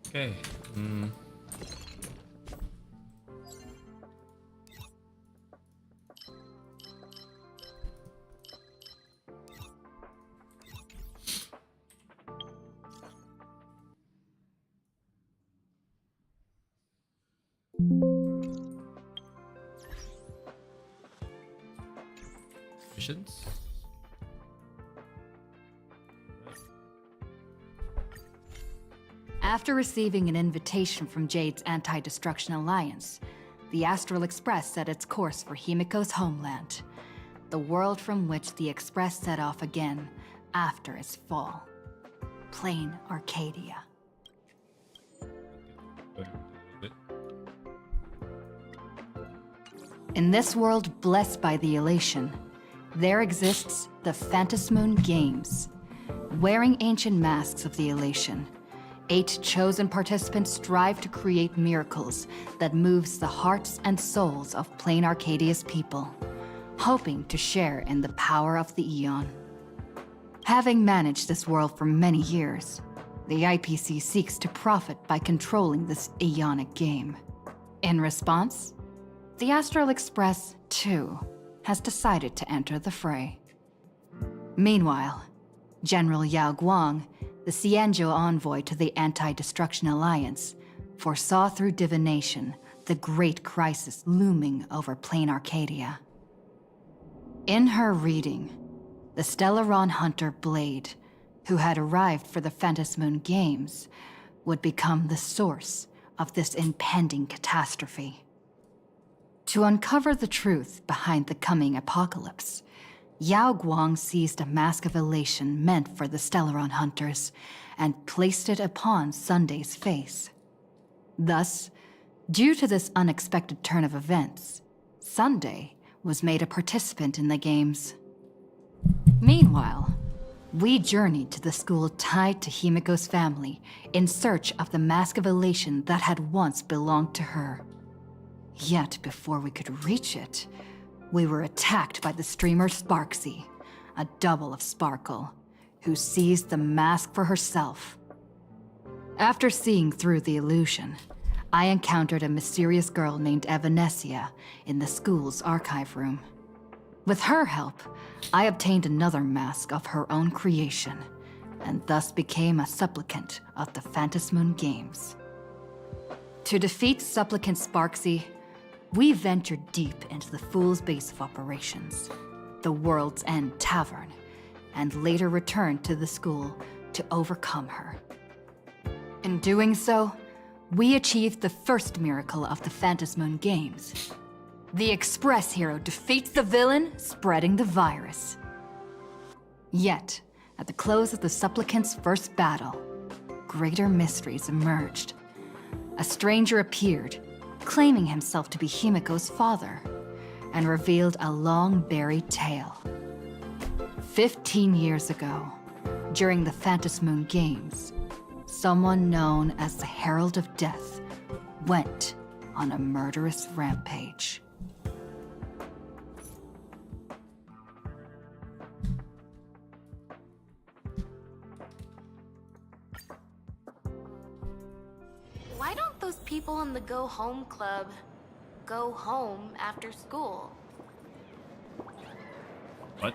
Okay. Mm. Missions? After receiving an invitation from Jade's Anti-Destruction Alliance, the Astral Express set its course for Himiko's homeland, the world from which the Express set off again after its fall. Plain Arcadia. In this world blessed by the Elation, there exists the Phantasmoon Games. Wearing ancient masks of the Elation, 8 chosen participants strive to create miracles that moves the hearts and souls of Plain Arcadia's people, hoping to share in the power of the Aeon. Having managed this world for many years, the IPC seeks to profit by controlling this Aeonic game. In response, the Astral Express, too, has decided to enter the fray. Meanwhile, General Yao Guang, the Xianzhou envoy to the Anti-Destruction Alliance, foresaw through divination the great crisis looming over Plain Arcadia. In her reading, the Stellaron hunter Blade, who had arrived for the Phantasmoon Games, would become the source of this impending catastrophe. To uncover the truth behind the coming apocalypse, Yao Guang seized a mask of elation meant for the Stellaron hunters and placed it upon Sunday's face. Thus, due to this unexpected turn of events, Sunday was made a participant in the games. Meanwhile, we journeyed to the school tied to Himiko's family in search of the mask of elation that had once belonged to her. Yet before we could reach it, we were attacked by the streamer Sparksy, a double of Sparkle, who seized the mask for herself. After seeing through the illusion, I encountered a mysterious girl named Evanesia in the school's archive room. With her help, I obtained another mask of her own creation, and thus became a supplicant of the Phantasmoon Games. To defeat supplicant Sparksy, we ventured deep into the Fool's base of operations, the World's End Tavern, and later returned to the school to overcome her. In doing so, we achieved the first miracle of the Phantasmoon Games. The Express hero defeats the villain, spreading the virus. Yet, at the close of the supplicant's first battle, greater mysteries emerged. A stranger appeared, claiming himself to be Himiko's father, and revealed a long-buried tale. 15 years ago, during the Phantasmoon Games, someone known as the Herald of Death went on a murderous rampage. Why don't those people in the Go Home Club go home after school? What?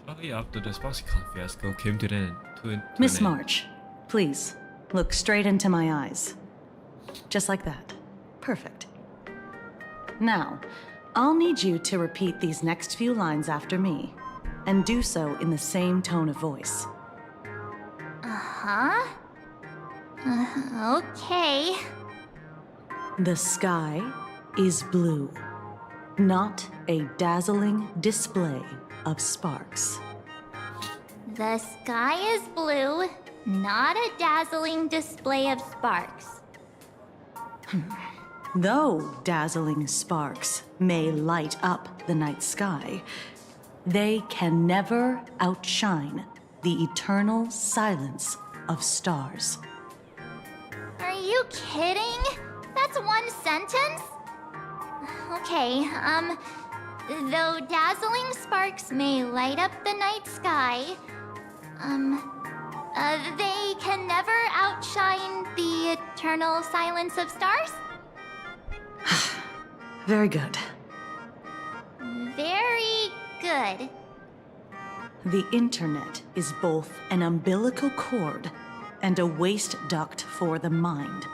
Shortly after the Sparksicon fiasco came to an end. Miss March, please, look straight into my eyes. Just like that. Perfect. Now, I'll need you to repeat these next few lines after me, and do so in the same tone of voice. Huh? Okay. The sky is blue, not a dazzling display of sparks. The sky is blue, not a dazzling display of sparks. Though dazzling sparks may light up the night sky, they can never outshine the eternal silence of stars. Are you kidding? That's one sentence? Okay, though dazzling sparks may light up the night sky, They can never outshine the eternal silence of stars? Very good. Very good. The internet is both an umbilical cord and a waste duct for the mind,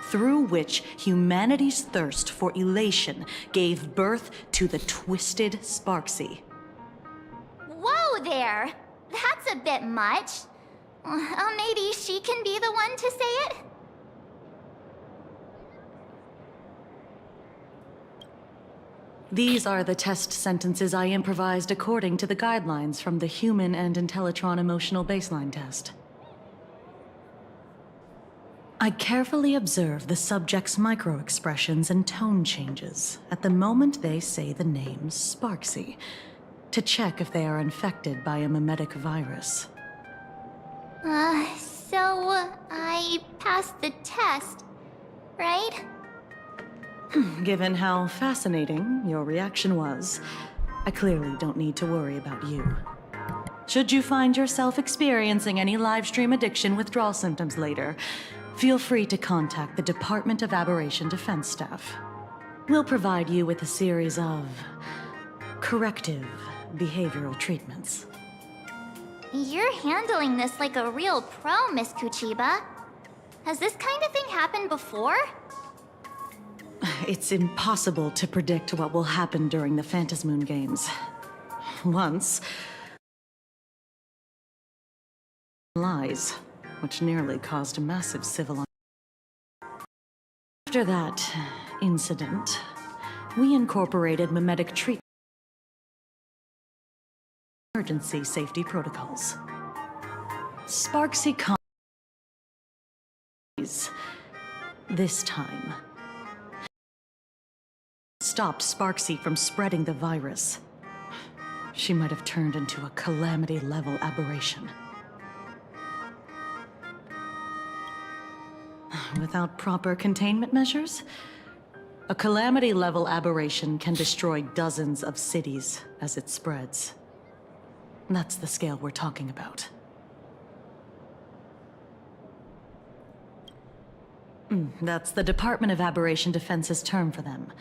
through which humanity's thirst for elation gave birth to the twisted Sparksy. Whoa there! That's a bit much. Maybe she can be the one to say it? These are the test sentences I improvised according to the guidelines from the Human and Intellitron Emotional Baseline Test. I carefully observe the subject's micro-expressions and tone changes at the moment they say the name Sparksy, to check if they are infected by a mimetic virus. So I passed the test, right? Given how fascinating your reaction was, I clearly don't need to worry about you. Should you find yourself experiencing any livestream addiction withdrawal symptoms later, feel free to contact the Department of Aberration Defense staff. We'll provide you with a series of corrective behavioral treatments. You're handling this like a real pro, Miss Kuchiba. Has this kind of thing happened before? It's impossible to predict what will happen during the Phantasmoon Games. Once, lies, which nearly caused a massive civil unrest. After that incident, we incorporated mimetic treatment emergency safety protocols. Sparksy this time stopped Sparksy from spreading the virus. She might have turned into a calamity-level aberration. Without proper containment measures, a calamity-level aberration can destroy dozens of cities as it spreads. That's the scale we're talking about. That's the Department of Aberration Defense's term for them.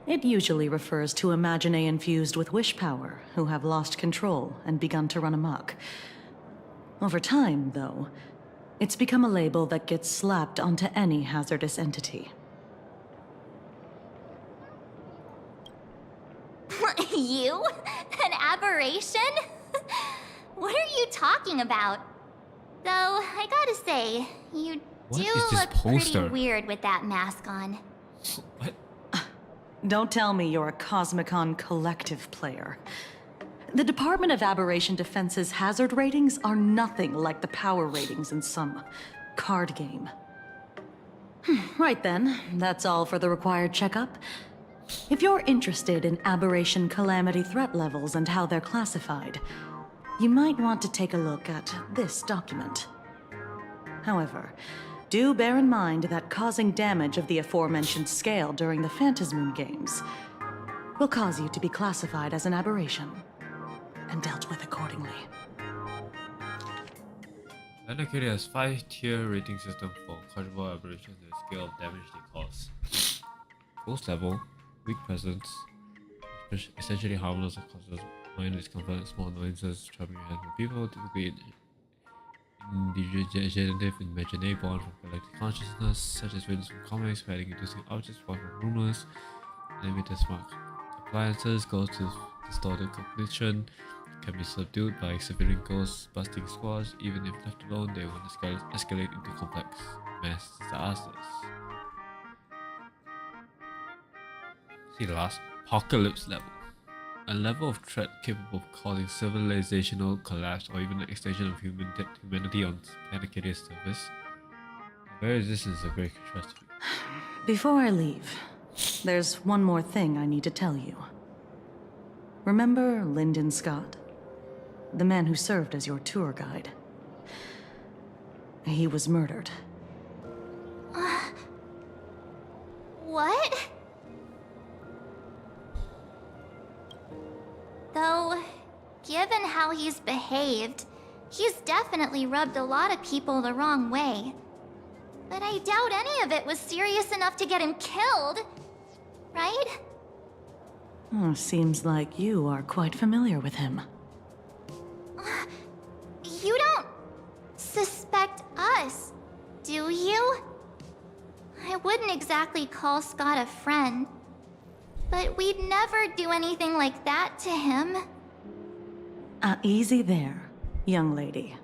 It usually refers to Imaginae infused with wish power who have lost control and begun to run amok. Over time, though, it's become a label that gets slapped onto any hazardous entity. You? An aberration? What are you talking about? Though, I gotta say, you What do is this look pretty poster? weird with that mask on. What? Don't tell me you're a Cosmicon collective player. The Department of Aberration Defense's hazard ratings are nothing like the power ratings in some card game. Right then, that's all for the required checkup. If you're interested in aberration calamity threat levels and how they're classified, you might want to take a look at this document. However, do bear in mind that causing damage of the aforementioned scale during the Phantasmoon Games will cause you to be classified as an aberration and dealt with accordingly. Allocated has 5-tier rating system for casual aberrations and the scale of damage they cause. Ghost level, weak presence, essentially harmless and causes minor discomfort and small annoyances, troubling your hands with people, typically degenerative imaginae born from collective consciousness, such as villains from comics, fighting inducing objects born from rumors, animated smart appliances, ghosts with distorted cognition, can be subdued by civilian ghosts busting squads. Even if left alone, they will escalate into complex mass disasters. See the last apocalypse level. A level of threat capable of causing civilizational collapse or even an extinction of humanity on Planetaria's surface. The very existence is a great contrast to me. Before I leave, there's one more thing I need to tell you. Remember Lyndon Scott? The man who served as your tour guide. He was murdered. What? Though, given how he's behaved, He's definitely rubbed a lot of people the wrong way. But I doubt any of it was serious enough to get him killed. Right? Seems like you are quite familiar with him. You don't suspect us, do you? I wouldn't exactly call Scott a friend, but we'd never do anything like that to him. Easy there, young lady.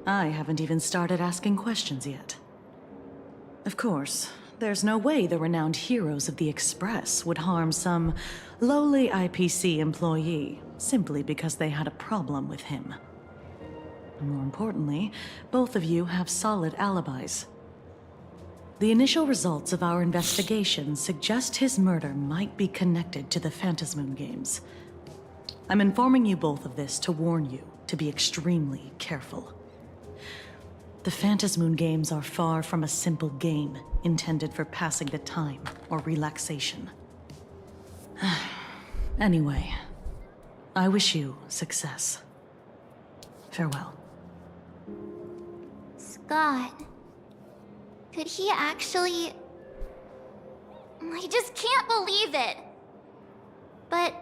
I haven't even started asking questions yet. Of course, there's no way the renowned heroes of the Express would harm some lowly IPC employee simply because they had a problem with him. More importantly, both of you have solid alibis. The initial results of our investigation suggest his murder might be connected to the Phantasmoon Games. I'm informing you both of this to warn you to be extremely careful. The Phantasmoon Games are far from a simple game intended for passing the time or relaxation. Anyway, I wish you success. Farewell. Scott. Could he actually... I just can't believe it! But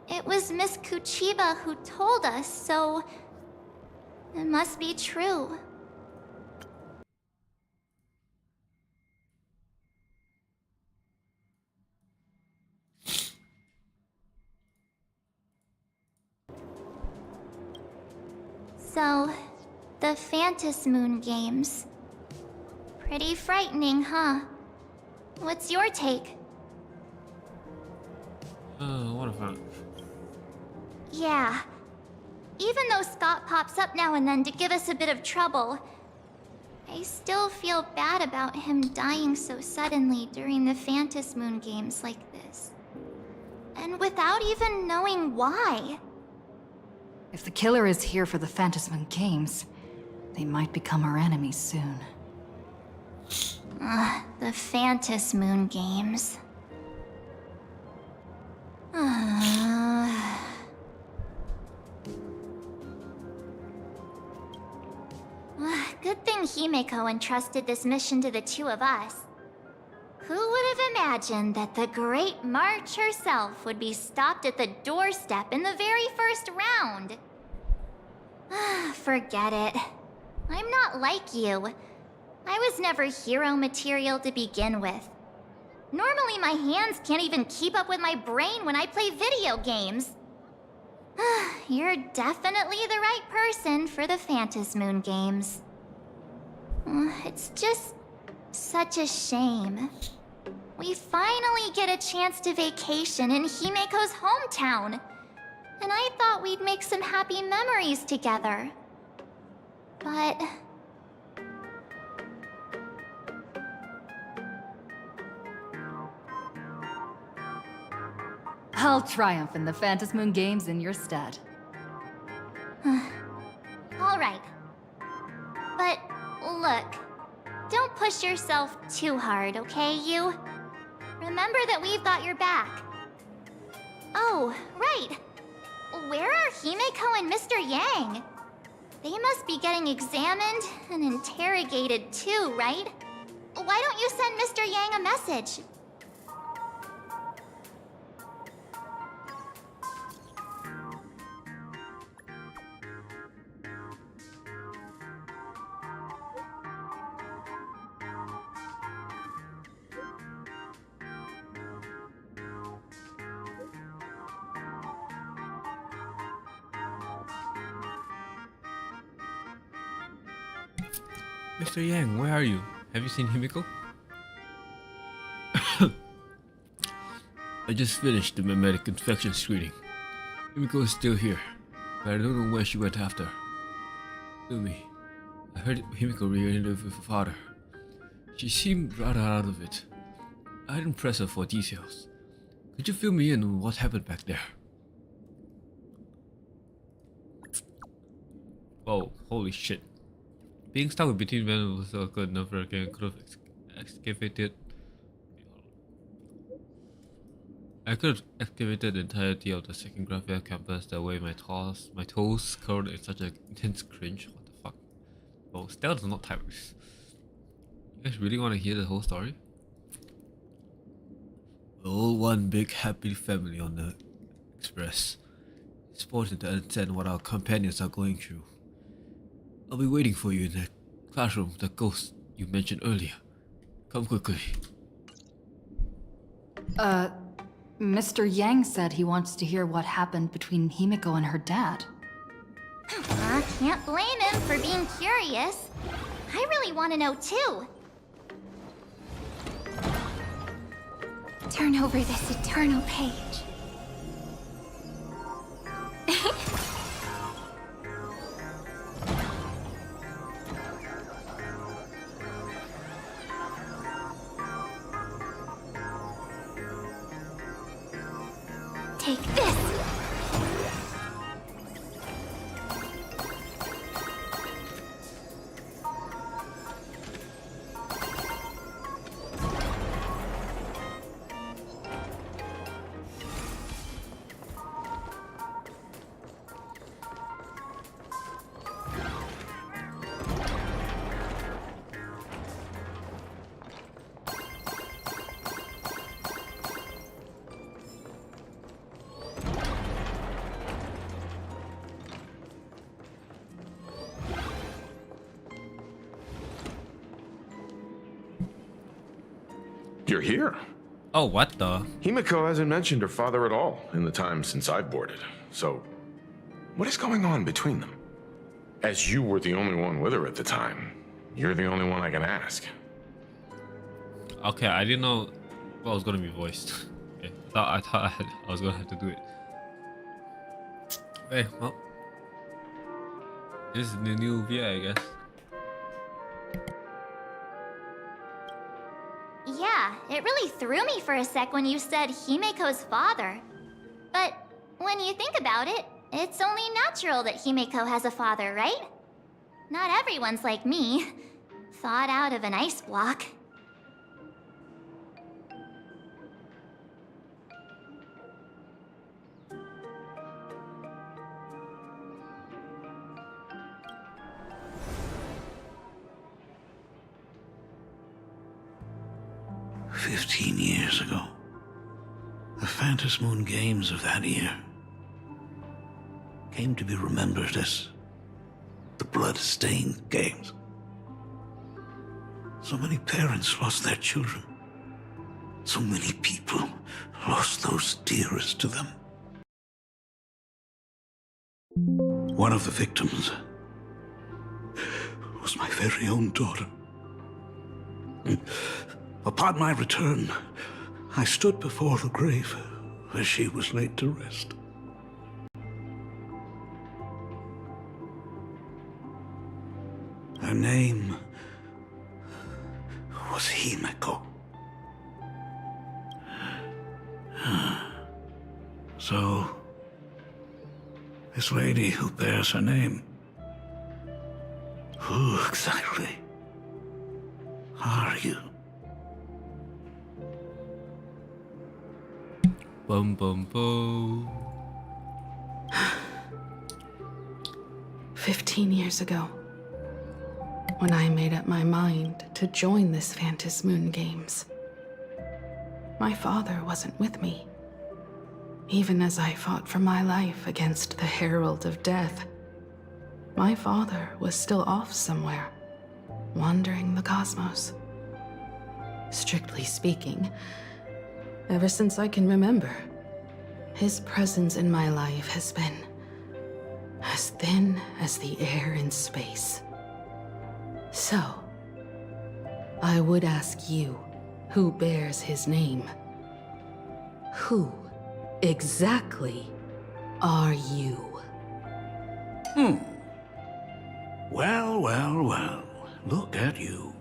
it was Miss Kuchiba who told us, so... it must be true. So, the Phantasmoon Games. Pretty frightening, huh? What's your take? What about? Yeah. Even though Scott pops up now and then to give us a bit of trouble, I still feel bad about him dying so suddenly during the Phantasmoon Games like this. And without even knowing why. If the killer is here for the Phantasmoon Games, they might become our enemies soon. The Phantasmoon Games. Good thing Himeko entrusted this mission to the two of us. Who would have imagined that the Great March herself would be stopped at the doorstep in the very first round? Forget it. I'm not like you. I was never hero material to begin with. Normally my hands can't even keep up with my brain when I play video games. You're definitely the right person for the Phantasmoon Games. It's just such a shame. We finally get a chance to vacation in Himeko's hometown. And I thought we'd make some happy memories together. But... I'll triumph in the Phantasmoon Games in your stead. all right. But look, don't push yourself too hard, okay, you? Remember that we've got your back. Oh, right. Where are Himeko and Mr. Yang? They must be getting examined and interrogated too, right? Why don't you send Mr. Yang a message? Mr. Yang, where are you? Have you seen Himeko? I just finished the mimetic infection screening. Himeko is still here, but I don't know where she went after. Tell me, I heard Himeko reunited with her father. She seemed rather out of it. I didn't press her for details. Could you fill me in on what happened back there? Oh, holy shit. Being stuck between men was a good enough again. Could have excavated. I could have excavated the entirety of the second graveyard campus that way my toes curled in such an intense cringe. What the fuck? Oh, stealth is not Tyrese. You guys really want to hear the whole story? We're all one big happy family on the Express. It's important to understand what our companions are going through. I'll be waiting for you in the classroom, the ghost you mentioned earlier. Come quickly. Mr. Yang said he wants to hear what happened between Himiko and her dad. Can't blame him for being curious. I really want to know too. Turn over this eternal page. Take this! You're here. Oh, what the? Himiko hasn't mentioned her father at all in the time since I've boarded. So, what is going on between them? As you were the only one with her at the time, you're the only one I can ask. Okay, I didn't know what was gonna be voiced. Okay, I thought I was gonna have to do it. Okay, well, this is the new VA, I guess. Yeah, it really threw me for a sec when you said Himiko's father. But when you think about it, it's only natural that Himiko has a father, right? Not everyone's like me, thawed out of an ice block. Years ago, the Phantasmoon Games of that year came to be remembered as the Blood-Stained Games. So many parents lost their children. So many people lost those dearest to them. One of the victims was my very own daughter. Upon my return, I stood before the grave where she was laid to rest. Her name was Himiko. So, this lady who bears her name, who exactly are you? Bum bum bum. 15 years ago, when I made up my mind to join this Phantasmoon Games, my father wasn't with me. Even as I fought for my life against the Herald of Death, my father was still off somewhere, wandering the cosmos. Strictly speaking, ever since I can remember, his presence in my life has been as thin as the air in space. So, I would ask you, who bears his name, who exactly are you? Well, look at you.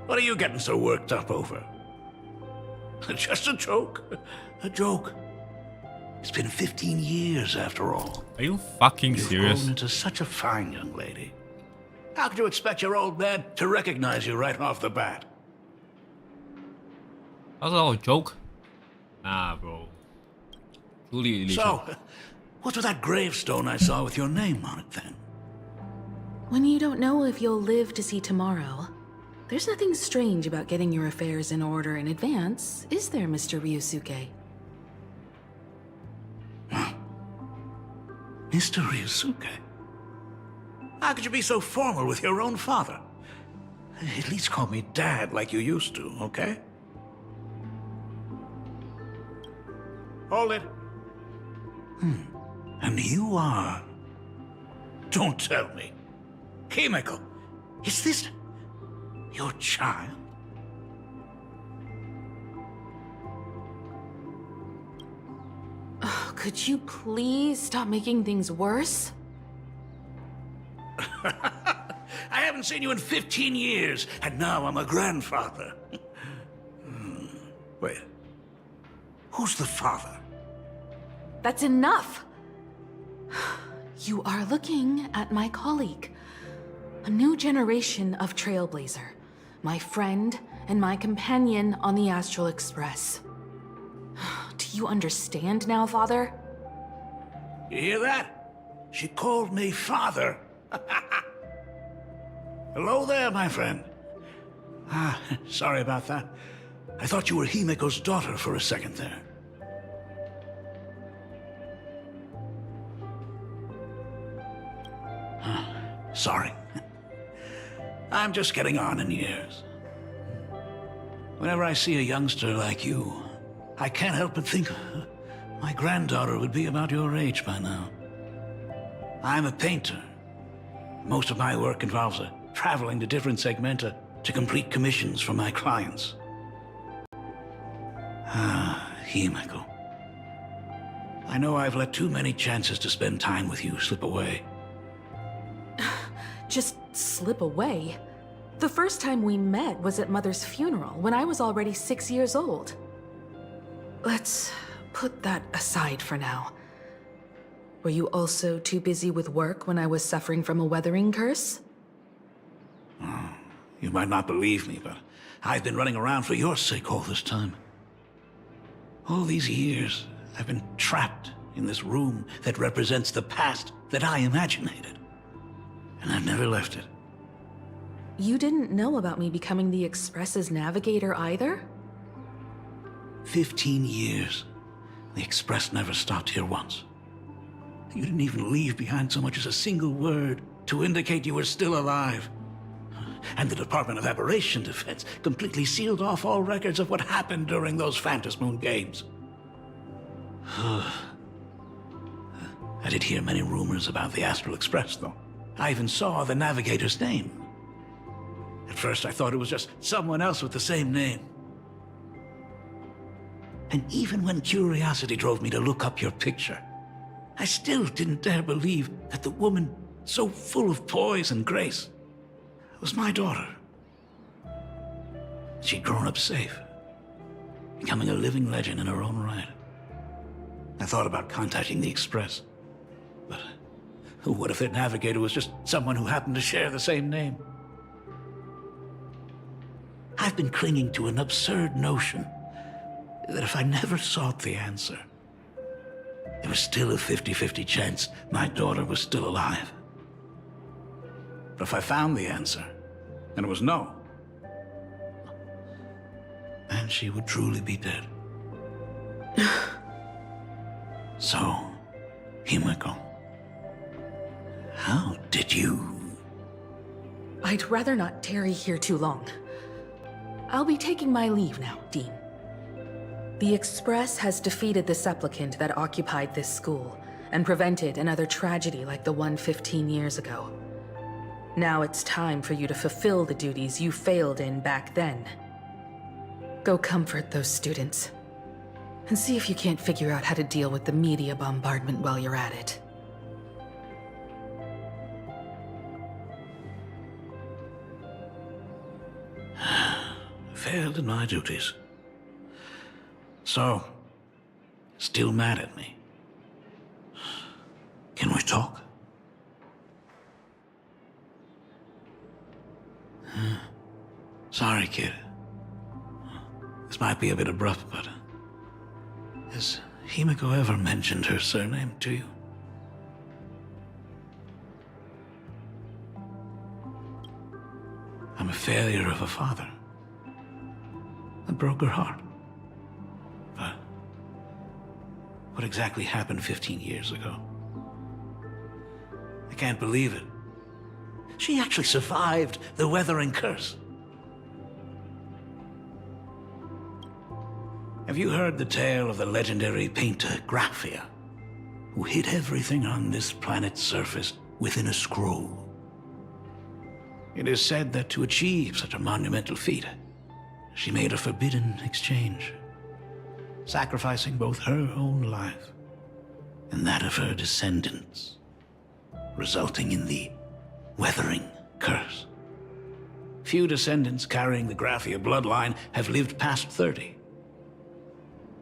What are you getting so worked up over? Just a joke. A joke. It's been 15 years after all. Are you fucking You've serious? grown into such a fine young lady. How could you expect your old man to recognize you right off the bat? That was all a joke. Nah, bro. Truly elation. So, what's with that gravestone I saw with your name on it then? When you don't know if you'll live to see tomorrow, there's nothing strange about getting your affairs in order in advance, is there, Mr. Ryusuke? Mr. Ryusuke? How could you be so formal with your own father? At least call me Dad like you used to, okay? Hold it. And you are... Don't tell me. Himeko, is this... your child? Oh, could you please stop making things worse? I haven't seen you in 15 years, and now I'm a grandfather. Wait. Who's the father? That's enough! You are looking at my colleague. A new generation of Trailblazer. My friend and my companion on the Astral Express. Do you understand now, Father? You hear that? She called me father. Hello there, my friend. Sorry about that. I thought you were Himeko's daughter for a second there. Sorry. I'm just getting on in years. Whenever I see a youngster like you, I can't help but think my granddaughter would be about your age by now. I'm a painter. Most of my work involves traveling to different segmenta to complete commissions for my clients. Himeko. I know I've let too many chances to spend time with you slip away. Just slip away? The first time we met was at Mother's funeral, when I was already 6 years old. Let's put that aside for now. Were you also too busy with work when I was suffering from a weathering curse? You might not believe me, but I've been running around for your sake all this time. All these years, I've been trapped in this room that represents the past that I imaginated. And I've never left it. You didn't know about me becoming the Express's navigator either? 15 years. The Express never stopped here once. You didn't even leave behind so much as a single word to indicate you were still alive. And the Department of Aberration Defense completely sealed off all records of what happened during those Phantasmoon games. I did hear many rumors about the Astral Express, though. I even saw the navigator's name. At first, I thought it was just someone else with the same name. And even when curiosity drove me to look up your picture, I still didn't dare believe that the woman so full of poise and grace was my daughter. She'd grown up safe, becoming a living legend in her own right. I thought about contacting the Express, but what if their navigator was just someone who happened to share the same name? I've been clinging to an absurd notion that if I never sought the answer, there was still a 50-50 chance my daughter was still alive. But if I found the answer, and it was no, then she would truly be dead. So, Himeko, how did you... I'd rather not tarry here too long. I'll be taking my leave now, Dean. The Express has defeated the supplicant that occupied this school and prevented another tragedy like the one 15 years ago. Now it's time for you to fulfill the duties you failed in back then. Go comfort those students, and see if you can't figure out how to deal with the media bombardment while you're at it. Failed in my duties. So, still mad at me. Can we talk? Sorry, kid. This might be a bit abrupt, but Has Himiko ever mentioned her surname to you? I'm a failure of a father. I broke her heart. But what exactly happened 15 years ago? I can't believe it. She actually survived the Weathering Curse. Have you heard the tale of the legendary painter Graphia, who hid everything on this planet's surface within a scroll? It is said that to achieve such a monumental feat, she made a forbidden exchange, sacrificing both her own life and that of her descendants, resulting in the Weathering Curse. Few descendants carrying the Graphia bloodline have lived past 30.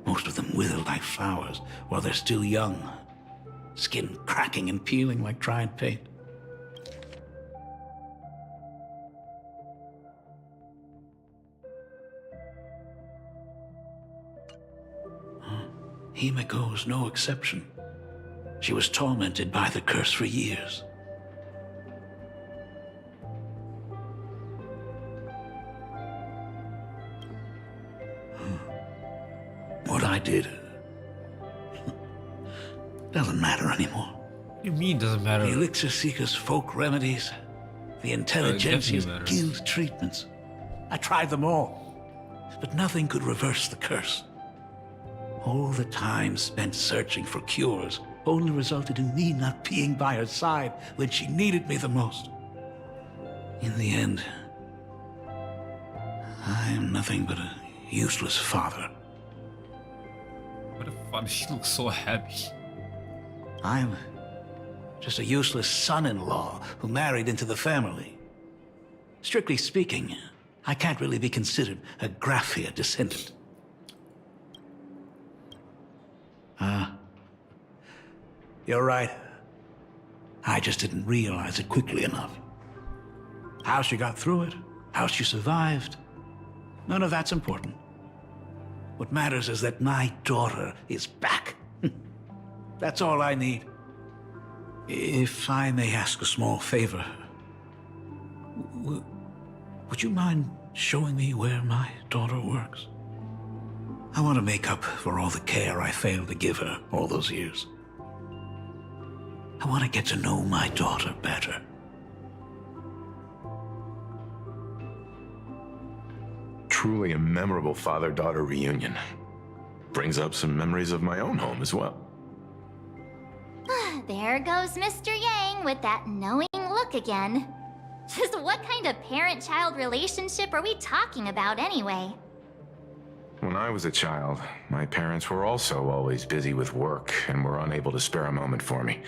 Most of them wither like flowers while they're still young, skin cracking and peeling like dried paint. Himiko was no exception. She was tormented by the curse for years. What I did doesn't matter anymore. What do you mean doesn't matter? The Elixir Seeker's folk remedies, the Intelligentsia's matters. guild treatments. I tried them all, but nothing could reverse the curse. All the time spent searching for cures only resulted in me not being by her side when she needed me the most. In the end, I am nothing but a useless father. What the fuck? She looks so happy. I'm just a useless son-in-law who married into the family. Strictly speaking, I can't really be considered a Graphia descendant. You're right. I just didn't realize it quickly enough. How she got through it, how she survived, none of that's important. What matters is that my daughter is back. That's all I need. If I may ask a small favor, would you mind showing me where my daughter works? I want to make up for all the care I failed to give her all those years. I want to get to know my daughter better. Truly a memorable father-daughter reunion. Brings up some memories of my own home as well. There goes Mr. Yang with that knowing look again. Just what kind of parent-child relationship are we talking about anyway? When I was a child, my parents were also always busy with work and were unable to spare a moment for me.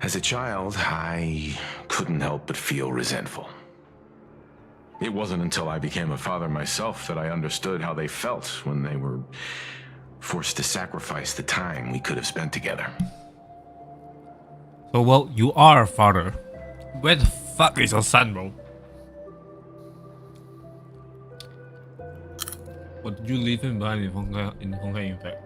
As a child, I couldn't help but feel resentful. It wasn't until I became a father myself that I understood how they felt when they were forced to sacrifice the time we could have spent together. So, well, you are a father. Where the fuck is your son, bro? What did you leave him behind in Honkai Impact?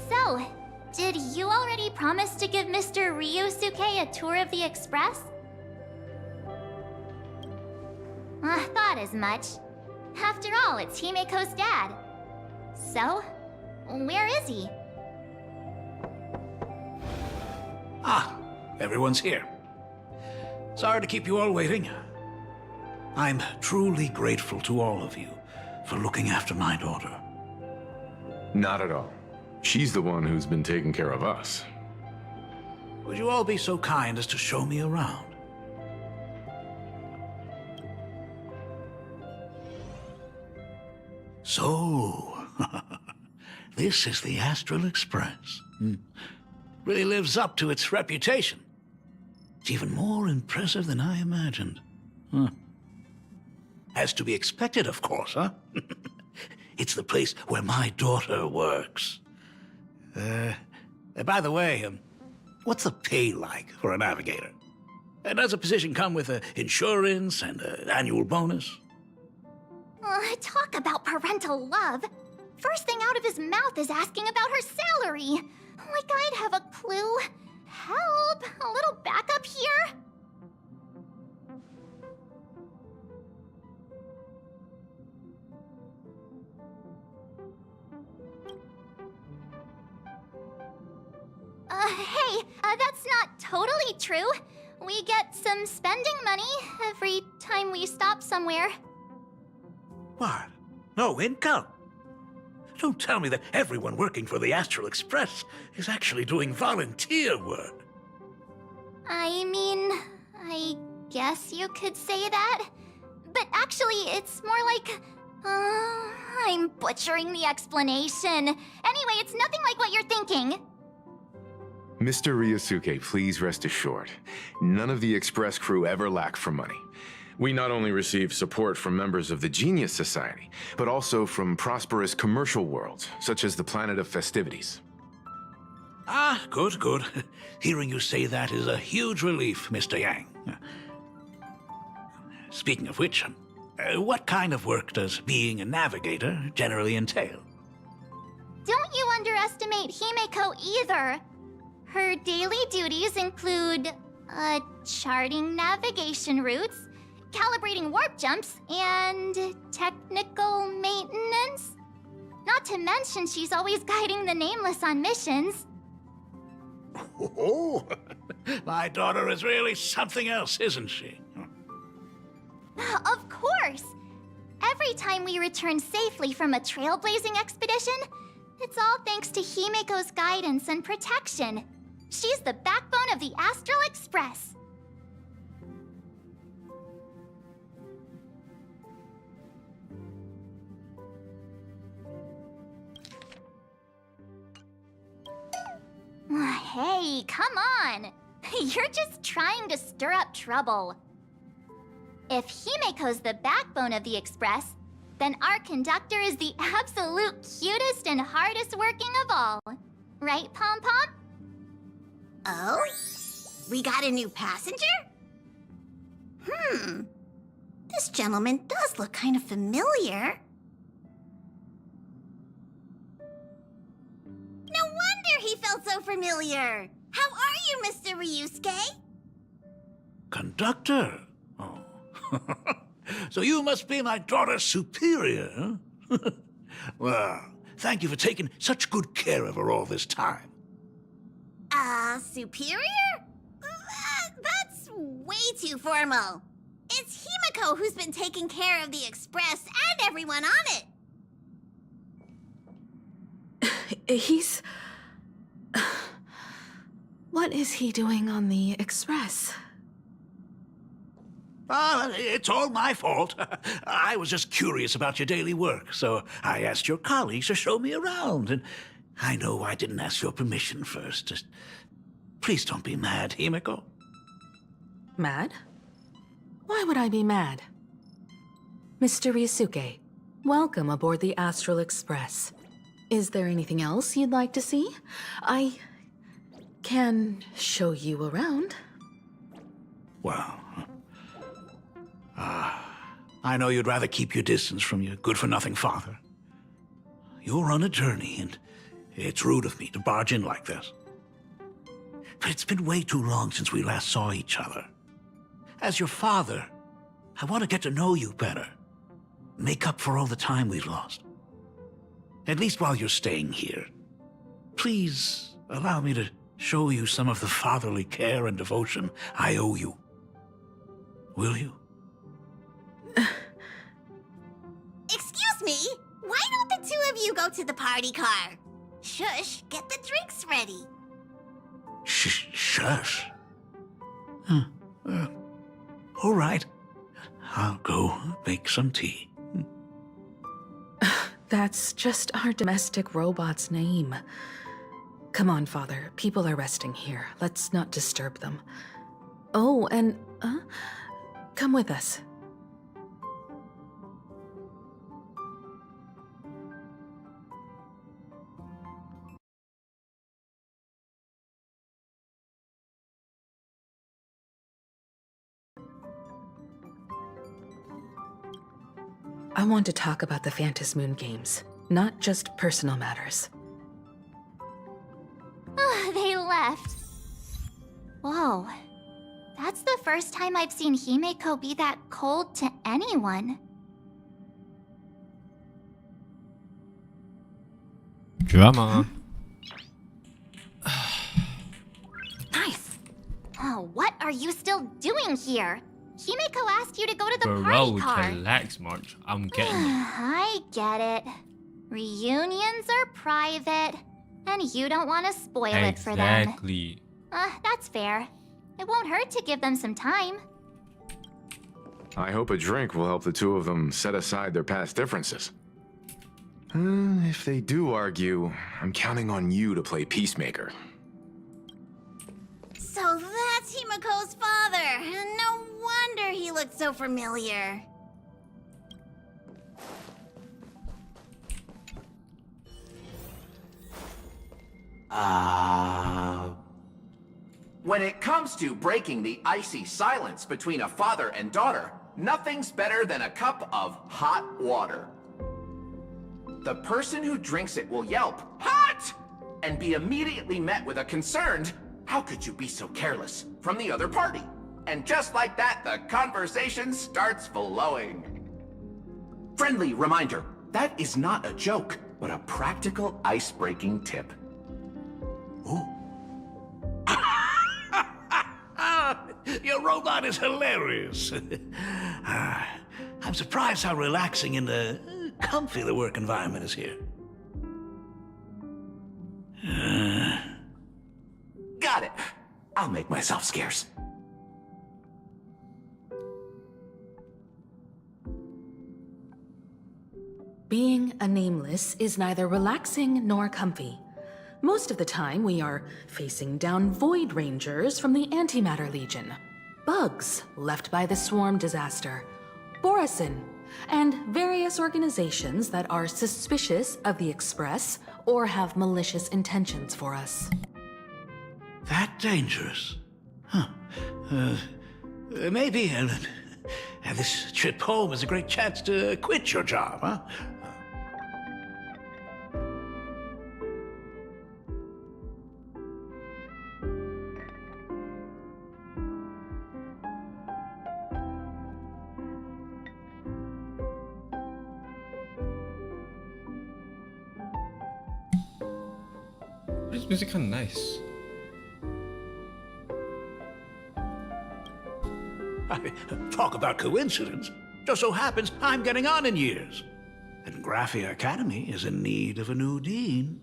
So, did you already promise to give Mr. Ryusuke a tour of the Express? I thought as much. After all, it's Himiko's dad. So, where is he? Ah, everyone's here. Sorry to keep you all waiting. I'm truly grateful to all of you for looking after my daughter. Not at all. She's the one who's been taking care of us. Would you all be so kind as to show me around? So, this is the Astral Express. Really lives up to its reputation. It's even more impressive than I imagined. As to be expected, of course, huh? It's the place where my daughter works. By the way, what's the pay like for a navigator? Does a position come with insurance and an annual bonus? Talk about parental love. First thing out of his mouth is asking about her salary. Like I'd have a clue. Help! A little backup here? Hey, that's not totally true. We get some spending money every time we stop somewhere. What? No income? Don't tell me that everyone working for the Astral Express is actually doing volunteer work. I mean, I guess you could say that. But actually, it's more like... I'm butchering the explanation. Anyway, it's nothing like what you're thinking. Mr. Ryusuke, please rest assured, none of the Express crew ever lack for money. We not only receive support from members of the Genius Society, but also from prosperous commercial worlds, such as the Planet of Festivities. Ah, good, good. Hearing you say that is a huge relief, Mr. Yang. Speaking of which, what kind of work does being a navigator generally entail? Don't you underestimate Himeko either. Her daily duties include, charting navigation routes, calibrating warp jumps, and technical maintenance. Not to mention she's always guiding the Nameless on missions. Oh, my daughter is really something else, isn't she? Of course! Every time we return safely from a trailblazing expedition, it's all thanks to Himeko's guidance and protection. She's the backbone of the Astral Express. Hey, come on! You're just trying to stir up trouble. If Himeko's the backbone of the Express, then our conductor is the absolute cutest and hardest working of all. Right, Pom Pom? Oh? We got a new passenger? This gentleman does look kind of familiar. No wonder he felt so familiar! How are you, Mr. Ryusuke? Conductor? Oh. So you must be my daughter's superior, huh? Well, thank you for taking such good care of her all this time. Superior? That's way too formal. It's Himeko who's been taking care of the Express and everyone on it. He's... What is he doing on the Express? It's all my fault. I was just curious about your daily work, so I asked your colleagues to show me around. And I know I didn't ask your permission first. Just please don't be mad, Himeko. Mad? Why would I be mad? Mr. Ryusuke, welcome aboard the Astral Express. Is there anything else you'd like to see? I can show you around. Well, I know you'd rather keep your distance from your good-for-nothing father. You're on a journey, and it's rude of me to barge in like this. But it's been way too long since we last saw each other. As your father, I want to get to know you better. Make up for all the time we've lost. At least while you're staying here. Please allow me to show you some of the fatherly care and devotion I owe you. Will you? Excuse me? Why don't the two of you go to the party car? Shush, get the drinks ready. Shush. All right. I'll go make some tea. That's just our domestic robot's name. Come on, Father. People are resting here. Let's not disturb them. Oh, and, come with us. I want to talk about the Phantom Moon Games, not just personal matters. They left. Whoa. That's the first time I've seen Himeko be that cold to anyone. Drama. Nice. Oh, what are you still doing here? Himeko asked you to go to the Bro, party car. relax, March. I'm getting it. I get it. Reunions are private, and you don't want to spoil it for them. Exactly. That's fair. It won't hurt to give them some time. I hope a drink will help the two of them set aside their past differences. If they do argue, I'm counting on you to play peacemaker. So that's Himeko's father. No wonder he looked so familiar. When it comes to breaking the icy silence between a father and daughter, nothing's better than a cup of hot water. The person who drinks it will yelp, "Hot!" and be immediately met with a concerned, "How could you be so careless?" from the other party. And just like that, the conversation starts flowing. Friendly reminder, that is not a joke, but a practical ice-breaking tip. Ooh. Your robot is hilarious. I'm surprised how relaxing and comfy the work environment is here. Got it. I'll make myself scarce. Being a nameless is neither relaxing nor comfy. Most of the time, we are facing down Void Rangers from the Antimatter Legion, bugs left by the Swarm disaster, Borisin, and various organizations that are suspicious of the Express or have malicious intentions for us. That dangerous? Huh. Maybe this trip home is a great chance to quit your job, huh? This music kind of nice. Talk about coincidence. Just so happens I'm getting on in years. And Graphia Academy is in need of a new dean.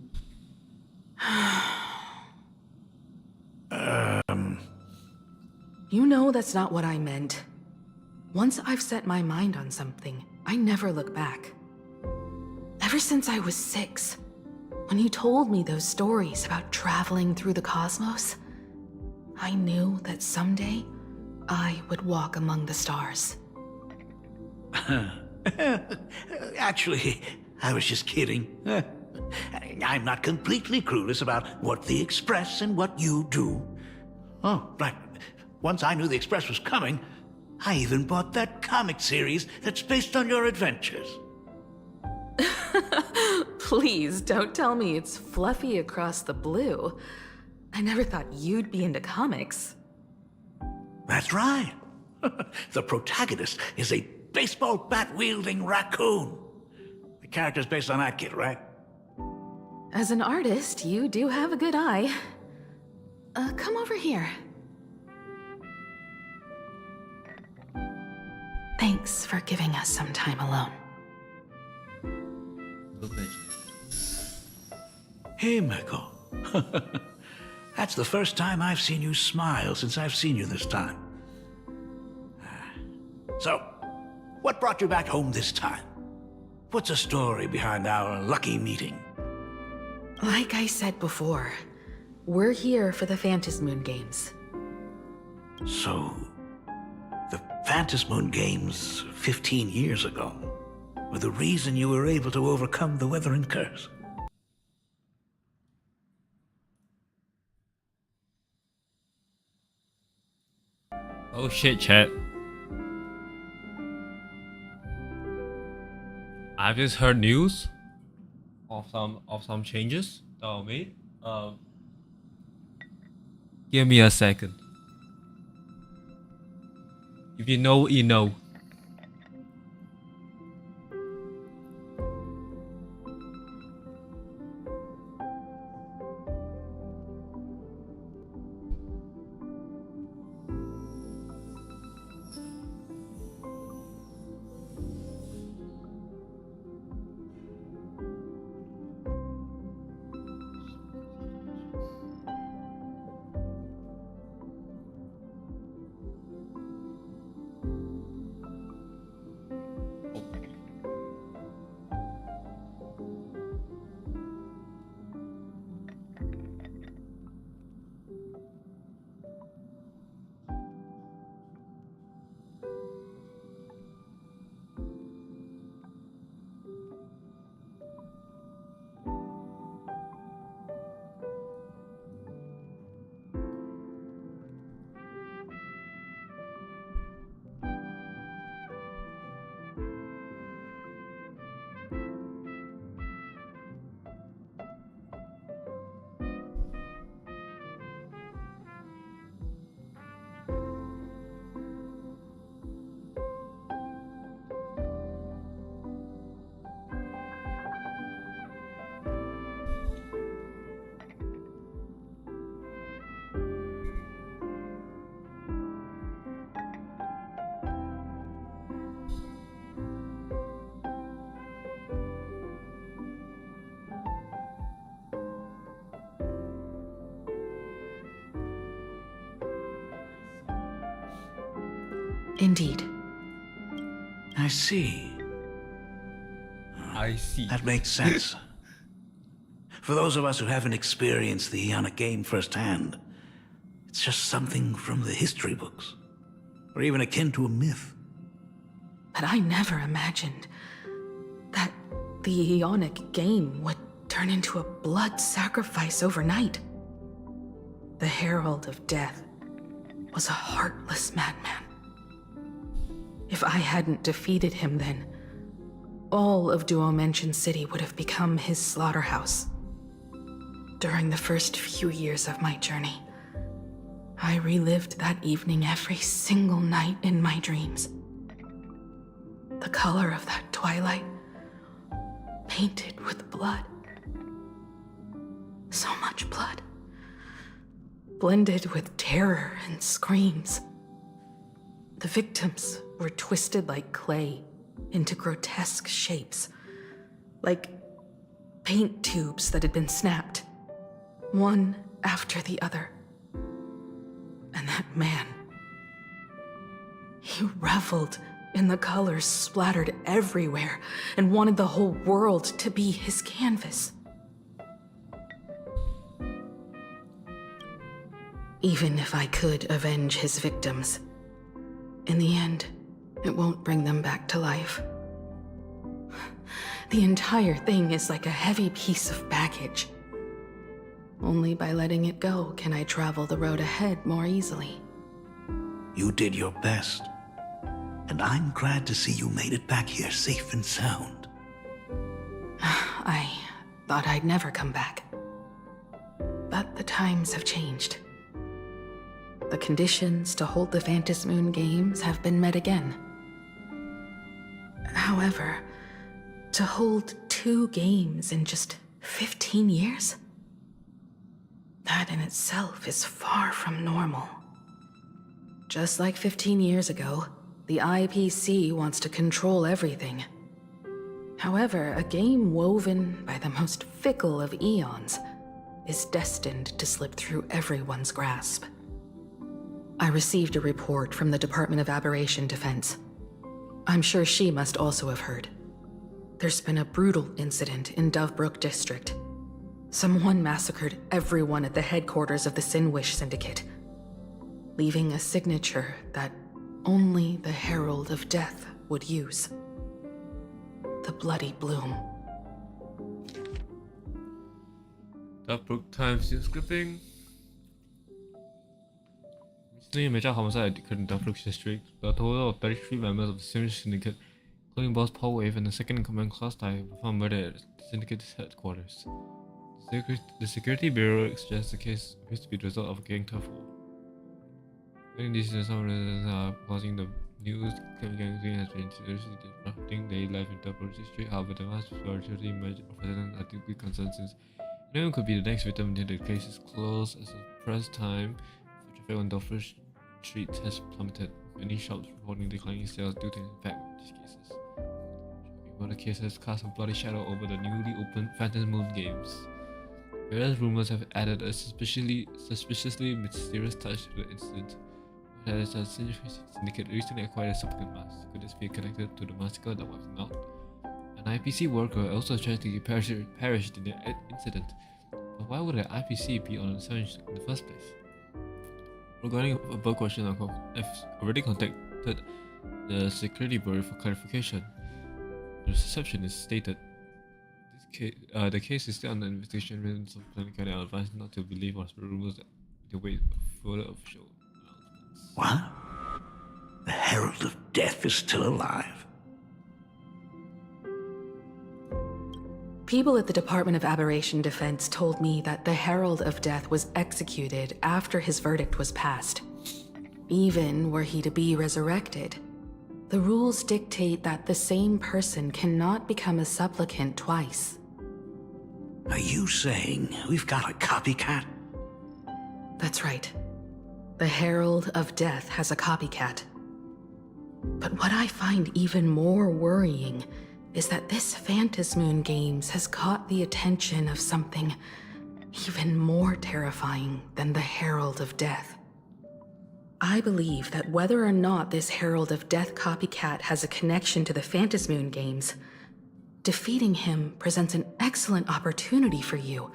You know that's not what I meant. Once I've set my mind on something, I never look back. Ever since I was 6, when you told me those stories about traveling through the cosmos, I knew that someday I would walk among the stars. Actually, I was just kidding. I'm not completely clueless about what the Express and what you do. Oh, right. Once I knew the Express was coming, I even bought that comic series that's based on your adventures. Please don't tell me it's fluffy across the blue. I never thought you'd be into comics. That's right. The protagonist is a baseball bat-wielding raccoon. The character's based on that kid, right? As an artist, you do have a good eye. Come over here. Thanks for giving us some time alone. Himeko. That's the first time I've seen you smile since I've seen you this time. So, what brought you back home this time? What's the story behind our lucky meeting? Like I said before, we're here for the Phantom Moon Games. So, the Phantom Moon Games 15 years ago were the reason you were able to overcome the Weathering Curse. Oh shit, chat. I've just heard news of some changes that were made. Give me a second. If you know, you know. Indeed. I see. I see. That makes sense. For those of us who haven't experienced the Ionic game firsthand, it's just something from the history books, or even akin to a myth. But I never imagined that the Ionic game would turn into a blood sacrifice overnight. The Herald of Death was a heartless madman. If I hadn't defeated him then, all of Duomension City would have become his slaughterhouse. During the first few years of my journey, I relived that evening every single night in my dreams. The color of that twilight, painted with blood. So much blood. Blended with terror and screams. The victims were twisted like clay into grotesque shapes, like paint tubes that had been snapped, one after the other. And that man, he reveled in the colors splattered everywhere and wanted the whole world to be his canvas. Even if I could avenge his victims, in the end, it won't bring them back to life. The entire thing is like a heavy piece of baggage. Only by letting it go can I travel the road ahead more easily. You did your best, and I'm glad to see you made it back here safe and sound. I thought I'd never come back. But the times have changed. The conditions to hold the Phantasmoon Games have been met again. However, to hold 2 games in just 15 years? That in itself is far from normal. Just like 15 years ago, the IPC wants to control everything. However, a game woven by the most fickle of eons is destined to slip through everyone's grasp. I received a report from the Department of Aberration Defense. I'm sure she must also have heard. There's been a brutal incident in Dovebrook District. Someone massacred everyone at the headquarters of the Sinwish Syndicate, leaving a signature that only the Herald of Death would use. The Bloody Bloom. Dovebrook Times news clipping. Recently, a major homicide occurred in Dovebrook District. The total of 33 members of the Sinwish Syndicate, including boss Paul Wave and the second-in-command Klaus Tai, were found murdered at the Syndicate's headquarters. The Security Bureau suggests the case appears to be the result of a gang tough war. Many these some residents are causing the news gang has been seriously disrupting daily life in Double Street. However, the vast majority of residents are deeply concerned since anyone could be the next victim until the case is closed. As of press time, traffic on Double Street has plummeted. Many shops reporting declining sales due to the impact of these cases. While the case has cast a bloody shadow over the newly opened Phantom Moon Games. Various rumors have added a suspiciously mysterious touch to the incident. That is a Syndicate recently acquired a supplicant mask. Could this be connected to the massacre that wiped them out? An IPC worker also tragically perished in the incident. But why would an IPC be on the challenge in the first place? Regarding a bug question, I've already contacted the Security Bureau for clarification. The receptionist stated the case is still under investigation. Residents of Planet County are advised not to believe hospital rumors that they wait for further official announcements. What? The Herald of Death is still alive? People at the Department of Aberration Defense told me that the Herald of Death was executed after his verdict was passed. Even were he to be resurrected, the rules dictate that the same person cannot become a supplicant twice. Are you saying we've got a copycat? That's right. The Herald of Death has a copycat. But what I find even more worrying is that this Phantasmoon Games has caught the attention of something even more terrifying than the Herald of Death. I believe that whether or not this Herald of Death copycat has a connection to the Phantasmoon Games, defeating him presents an excellent opportunity for you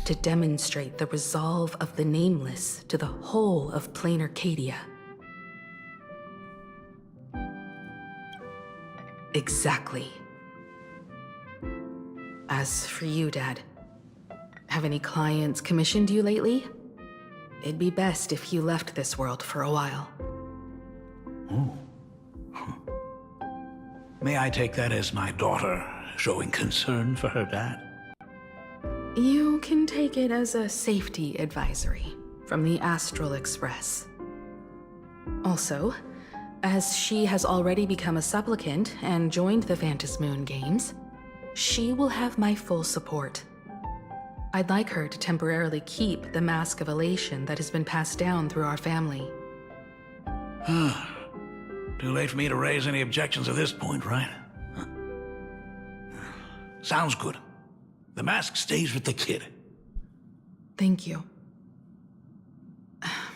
to demonstrate the resolve of the Nameless to the whole of Plain Arcadia. Exactly. As for you, Dad, have any clients commissioned you lately? It'd be best if you left this world for a while. Oh. May I take that as my daughter showing concern for her dad? You can take it as a safety advisory from the Astral Express. Also, as she has already become a supplicant and joined the Phantasmoon Games, she will have my full support. I'd like her to temporarily keep the Mask of Elation that has been passed down through our family. Too late for me to raise any objections at this point, right? Huh. Sounds good. The mask stays with the kid. Thank you.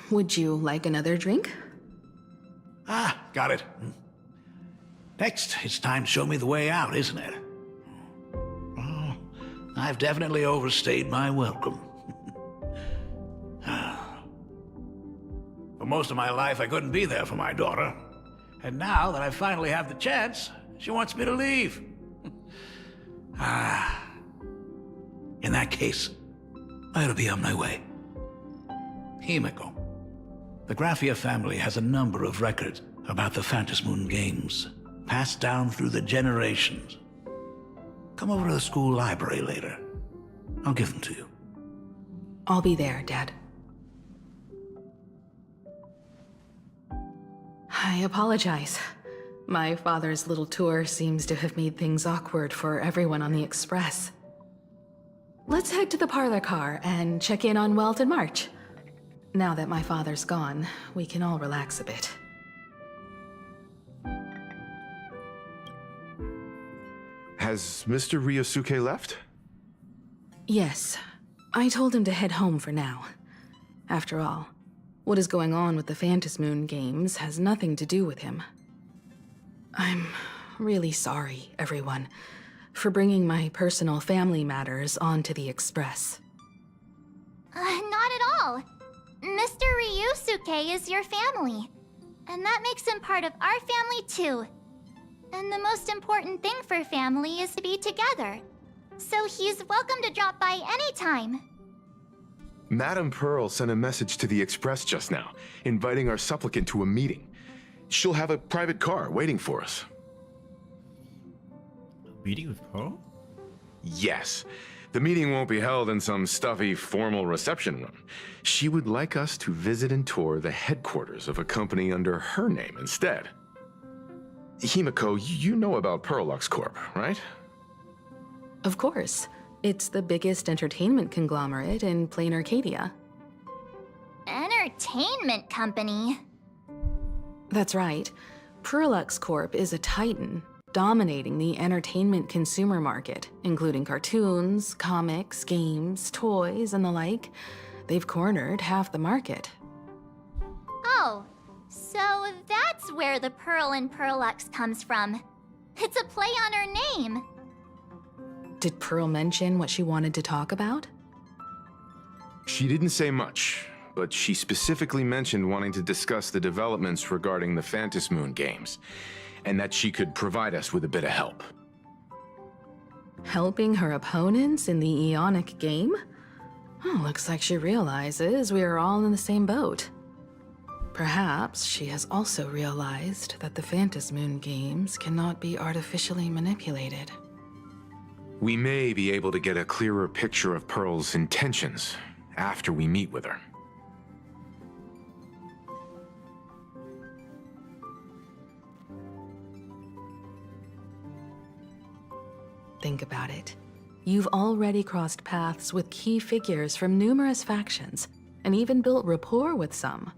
Would you like another drink? Got it. Next, it's time to show me the way out, isn't it? Oh, I've definitely overstayed my welcome. For most of my life, I couldn't be there for my daughter. And now that I finally have the chance, she wants me to leave. In that case, I'll be on my way. Himeko. The Graphia family has a number of records about the Phantasmoon Games, passed down through the generations. Come over to the school library later. I'll give them to you. I'll be there, Dad. I apologize. My father's little tour seems to have made things awkward for everyone on the Express. Let's head to the parlor car and check in on Welt and March. Now that my father's gone, we can all relax a bit. Has Mr. Ryosuke left? Yes. I told him to head home for now. After all, what is going on with the Phantasmoon Games has nothing to do with him. I'm really sorry, everyone, for bringing my personal family matters onto the Express. Not at all. Mr. Ryosuke is your family. And that makes him part of our family too. And the most important thing for family is to be together. So he's welcome to drop by anytime. Madame Pearl sent a message to the Express just now, inviting our supplicant to a meeting. She'll have a private car waiting for us. meeting with Pearl? Yes. The meeting won't be held in some stuffy, formal reception room. She would like us to visit and tour the headquarters of a company under her name instead. Himiko, you know about Pearlux Corp, right? Of course. It's the biggest entertainment conglomerate in plain Arcadia. Entertainment company? That's right. Pearlux Corp is a titan, dominating the entertainment consumer market, including cartoons, comics, games, toys, and the like. They've cornered half the market. Oh, so that's where the Pearl in Pearlux comes from. It's a play on her name. Did Pearl mention what she wanted to talk about? She didn't say much, but she specifically mentioned wanting to discuss the developments regarding the Phantasmoon games, and that she could provide us with a bit of help. Helping her opponents in the Ionic game? Oh, looks like she realizes we are all in the same boat. Perhaps she has also realized that the Phantasmoon games cannot be artificially manipulated. We may be able to get a clearer picture of Pearl's intentions after we meet with her. Think about it. You've already crossed paths with key figures from numerous factions, and even built rapport with some.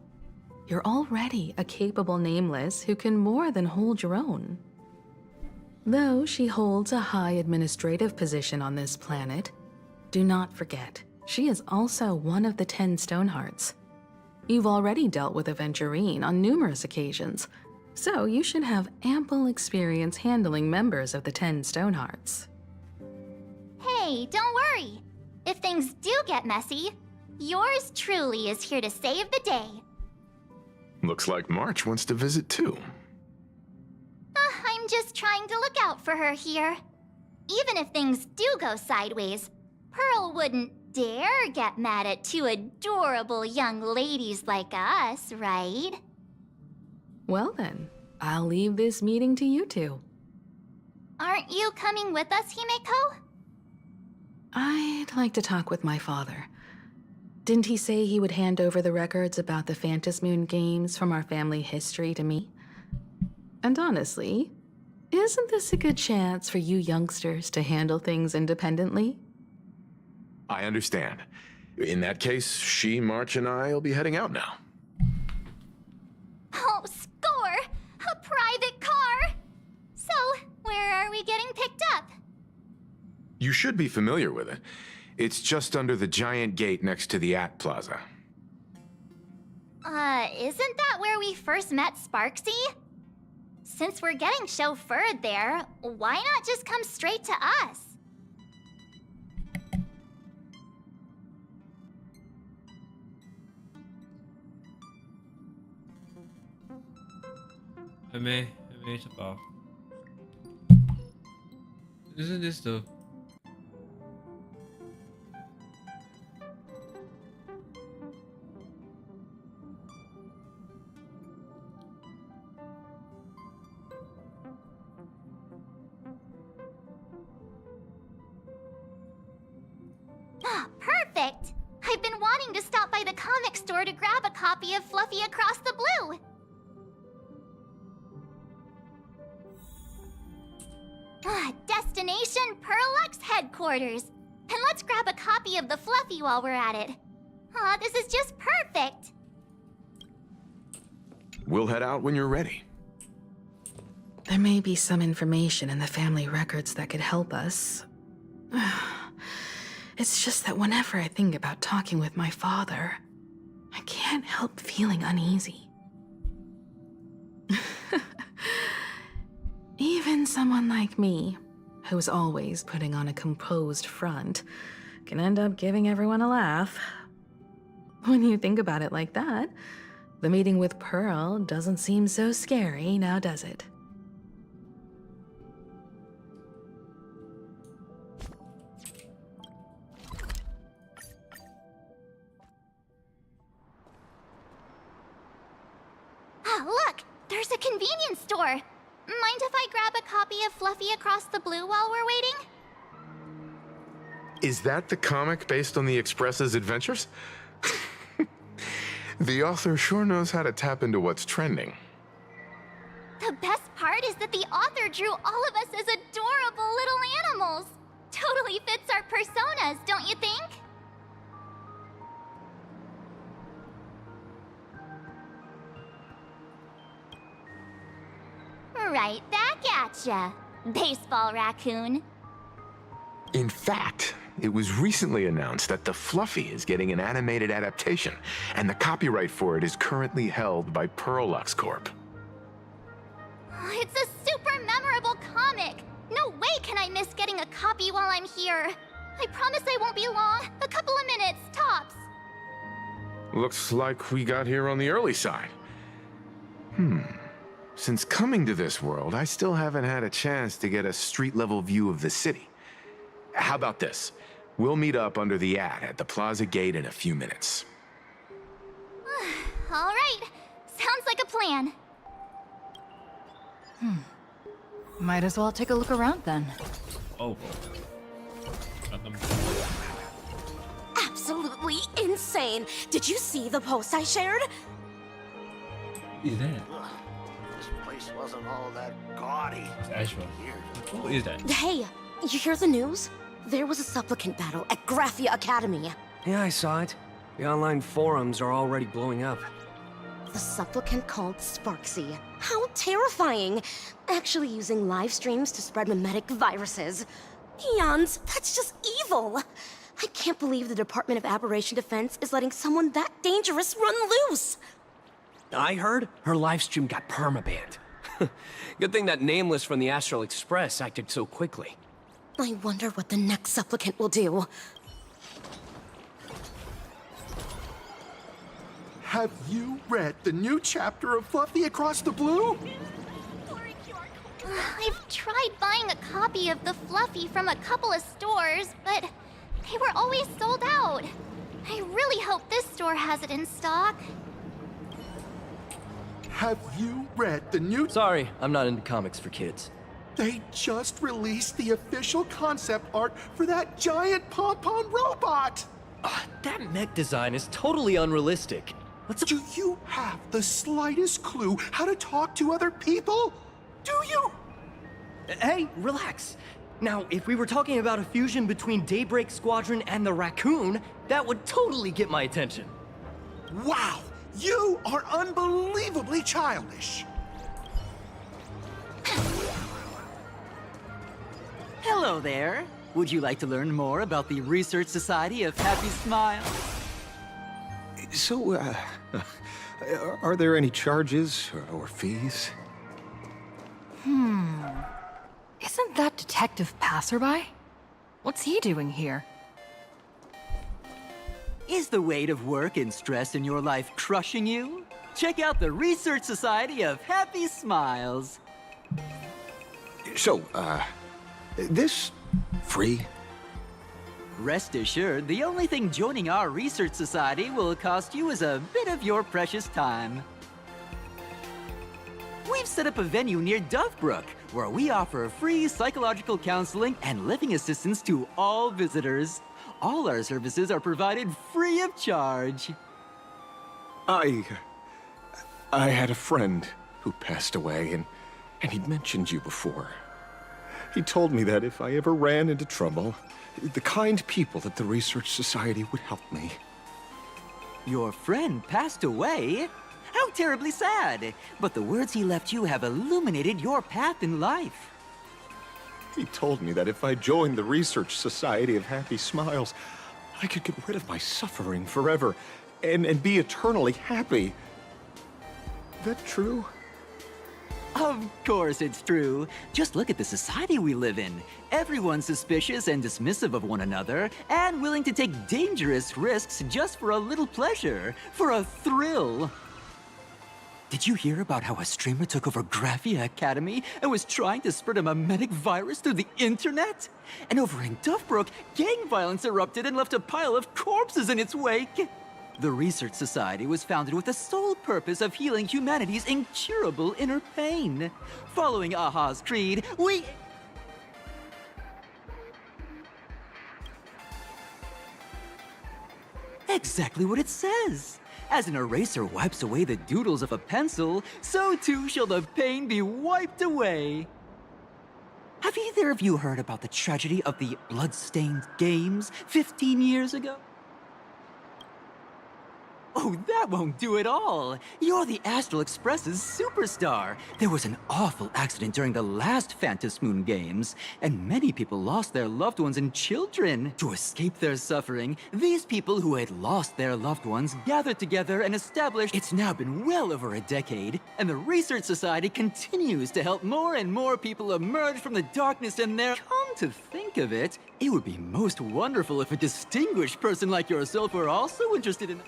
You're already a capable Nameless who can more than hold your own. Though she holds a high administrative position on this planet, do not forget, she is also one of the 10 Stonehearts. You've already dealt with Aventurine on numerous occasions, so you should have ample experience handling members of the 10 Stonehearts. Hey, don't worry. If things do get messy, yours truly is here to save the day. Looks like March wants to visit too. I'm just trying to look out for her here. Even if things do go sideways, Pearl wouldn't dare get mad at two adorable young ladies like us, right? Well then, I'll leave this meeting to you two. Aren't you coming with us, Himeko? I'd like to talk with my father. Didn't he say he would hand over the records about the Phantasmoon games from our family history to me? And honestly, isn't this a good chance for you youngsters to handle things independently? I understand. In that case, she, March, and I will be heading out now. Oh, score! A private car! So, where are we getting picked up? You should be familiar with it. It's just under the giant gate next to the At Plaza. Isn't that where we first met Sparksy? Since we're getting chauffeured there, why not just come straight to us? I may about. Isn't this the Perfect! I've been wanting to stop by the comic store to grab a copy of Fluffy Across the Blue. Destination Pearlux headquarters. And let's grab a copy of the Fluffy while we're at it. Aw, this is just perfect. We'll head out when you're ready. There may be some information in the family records that could help us. It's just that whenever I think about talking with my father, I can't help feeling uneasy. Even someone like me, who's always putting on a composed front, can end up giving everyone a laugh. When you think about it like that, the meeting with Pearl doesn't seem so scary now, does it? Ah, look! There's a convenience store! mind if I grab a copy of Fluffy Across the Blue while we're waiting? Is that the comic based on the Express's adventures? The author sure knows how to tap into what's trending. The best part is that the author drew all of us as adorable little animals. Totally fits our personas, don't you think? Right back at ya, baseball raccoon. In fact, it was recently announced that the Fluffy is getting an animated adaptation, and the copyright for it is currently held by Pearlux Corp. It's a super memorable comic. No way can I miss getting a copy while I'm here. I promise I won't be long. A couple of minutes, tops. Looks like we got here on the early side. Since coming to this world, I still haven't had a chance to get a street-level view of the city. How about this? We'll meet up under the ad at the Plaza Gate in a few minutes. All right. Sounds like a plan. Might as well take a look around then. Oh. Got them. Absolutely insane. Did you see the post I shared? Is that? This place wasn't all that gaudy. It's Asheville. What is that? Hey, you hear the news? There was a supplicant battle at Graphia Academy. Yeah, I saw it. The online forums are already blowing up. The supplicant called Sparksy. How terrifying! Actually using live streams to spread mimetic viruses. Eons, that's just evil! I can't believe the Department of Aberration Defense is letting someone that dangerous run loose! I heard her livestream got permabanned. Good thing that Nameless from the Astral Express acted so quickly. I wonder what the next supplicant will do. Have you read the new chapter of Fluffy Across the Blue? I've tried buying a copy of the Fluffy from a couple of stores, but they were always sold out. I really hope this store has it in stock. Have you read the new... Sorry, I'm not into comics for kids. They just released the official concept art for that giant pom-pom robot! That mech design is totally unrealistic. Do you have the slightest clue how to talk to other people? Do you? Hey, relax. Now, if we were talking about a fusion between Daybreak Squadron and the Raccoon, that would totally get my attention. Wow! You are unbelievably childish! Hello there. Would you like to learn more about the Research Society of Happy Smiles? So, are there any charges or fees? Isn't that Detective Passerby? What's he doing here? Is the weight of work and stress in your life crushing you? Check out the Research Society of Happy Smiles. So, this free? Rest assured, the only thing joining our Research Society will cost you is a bit of your precious time. We've set up a venue near Dovebrook, where we offer free psychological counseling and living assistance to all visitors. All our services are provided free of charge. I had a friend who passed away, and he'd mentioned you before. He told me that if I ever ran into trouble, the kind people at the Research Society would help me. Your friend passed away? How terribly sad! But the words he left you have illuminated your path in life. He told me that if I joined the Research Society of Happy Smiles, I could get rid of my suffering forever and be eternally happy. That true? Of course it's true. Just look at the society we live in. Everyone's suspicious and dismissive of one another, and willing to take dangerous risks just for a little pleasure, for a thrill. Did you hear about how a streamer took over Graphia Academy and was trying to spread a mimetic virus through the internet? And over in Dovebrook, gang violence erupted and left a pile of corpses in its wake. The Research Society was founded with the sole purpose of healing humanity's incurable inner pain. Following Aha's creed, we... Exactly what it says. As an eraser wipes away the doodles of a pencil, so too shall the pain be wiped away. Have either of you heard about the tragedy of the Bloodstained Games 15 years ago? Oh, that won't do at all. You're the Astral Express's superstar. There was an awful accident during the last Phantasmoon Games, and many people lost their loved ones and children. To escape their suffering, these people who had lost their loved ones gathered together and established. It's now been well over a decade, and the Research Society continues to help more and more people emerge from the darkness in their... Come to think of it, it would be most wonderful if a distinguished person like yourself were also interested in...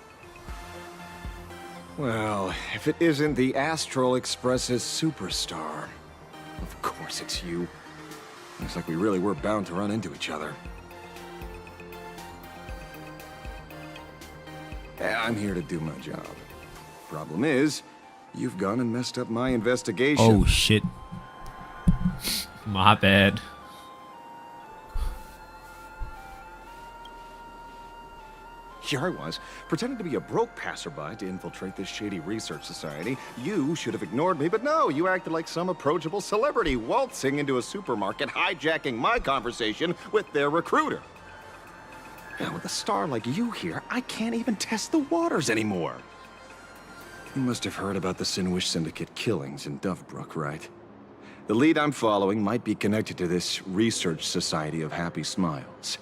Well, if it isn't the Astral Express's superstar. Of course it's you. Looks like we really were bound to run into each other. I'm here to do my job. Problem is, you've gone and messed up my investigation. Oh shit. My bad. Here I was, pretending to be a broke passerby to infiltrate this shady research society. You should have ignored me, but no, you acted like some approachable celebrity waltzing into a supermarket, hijacking my conversation with their recruiter. Now, with a star like you here, I can't even test the waters anymore. You must have heard about the Sinwish Syndicate killings in Dovebrook, right? The lead I'm following might be connected to this research society of happy smiles.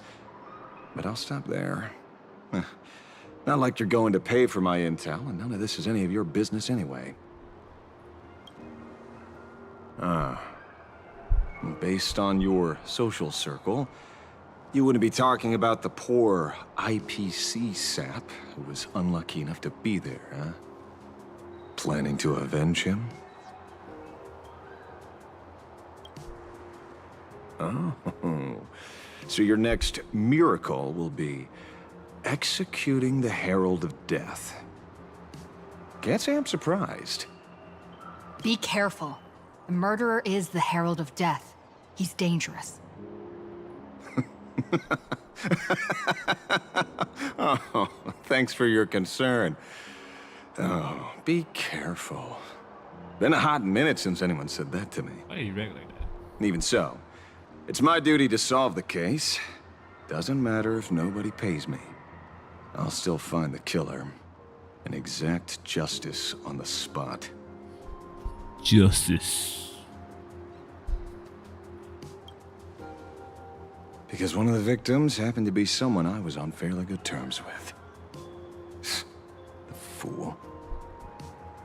But I'll stop there. Not like you're going to pay for my intel, and none of this is any of your business anyway. Based on your social circle, you wouldn't be talking about the poor IPC sap who was unlucky enough to be there, huh? Planning to avenge him? Oh, so your next miracle will be executing the Herald of Death. Can't say I'm surprised. Be careful. The murderer is the Herald of Death. He's dangerous. Oh, thanks for your concern. Oh, be careful. Been a hot minute since anyone said that to me. Why are you regulating that? Even so, it's my duty to solve the case. Doesn't matter if nobody pays me. I'll still find the killer and exact justice on the spot. Justice. Because one of the victims happened to be someone I was on fairly good terms with. The fool.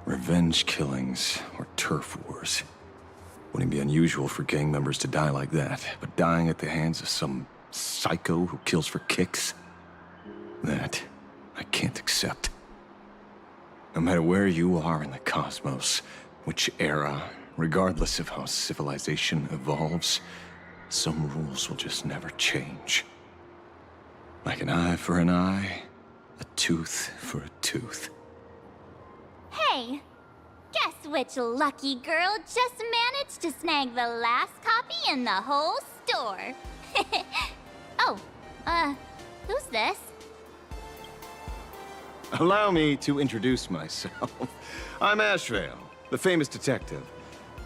Revenge killings or turf wars. Wouldn't be unusual for gang members to die like that, but dying at the hands of some psycho who kills for kicks? That I can't accept. No matter where you are in the cosmos, which era, regardless of how civilization evolves, some rules will just never change. Like an eye for an eye, a tooth for a tooth. Hey, guess which lucky girl just managed to snag the last copy in the whole store? Oh, who's this? Allow me to introduce myself. I'm Ashvale, the famous detective.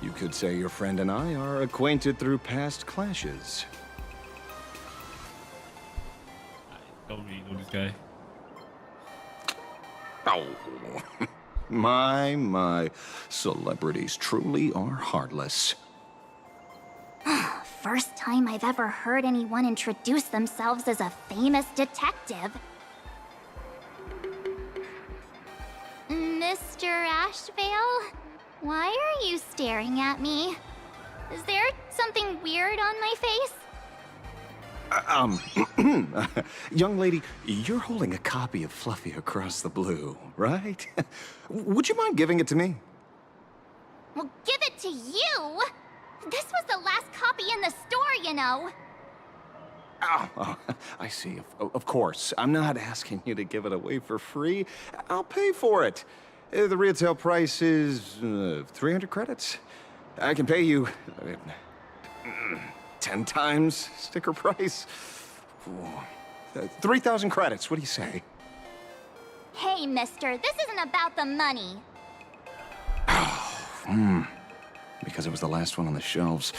You could say your friend and I are acquainted through past clashes. I don't really know this guy. Oh, my. Celebrities truly are heartless. First time I've ever heard anyone introduce themselves as a famous detective. Mr. Ashvale? Why are you staring at me? Is there something weird on my face? Young lady, you're holding a copy of Fluffy Across the Blue, right? Would you mind giving it to me? Well, give it to you! This was the last copy in the store, you know. Oh, I see. Of course. I'm not asking you to give it away for free. I'll pay for it. The retail price is 300 credits. I can pay you 10 times sticker price. 3,000 credits. What do you say? Hey, mister, this isn't about the money. Because it was the last one on the shelves.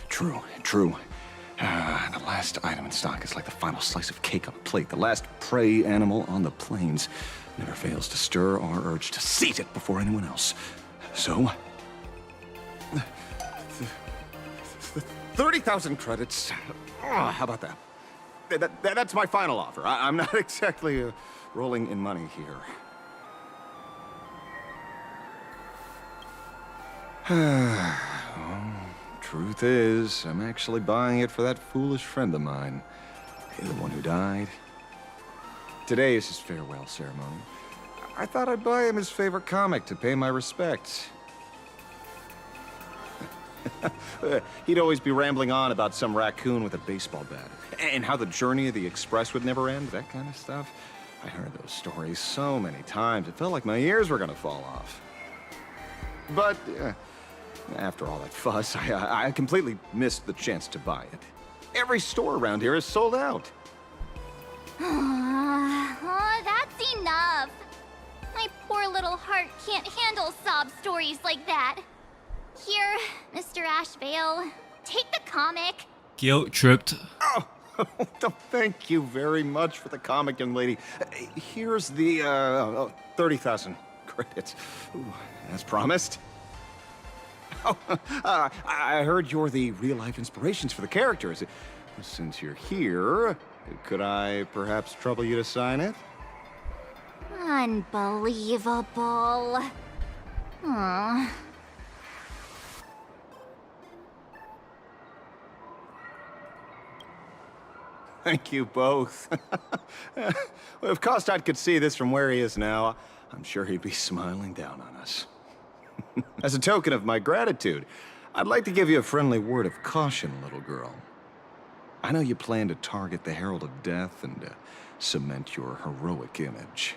True. The last item in stock is like the final slice of cake on a plate. The last prey animal on the plains never fails to stir our urge to seize it before anyone else. So, 30,000 credits. How about that? That's my final offer. I'm not exactly rolling in money here. Truth is, I'm actually buying it for that foolish friend of mine. The one who died. Today is his farewell ceremony. I thought I'd buy him his favorite comic to pay my respects. He'd always be rambling on about some raccoon with a baseball bat, and how the journey of the Express would never end, that kind of stuff. I heard those stories so many times, it felt like my ears were gonna fall off. But, after all that fuss, I completely missed the chance to buy it. Every store around here is sold out. That's enough. My poor little heart can't handle sob stories like that. Here, Mr. Ashvale, take the comic. Guilt tripped. Oh, thank you very much for the comic, young lady. Here's the 30,000 credits. Ooh, as promised. Oh, I heard you're the real-life inspirations for the characters. Since you're here, could I perhaps trouble you to sign it? Unbelievable. Aww. Thank you both. If Kostat could see this from where he is now, I'm sure he'd be smiling down on us. As a token of my gratitude, I'd like to give you a friendly word of caution, little girl. I know you plan to target the Herald of Death and cement your heroic image.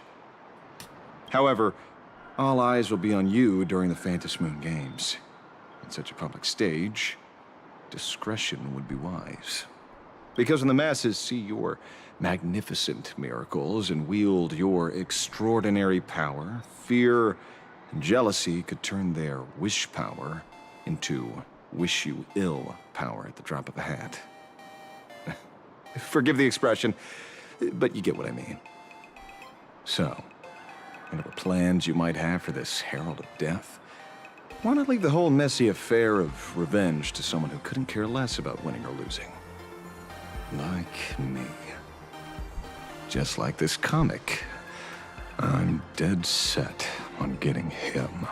However, all eyes will be on you during the Phantasmoon Games. On such a public stage, discretion would be wise. Because when the masses see your magnificent miracles and wield your extraordinary power, fear and jealousy could turn their wish power into wish you ill power at the drop of a hat. Forgive the expression, but you get what I mean. So, whatever plans you might have for this Herald of Death, why not leave the whole messy affair of revenge to someone who couldn't care less about winning or losing? Like me. Just like this comic, I'm dead set on getting him.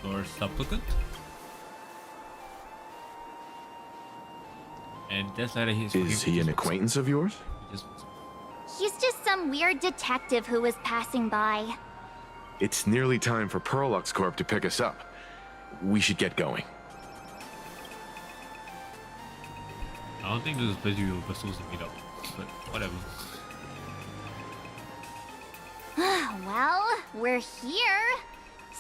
Or supplicant? And that's like Is he an acquaintance of yours? He's just some weird detective who was passing by. It's nearly time for Perlux Corp to pick us up. We should get going. I don't think there's a place where we're supposed to meet up, but whatever. Well, we're here.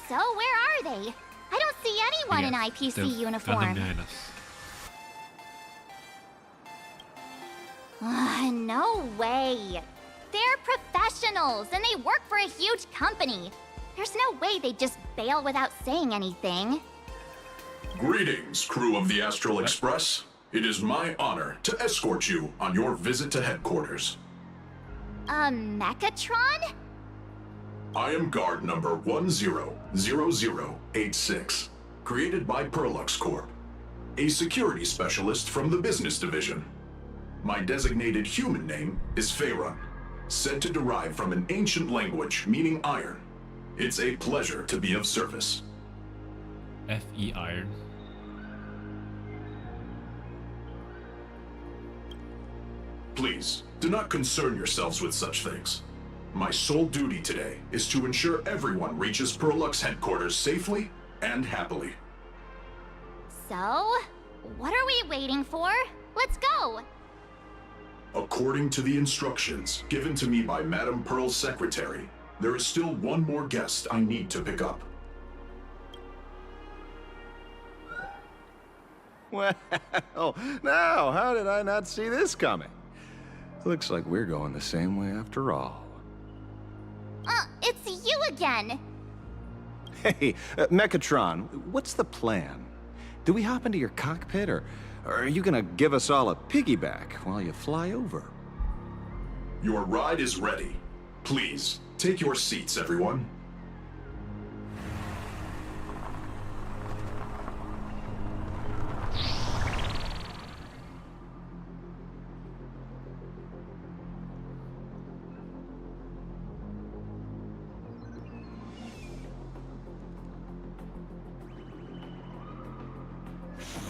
So where are they? I don't see anyone in IPC uniform. Behind us. No way. They're professionals and they work for a huge company. There's no way they'd just bail without saying anything. Greetings, crew of the Astral Express. It is my honor to escort you on your visit to headquarters. Mechatron? I am guard number 100086, created by Perlux Corp, a security specialist from the business division. My designated human name is Faerun, said to derive from an ancient language meaning iron. It's a pleasure to be of service. F.E. Iron. Please, do not concern yourselves with such things. My sole duty today is to ensure everyone reaches Perlux headquarters safely and happily. So, What are we waiting for? Let's go! According to the instructions given to me by Madame Pearl's secretary, there is still one more guest I need to pick up. Well, now, how did I not see this coming? Looks like we're going the same way after all. It's you again! Hey, Mechatron, what's the plan? Do we hop into your cockpit, or are you gonna give us all a piggyback while you fly over? Your ride is ready. Please, take your seats, everyone.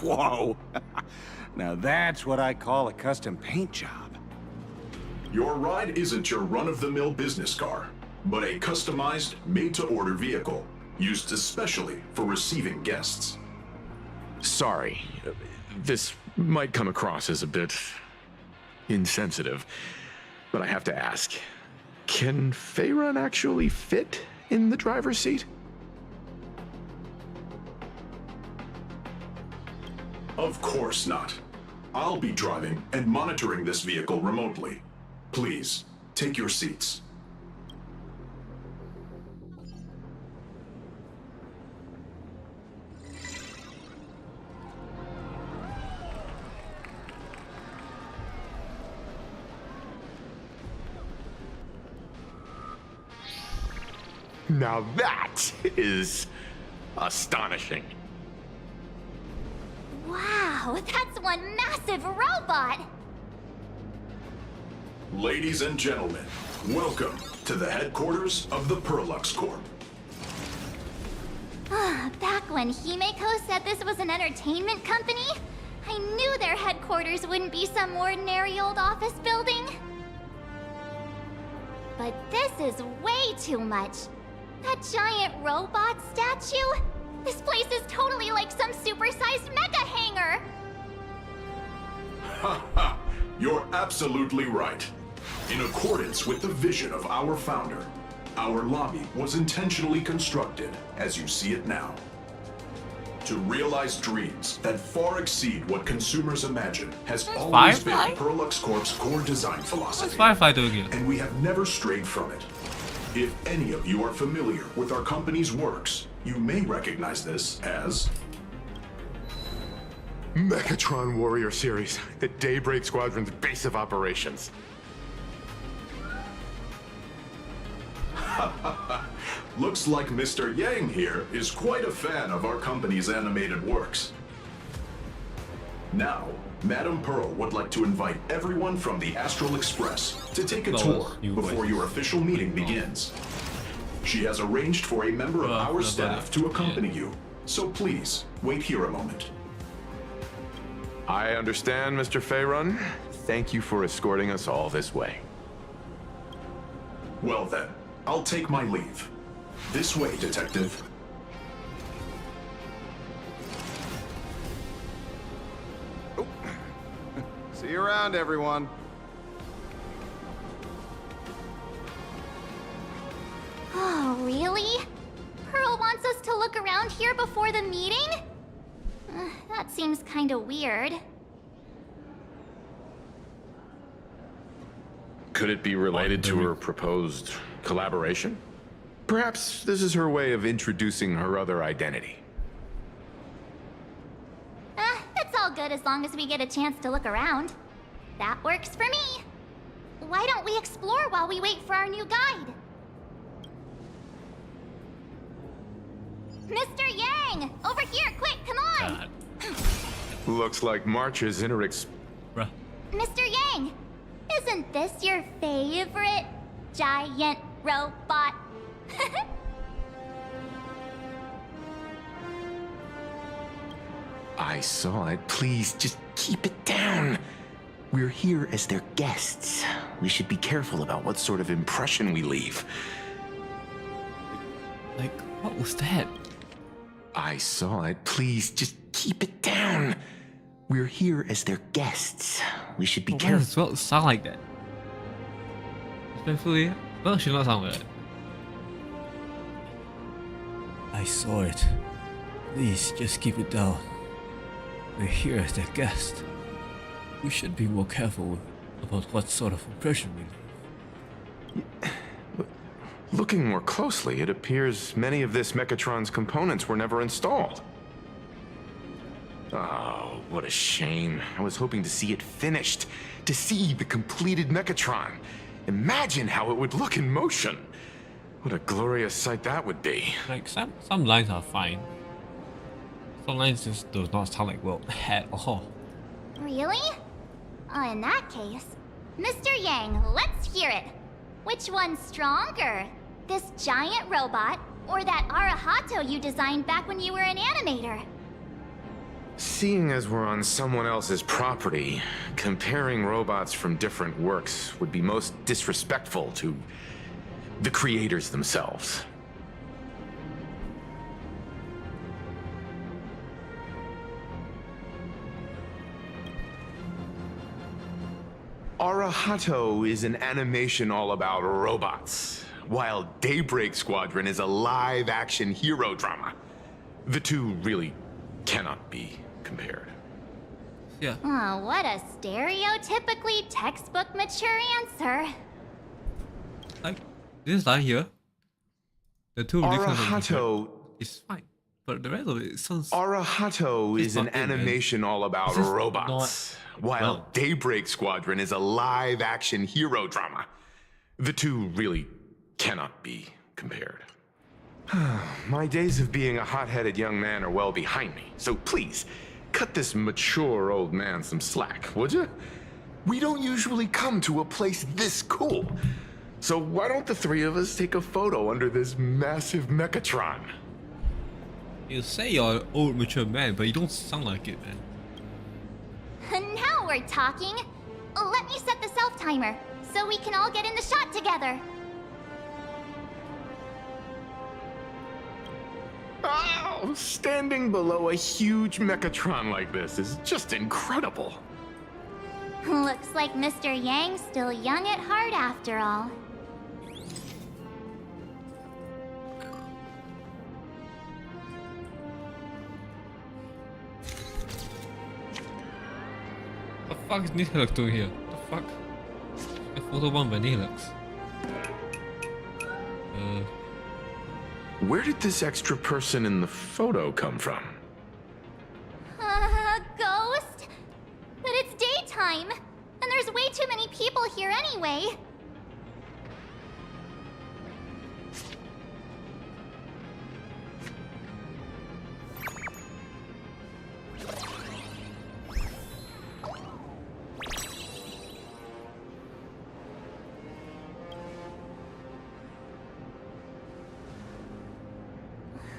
Whoa! Now that's what I call a custom paint job. Your ride isn't your run-of-the-mill business car, but a customized, made-to-order vehicle, used especially for receiving guests. Sorry, this might come across as a bit insensitive, but I have to ask, can Faerun actually fit in the driver's seat? Of course not. I'll be driving and monitoring this vehicle remotely. Please, take your seats. Now that is astonishing. Wow, that's one massive robot! Ladies and gentlemen, welcome to the headquarters of the Perlux Corp. Back when Himeko said this was an entertainment company, I knew their headquarters wouldn't be some ordinary old office building. But this is way too much. That giant robot statue? This place is totally like some supersized mega hangar! Ha ha! You're absolutely right. In accordance with the vision of our founder, our lobby was intentionally constructed as you see it now. To realize dreams that far exceed what consumers imagine has always been Perlux Corp's core design philosophy. What's Firefly doing here? And we have never strayed from it. If any of you are familiar with our company's works, you may recognize this as Mechatron Warrior Series, the Daybreak Squadron's base of operations. Looks like Mr. Yang here is quite a fan of our company's animated works. Now, Madame Pearl would like to invite everyone from the Astral Express to take a tour before your official meeting begins. She has arranged for a member of our staff to accompany you, so please, wait here a moment. I understand, Mr. Faerun. Thank you for escorting us all this way. Well then, I'll take my leave. This way, Detective. Oh. See you around, everyone. Oh, really? Pearl wants us to look around here before the meeting? That seems kinda weird. Could it be related to her proposed collaboration? Perhaps this is her way of introducing her other identity. It's all good as long as we get a chance to look around. That works for me. Why don't we explore while we wait for our new guide? Mr. Yang! Over here, quick, come on! Looks like March is in her Mr. Yang! Isn't this your favorite giant robot? I saw it. Please, just keep it down. We're here as their guests. We should be careful about what sort of impression we leave. Like, what was that? I saw it. Please, just keep it down. We're here as their guests. We should be Why careful. does Well sound like that? Respectfully, Well should not sound like that. I saw it. Please, just keep it down. We're here as their guest. We should be more careful about what sort of impression we leave. Looking more closely, it appears many of this Mechatron's components were never installed. Oh, what a shame. I was hoping to see it finished, to see the completed Mechatron. Imagine how it would look in motion. What a glorious sight that would be. Like, some lines are fine. Some lines just do not sound like Will at all. Really? In that case, Mr. Yang, let's hear it. Which one's stronger? This giant robot, or that Arahato you designed back when you were an animator? Seeing as we're on someone else's property, comparing robots from different works would be most disrespectful to the creators themselves. Arahato is an animation all about robots, while Daybreak Squadron is a live-action hero drama. The two really cannot be compared. Yeah. Oh, what a stereotypically textbook mature answer. Like, this line here, the two Arahato is fine, but the rest of it sounds... Arahato is an not good, man. animation all about This is robots, while well. Daybreak Squadron is a live-action hero drama. The two really cannot be compared. My days of being a hot-headed young man are well behind me, so please, cut this mature old man some slack, would you? We don't usually come to a place this cool. So why don't the three of us take a photo under this massive Mechatron? You say you're an old mature man, but you don't sound like it, man. Now we're talking. Let me set the self-timer, so we can all get in the shot together. Oh, standing below a huge Mechatron like this is just incredible. Looks like Mr. Yang's still young at heart after all. What the fuck is Nihilux doing here? What the fuck? A photo bomb by Nihilux. Where did this extra person in the photo come from? Ghost? But it's daytime, and there's way too many people here anyway.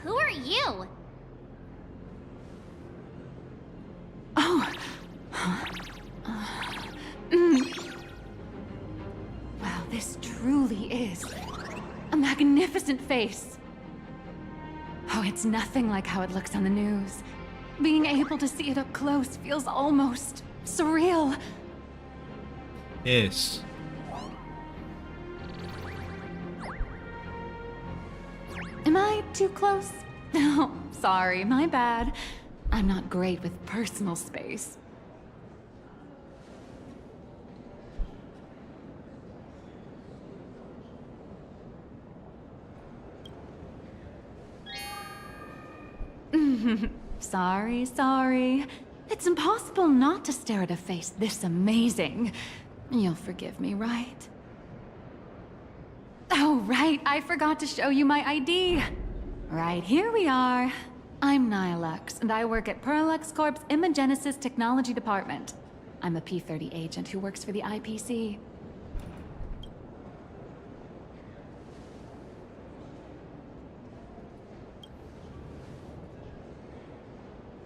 Who are you? Oh. Wow, this truly is a magnificent face. Oh, it's nothing like how it looks on the news. Being able to see it up close feels almost surreal. Yes. Am I too close? Oh, sorry, my bad. I'm not great with personal space. Sorry. It's impossible not to stare at a face this amazing. You'll forgive me, right? Oh, right, I forgot to show you my ID. Right, here we are. I'm Nihilux, and I work at Perlux Corp's Imagenesis Technology Department. I'm a P-30 agent who works for the IPC.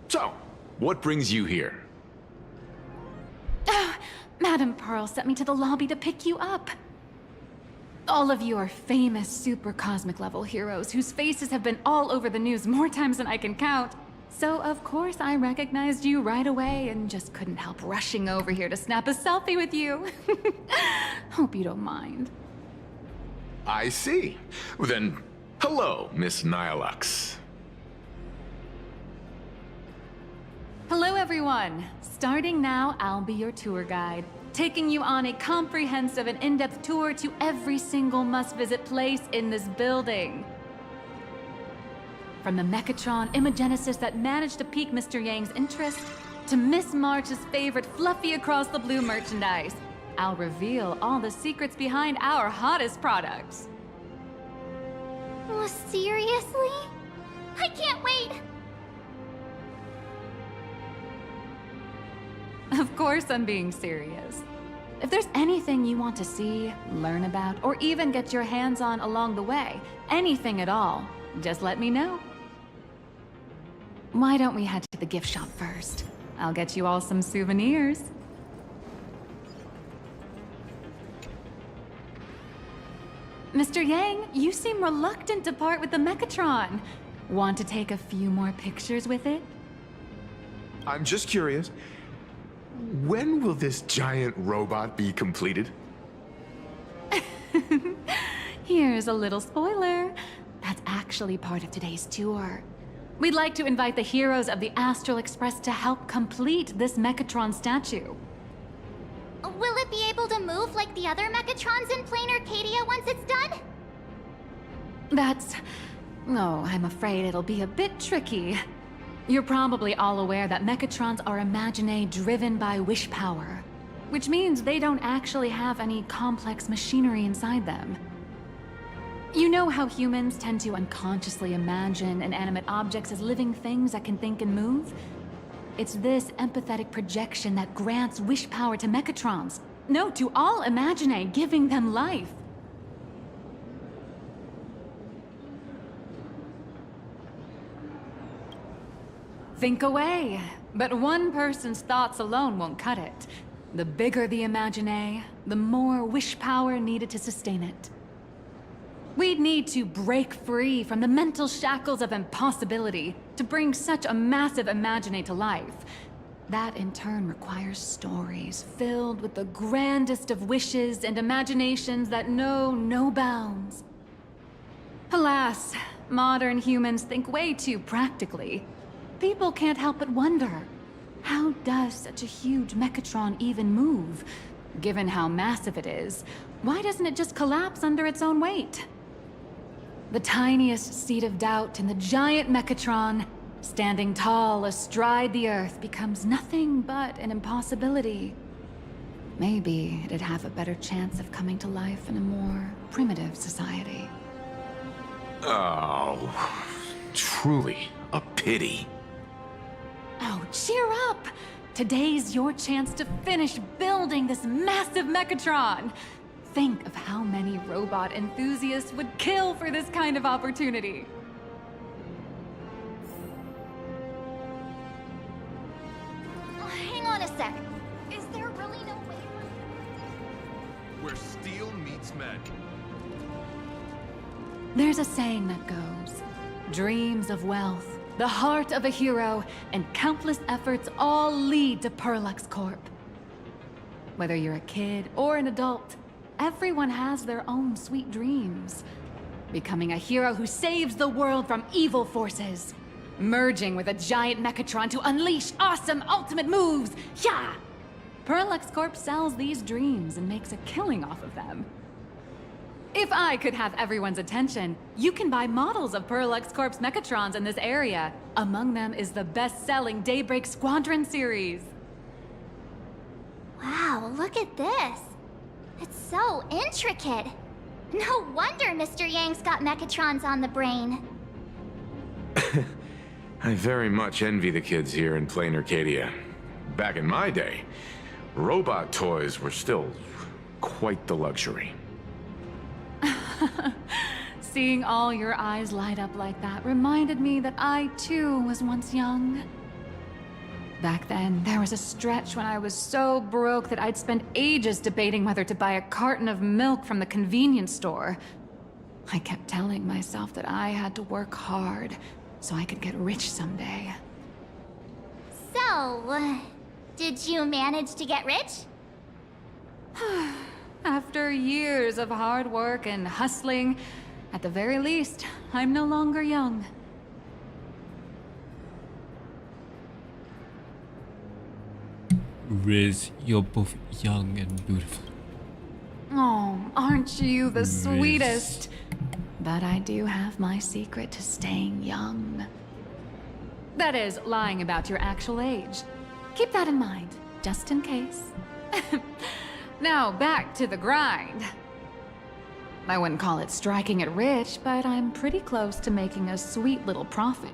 So, what brings you here? Madam Pearl sent me to the lobby to pick you up. All of you are famous super cosmic level heroes whose faces have been all over the news more times than I can count. So of course I recognized you right away and just couldn't help rushing over here to snap a selfie with you. Hope you don't mind. I see. Then, hello, Miss Nihilux. Hello everyone! Starting now, I'll be your tour guide, taking you on a comprehensive and in-depth tour to every single must-visit place in this building. From the Mechatron Imagenesis that managed to pique Mr. Yang's interest, to Miss March's favorite fluffy across the blue merchandise, I'll reveal all the secrets behind our hottest products. Oh, seriously? I can't wait! Of course I'm being serious. If there's anything you want to see, learn about, or even get your hands on along the way, anything at all, just let me know. Why don't we head to the gift shop first? I'll get you all some souvenirs. Mr. Yang, you seem reluctant to part with the Mechatron. Want to take a few more pictures with it? I'm just curious. When will this giant robot be completed? Here's a little spoiler. That's actually part of today's tour. We'd like to invite the heroes of the Astral Express to help complete this Mechatron statue. Will it be able to move like the other Mechatrons in Plain Arcadia once it's done? Oh, I'm afraid it'll be a bit tricky. You're probably all aware that Mechatrons are Imaginae driven by wish power, which means they don't actually have any complex machinery inside them. You know how humans tend to unconsciously imagine inanimate objects as living things that can think and move? It's this empathetic projection that grants wish power to Mechatrons. No, to all Imaginae, giving them life. Think away, but one person's thoughts alone won't cut it. The bigger the Imaginae, the more wish power needed to sustain it. We'd need to break free from the mental shackles of impossibility to bring such a massive Imaginae to life. That in turn requires stories filled with the grandest of wishes and imaginations that know no bounds. Alas, modern humans think way too practically. People can't help but wonder, how does such a huge Mechatron even move? Given how massive it is, why doesn't it just collapse under its own weight? The tiniest seed of doubt in the giant Mechatron, standing tall astride the Earth, becomes nothing but an impossibility. Maybe it'd have a better chance of coming to life in a more primitive society. Oh, truly a pity. Oh, cheer up! Today's your chance to finish building this massive Mechatron! Think of how many robot enthusiasts would kill for this kind of opportunity. Hang on a sec. Is there really no way where steel meets magic? There's a saying that goes, dreams of wealth, the heart of a hero, and countless efforts all lead to Perlux Corp. Whether you're a kid or an adult, everyone has their own sweet dreams. Becoming a hero who saves the world from evil forces. Merging with a giant Mechatron to unleash awesome ultimate moves. Yeah! Perlux Corp sells these dreams and makes a killing off of them. If I could have everyone's attention, you can buy models of Perlux Corp's Mechatrons in this area. Among them is the best-selling Daybreak Squadron series. Wow, look at this. It's so intricate. No wonder Mr. Yang's got Mechatrons on the brain. I very much envy the kids here in Plain Arcadia. Back in my day, robot toys were still quite the luxury. Seeing all your eyes light up like that reminded me that I, too, was once young. Back then, there was a stretch when I was so broke that I'd spend ages debating whether to buy a carton of milk from the convenience store. I kept telling myself that I had to work hard so I could get rich someday. So, did you manage to get rich? After years of hard work and hustling, at the very least, I'm no longer young. Riz, you're both young and beautiful. Oh, aren't you the Riz. sweetest? But I do have my secret to staying young. That is, lying about your actual age. Keep that in mind, just in case. Now, back to the grind. I wouldn't call it striking it rich, but I'm pretty close to making a sweet little profit.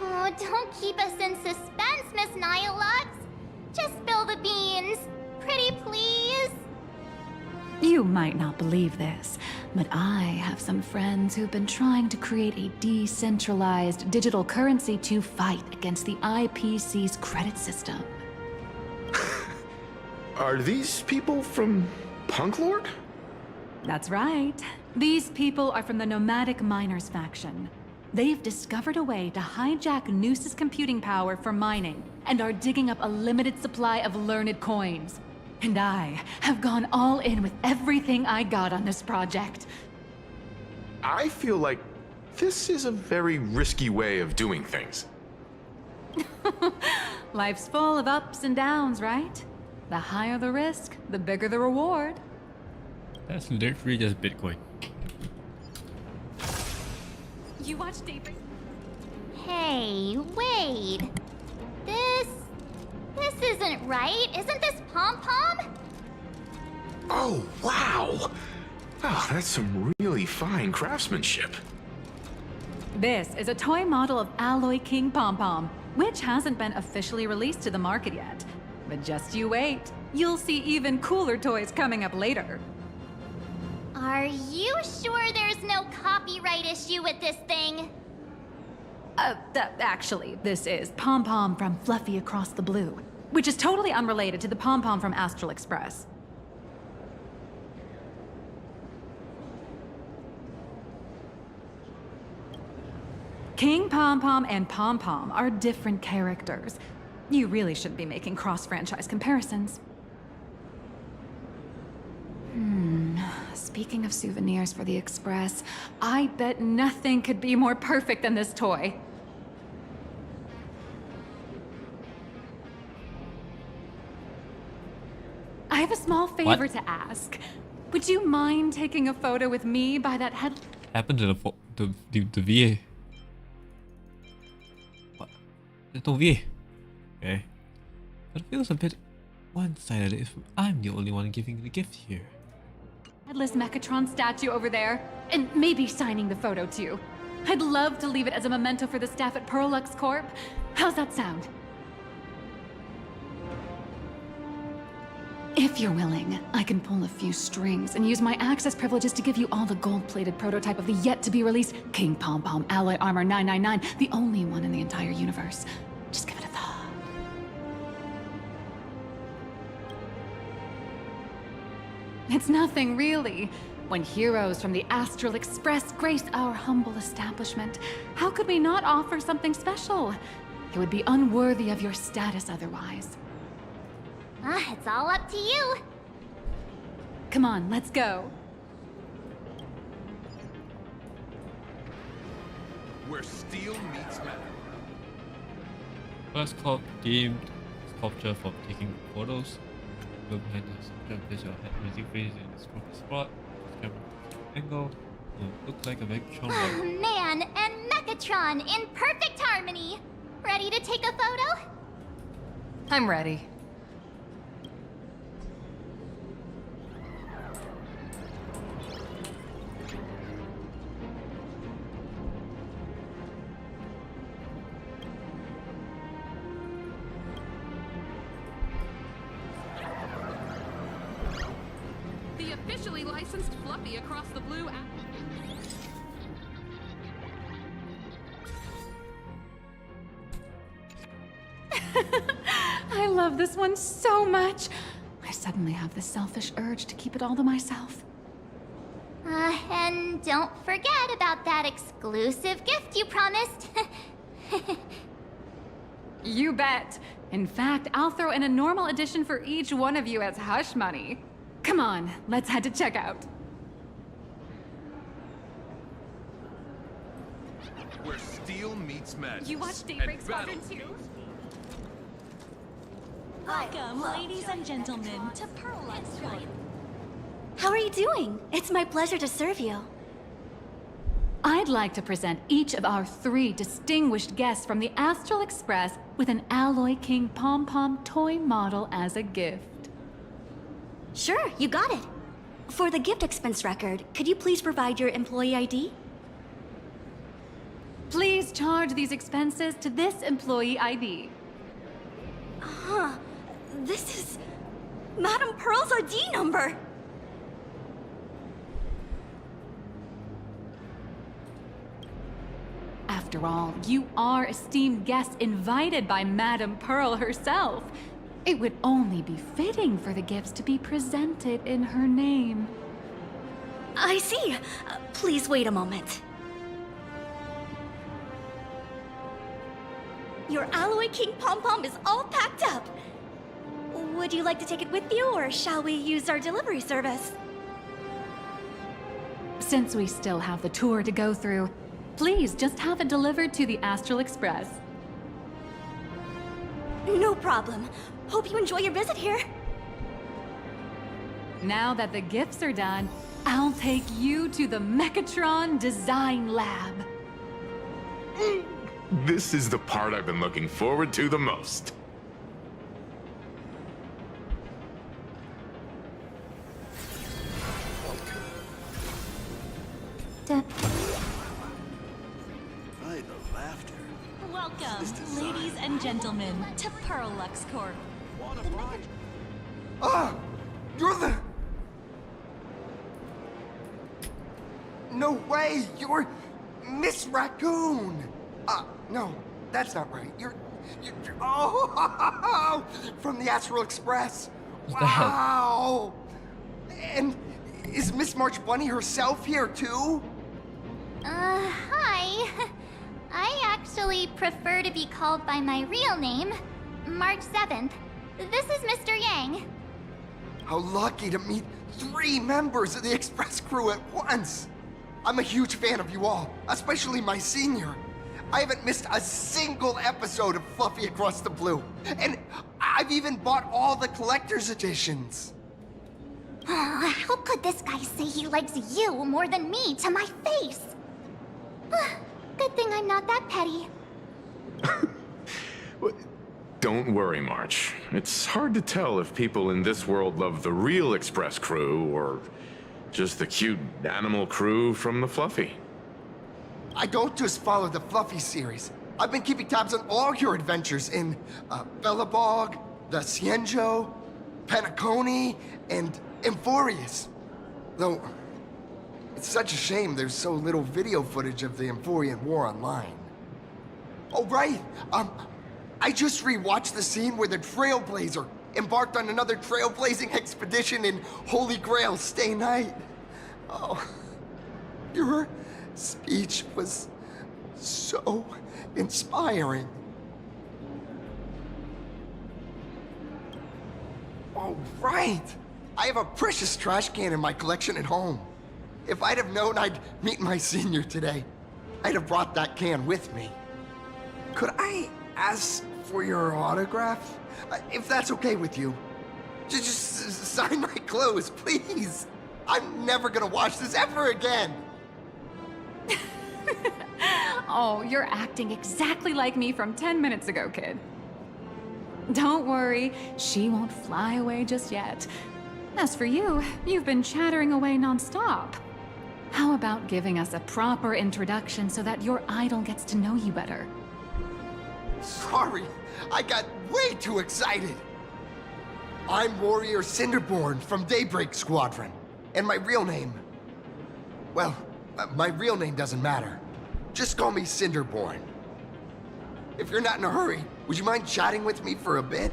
Oh, don't keep us in suspense, Miss Nihilux. Just spill the beans. Pretty please. You might not believe this, but I have some friends who've been trying to create a decentralized digital currency to fight against the IPC's credit system. Are these people from Punk Lord? That's right. These people are from the Nomadic Miners faction. They've discovered a way to hijack Noose's computing power for mining, and are digging up a limited supply of learned coins. And I have gone all in with everything I got on this project. I feel like this is a very risky way of doing things. Life's full of ups and downs, right? The higher the risk, the bigger the reward. That's literally just Bitcoin. You watch Daybreak? Hey, wait. This isn't right. Isn't this Pom Pom? Oh, wow! Oh, that's some really fine craftsmanship. This is a toy model of Alloy King Pom Pom, which hasn't been officially released to the market yet. But just you wait. You'll see even cooler toys coming up later. Are you sure there's no copyright issue with this thing? Actually, this is Pom Pom from Fluffy Across the Blue, which is totally unrelated to the Pom Pom from Astral Express. King Pom Pom and Pom Pom are different characters. You really shouldn't be making cross-franchise comparisons. Speaking of souvenirs for the Express, I bet nothing could be more perfect than this toy. I have a small favor to ask. Would you mind taking a photo with me by that head? Happened to the VA. What? There's no VA. Okay. But it feels a bit one-sided if I'm the only one giving the gift here. Headless Mechatron statue over there, and maybe signing the photo too. I'd love to leave it as a memento for the staff at Perlux Corp. How's that sound? If you're willing, I can pull a few strings and use my access privileges to give you all the gold-plated prototype of the yet-to-be-released King Pom Pom Alloy Armor 999, the only one in the entire universe. Just give it a thought. It's nothing, really. When heroes from the Astral Express grace our humble establishment, how could we not offer something special? It would be unworthy of your status otherwise. It's all up to you. Come on, let's go. Where steel meets metal. First called deemed sculpture for taking photos. Go behind the sculpture and place your head raising face in its proper spot. Camera angle. It looks like a Megatron. Oh man, and Mechatron in perfect harmony. Ready to take a photo? I'm ready. The officially licensed Fluffy Across the Blue app. I love this one so much. I suddenly have this selfish urge to keep it all to myself. And don't forget about that exclusive gift you promised. You bet. In fact, I'll throw in a normal addition for each one of you as hush money. Come on, let's head to checkout. Where steel meets madness. You watch Daybreak and battle Squadron too? Welcome, ladies and gentlemen, to Perlux Flight. How are you doing? It's my pleasure to serve you. I'd like to present each of our 3 distinguished guests from the Astral Express with an Alloy King pom-pom toy model as a gift. Sure, you got it. For the gift expense record, could you please provide your employee ID? Please charge these expenses to this employee ID. Huh. This is Madame Pearl's ID number. After all, you are esteemed guests invited by Madame Pearl herself. It would only be fitting for the gifts to be presented in her name. I see. Please wait a moment. Your Alloy King pom-pom is all packed up. Would you like to take it with you, or shall we use our delivery service? Since we still have the tour to go through, please just have it delivered to the Astral Express. No problem. Hope you enjoy your visit here. Now that the gifts are done, I'll take you to the Mechatron Design Lab. This is the part I've been looking forward to the most. Welcome, ladies and gentlemen, to Perlux Corp. Ah! You're the... No way! You're Miss Raccoon! No, that's not right. You're oh! From the Astral Express! Wow! And is Miss March Bunny herself here too? Hi. I actually prefer to be called by my real name, March 7th. This is Mr. Yang. How lucky to meet 3 members of the Express crew at once! I'm a huge fan of you all, especially my senior. I haven't missed a single episode of Fluffy Across the Blue. And I've even bought all the collector's editions. Oh, how could this guy say he likes you more than me to my face? Good thing I'm not that petty. Don't worry, March. It's hard to tell if people in this world love the real Express crew or just the cute animal crew from the Fluffy. I don't just follow the Fluffy series. I've been keeping tabs on all your adventures in Bellabog, the Cienjo, Penacony, and Emphorius. Though, it's such a shame there's so little video footage of the Emphorian War online. Oh, right! I just rewatched the scene where the Trailblazer embarked on another trailblazing expedition in Holy Grail Stay Night. Oh, your speech was so inspiring. Oh, right! I have a precious trash can in my collection at home. If I'd have known I'd meet my senior today, I'd have brought that can with me. Could I ask for your autograph? If that's okay with you. Just sign my clothes, please. I'm never gonna watch this ever again. Oh, you're acting exactly like me from 10 minutes ago, kid. Don't worry, she won't fly away just yet. As for you, you've been chattering away nonstop. How about giving us a proper introduction so that your idol gets to know you better? Sorry, I got way too excited. I'm Warrior Cinderborn from Daybreak Squadron. And my real name... Well, my real name doesn't matter. Just call me Cinderborn. If you're not in a hurry, would you mind chatting with me for a bit?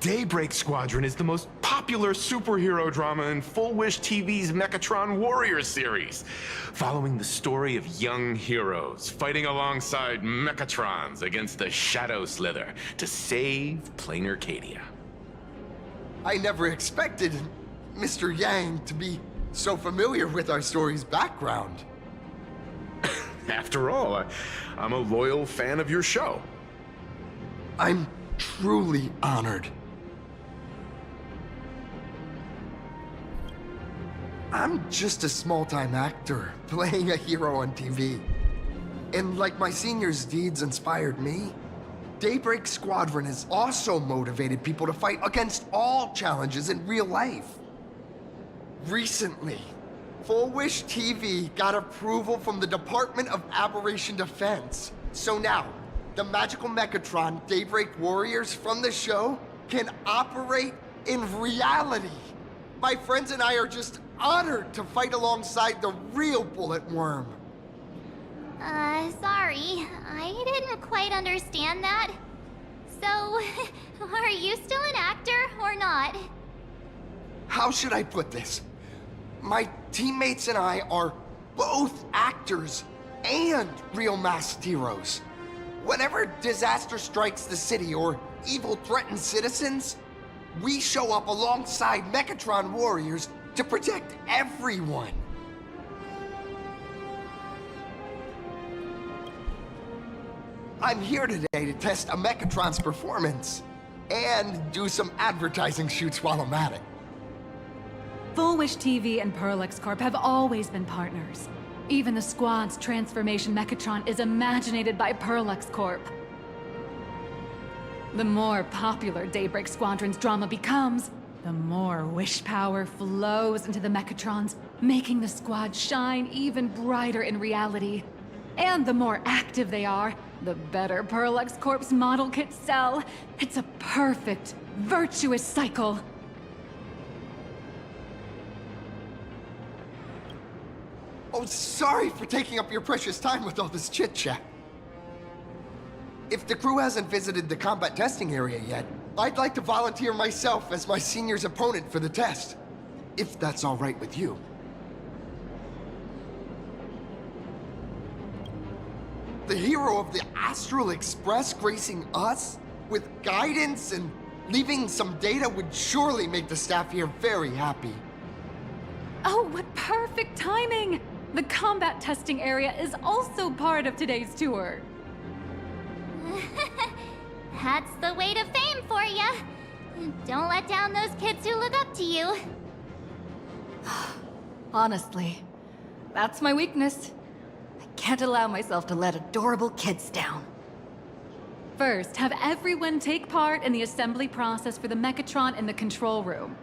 Daybreak Squadron is the most popular superhero drama in Full Wish TV's Mechatron Warriors series, following the story of young heroes fighting alongside Mechatrons against the Shadow Slither to save Plain Arcadia. I never expected Mr. Yang to be so familiar with our story's background. After all, I'm a loyal fan of your show. I'm truly honored. I'm just a small-time actor playing a hero on TV. And like my senior's deeds inspired me, Daybreak Squadron has also motivated people to fight against all challenges in real life. Recently, Full Wish TV got approval from the Department of Aberration Defense. So now, the magical Mechatron Daybreak Warriors from the show can operate in reality. My friends and I are just honored to fight alongside the real Bullet Worm. Sorry. I didn't quite understand that. So, are you still an actor or not? How should I put this? My teammates and I are both actors and real masked heroes. Whenever disaster strikes the city or evil threatens citizens, we show up alongside Mechatron warriors to protect everyone. I'm here today to test a Mechatron's performance and do some advertising shoots while I'm at it. Full Wish TV and Parallax Corp have always been partners. Even the squad's transformation Mechatron is imaginated by Parallax Corp. The more popular Daybreak Squadron's drama becomes, the more wish power flows into the Mechatrons, making the squad shine even brighter in reality. And the more active they are, the better Parallax Corp's model kits sell. It's a perfect, virtuous cycle. Oh, sorry for taking up your precious time with all this chit-chat. If the crew hasn't visited the combat testing area yet, I'd like to volunteer myself as my senior's opponent for the test. If that's all right with you. The hero of the Astral Express gracing us with guidance and leaving some data would surely make the staff here very happy. Oh, what perfect timing! The combat testing area is also part of today's tour. That's the weight of fame for ya. Don't let down those kids who look up to you. Honestly, that's my weakness. I can't allow myself to let adorable kids down. First, have everyone take part in the assembly process for the Mechatron in the control room.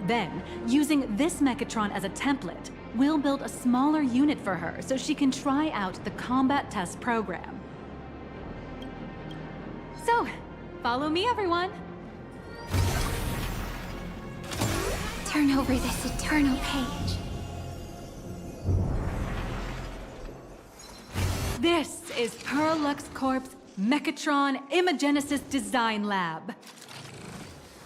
Then, using this Mechatron as a template, we'll build a smaller unit for her so she can try out the combat test program. So, follow me, everyone. Turn over this eternal page. This is Perlux Corp's Mechatron Imagenesis Design Lab.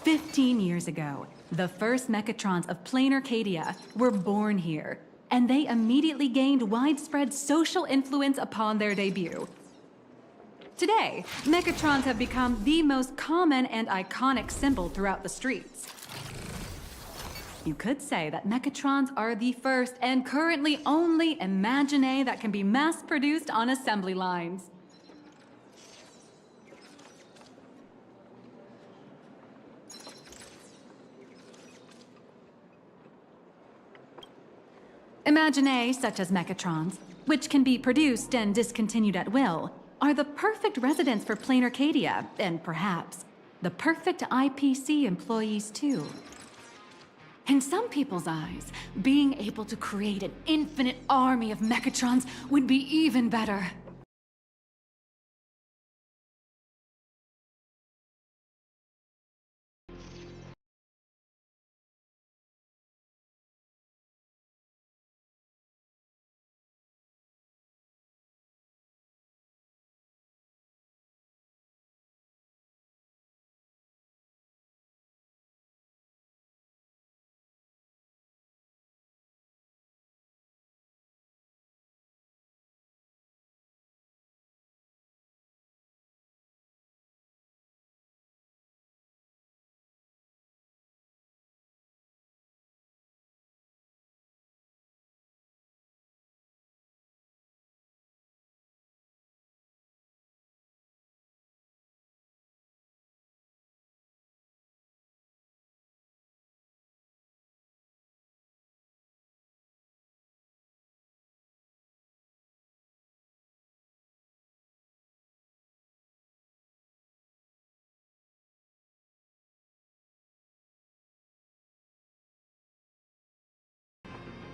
15 years ago, the first Mechatrons of Plain Arcadia were born here, and they immediately gained widespread social influence upon their debut. Today, Mechatrons have become the most common and iconic symbol throughout the streets. You could say that Mechatrons are the first and currently only Imagine that can be mass-produced on assembly lines. Imagine such as Mechatrons, which can be produced and discontinued at will, are the perfect residents for Plain Arcadia, and perhaps the perfect IPC employees too. In some people's eyes, being able to create an infinite army of Mechatrons would be even better.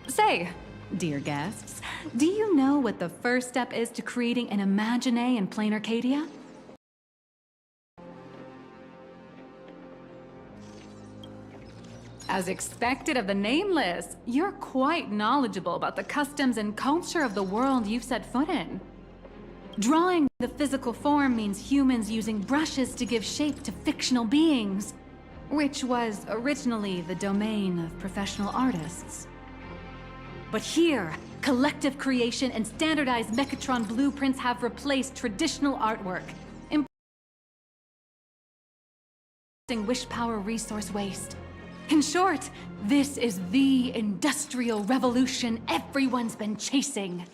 Say, dear guests, do you know what the first step is to creating an Imagine in Plain Arcadia? As expected of the Nameless, you're quite knowledgeable about the customs and culture of the world you've set foot in. Drawing the physical form means humans using brushes to give shape to fictional beings, which was originally the domain of professional artists. But here, collective creation and standardized Mechatron blueprints have replaced traditional artwork, improving wish power resource waste. In short, this is the industrial revolution everyone's been chasing.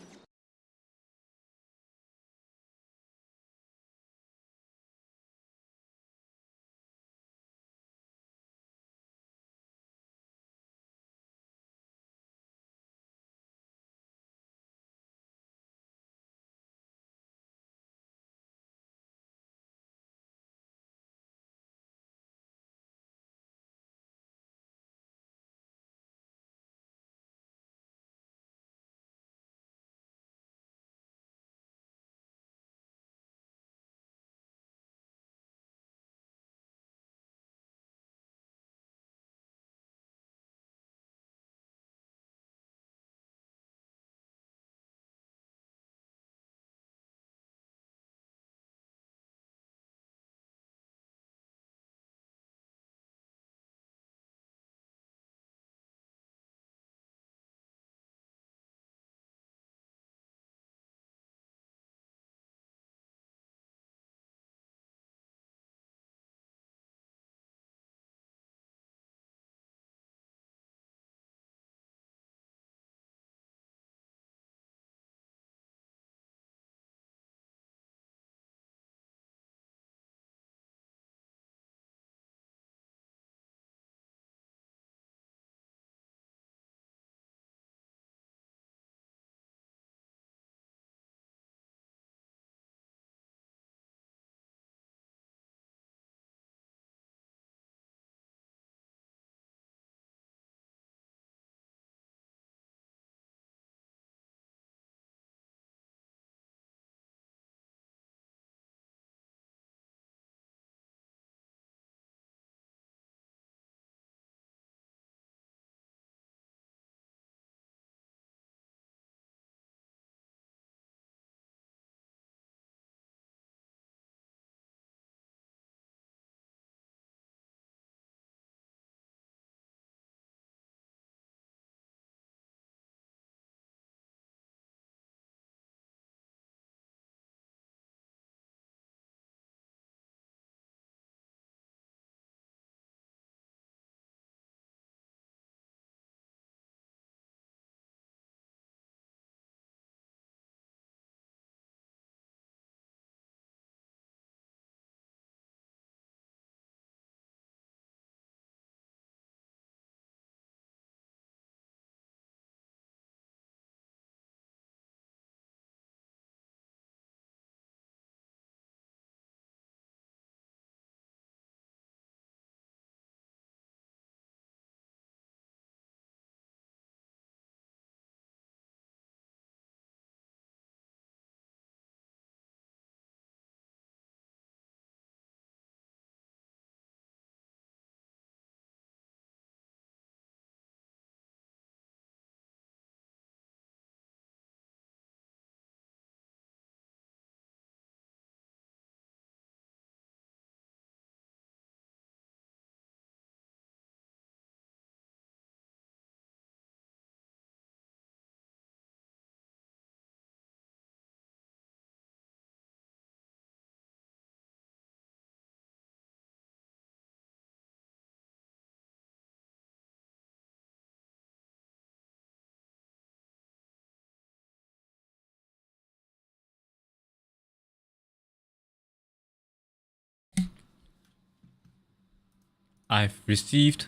I've received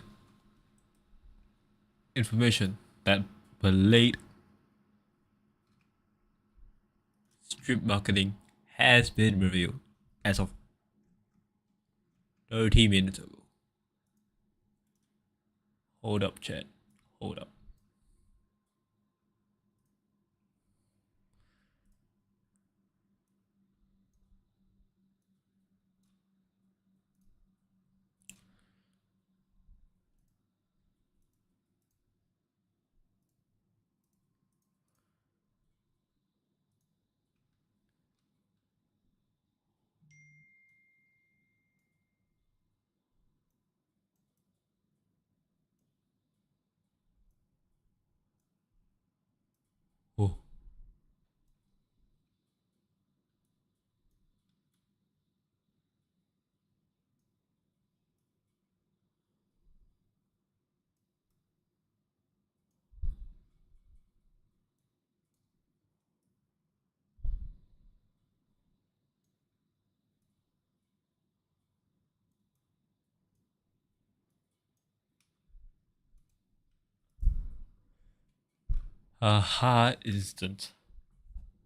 information that Blade strip marketing has been revealed as of 30 minutes ago. Hold up, chat. Hold up. Oh. A hard instant.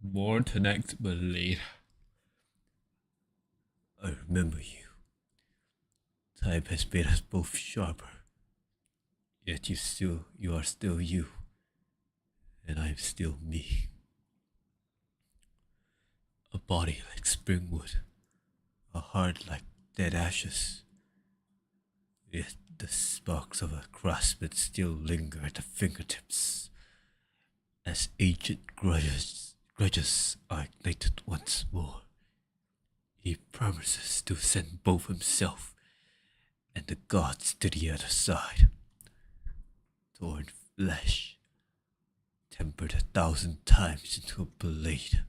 More connect Blade. I remember you. Time has made us both sharper. Yet you are still you. And I am still me. A body like springwood. A heart like dead ashes. Yet the sparks of a craftsman still linger at the fingertips. As ancient grudges are ignited once more. He promises to send both himself and the gods to the other side. Torn flesh, tempered 1,000 times into a blade.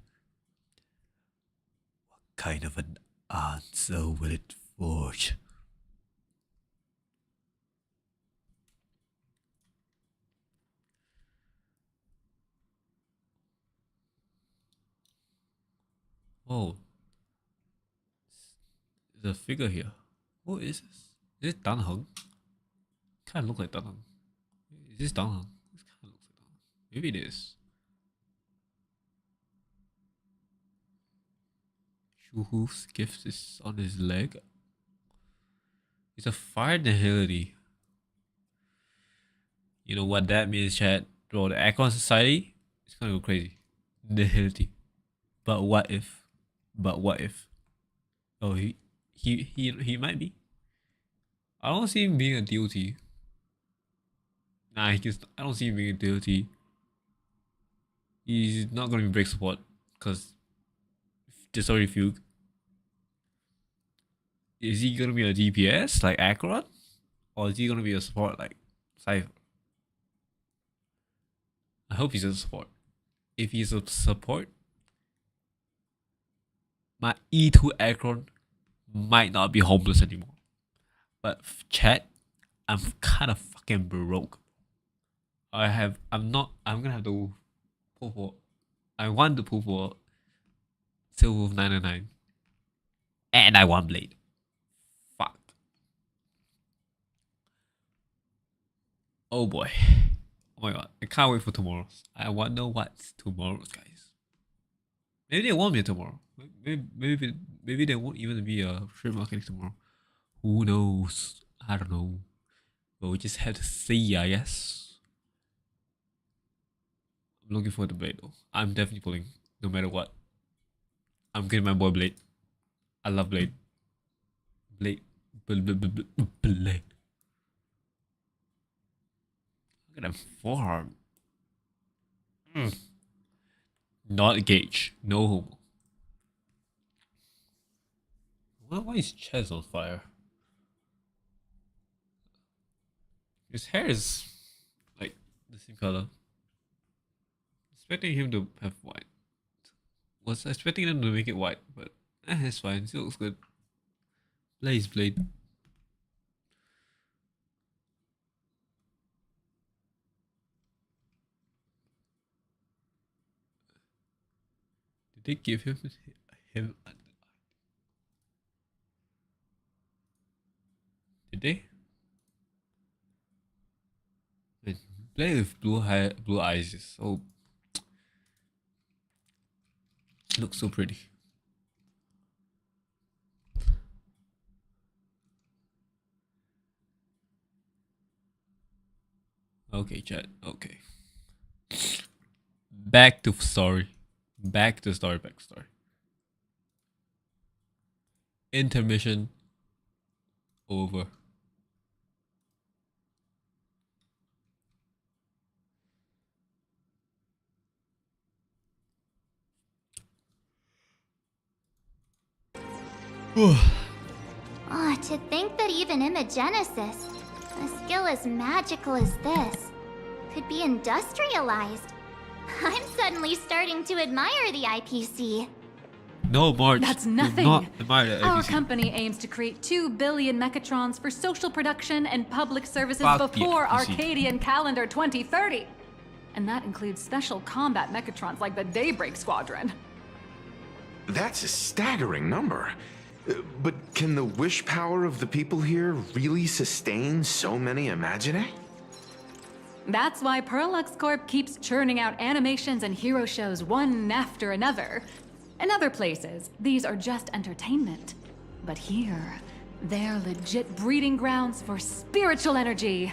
What kind of an answer will it forge? Oh, there's a figure here. Who is this? Is it Dan Heng? Kind of look like Dan Heng. Is this Dan Heng? This kind of looks like Dan Heng. Maybe it is. Shu Hu's gift is on his leg. It's a fire nihility. You know what that means, chat? Bro, the Acorn Society is gonna go crazy. Nihility. But what if? But what if? Oh, he might be. I don't see him being a DOT. Nah, I don't see him being a DOT. He's not gonna be break support because there's already Fugue. Is he gonna be a DPS like Acheron? Or is he gonna be a support like Cypher? I hope he's a support. If he's a support, my E2 Acheron might not be homeless anymore. But chat, I'm kind of fucking broke. I'm gonna have to pull for, I want to pull for Silver 999. And I want Blade. Fuck. Oh boy. Oh my god, I can't wait for tomorrow's. I wonder what's tomorrow's, guys. Maybe they won't be tomorrow. Maybe there won't even be a strip marketing tomorrow. Who knows? I don't know. But we just have to see, I guess. I'm looking forward to Blade though. I'm definitely pulling, no matter what. I'm getting my boy Blade. I love Blade. Blade. Blade. Look at that forearm. Not Gage. No homo. Why is his chest on fire? His hair is like the same color. Expecting him to have white. Was expecting them to make it white, but it's fine. It still looks good. Blaze Blade. Did they give him Did they? Wait, play with blue eyes is so looks so pretty. Okay, chat. Okay. Back to story. Back to story. Intermission over. Oh, to think that even Imogenesis, a skill as magical as this, could be industrialized. I'm suddenly starting to admire the IPC. No, March. That's do nothing. not admire the Our IPC. company aims to create 2 billion mechatrons for social production and public services Fuck the before IPC. Arcadian calendar 2030. And that includes special combat mechatrons like the Daybreak Squadron. That's a staggering number. But can the wish power of the people here really sustain so many Imagine? That's why Perlux Corp keeps churning out animations and hero shows one after another. In other places, these are just entertainment. But here, they're legit breeding grounds for spiritual energy.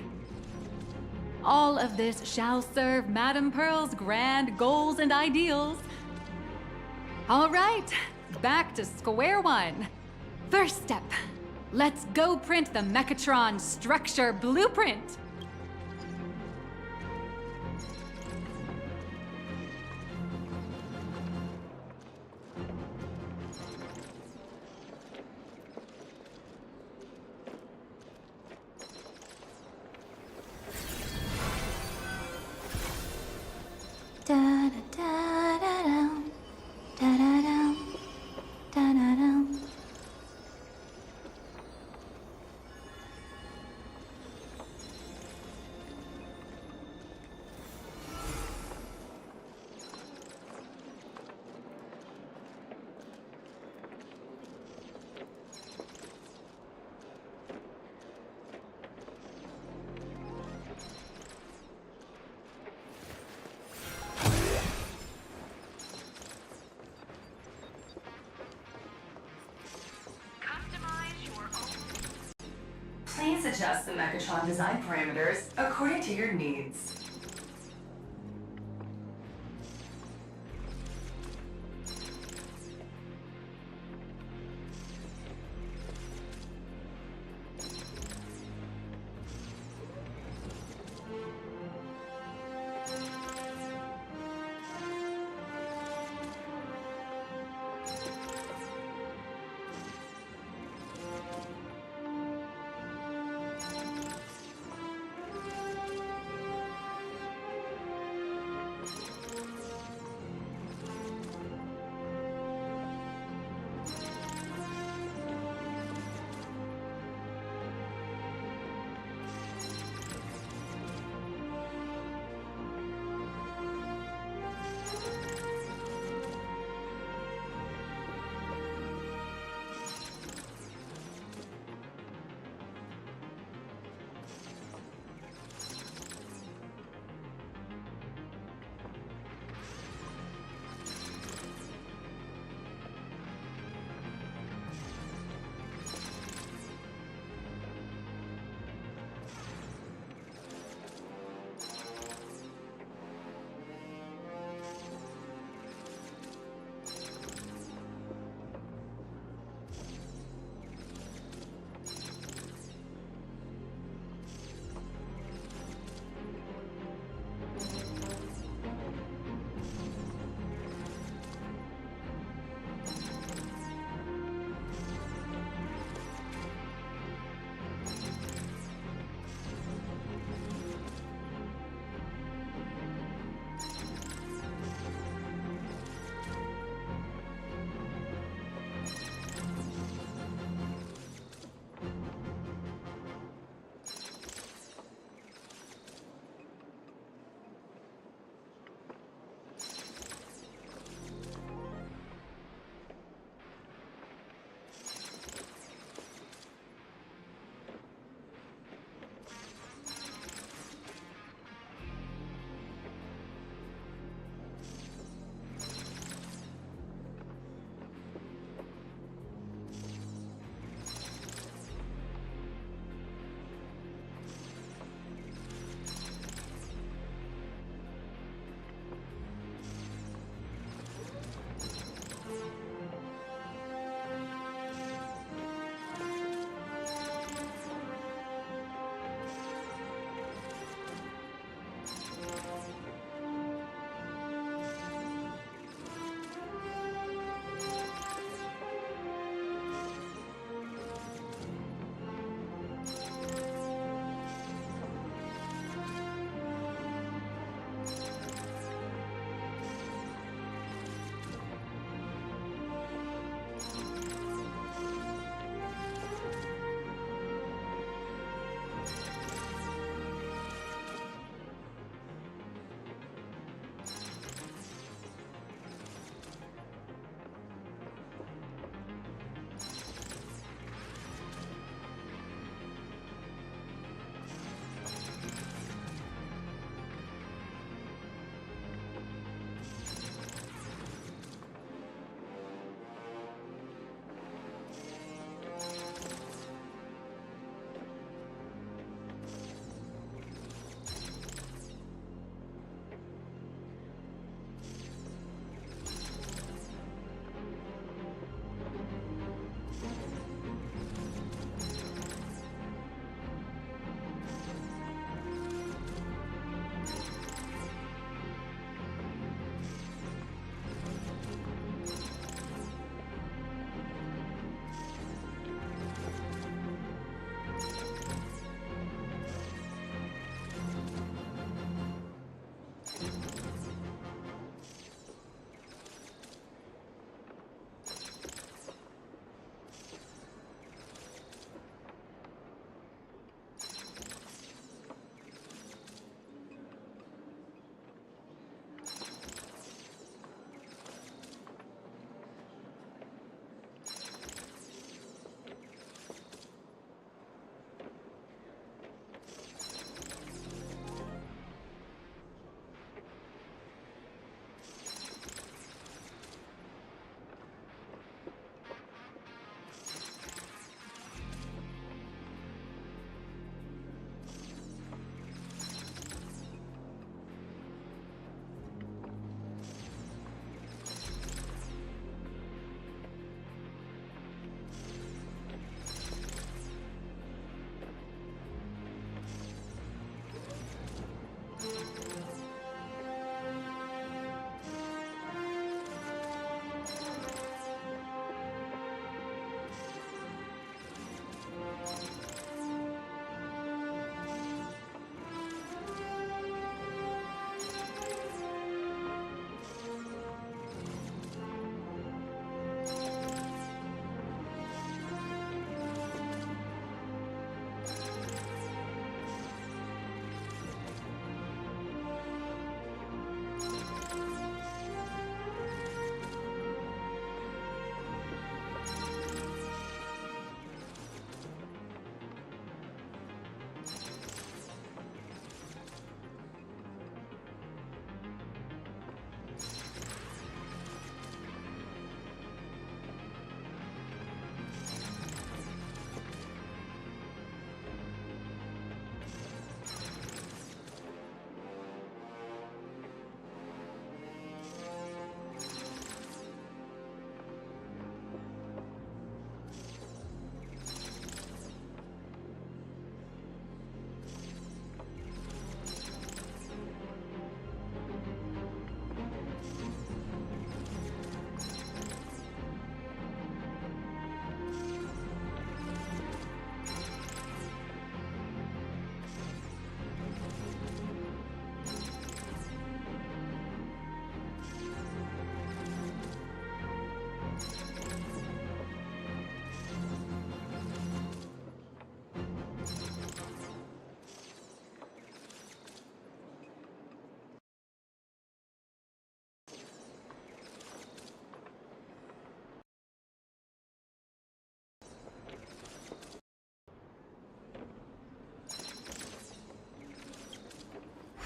All of this shall serve Madame Pearl's grand goals and ideals. All right, back to square one. First step, let's go print the Mechatron structure blueprint. Da da da da dum, da da dum, da da dum. Please adjust the Mechatron design parameters according to your needs.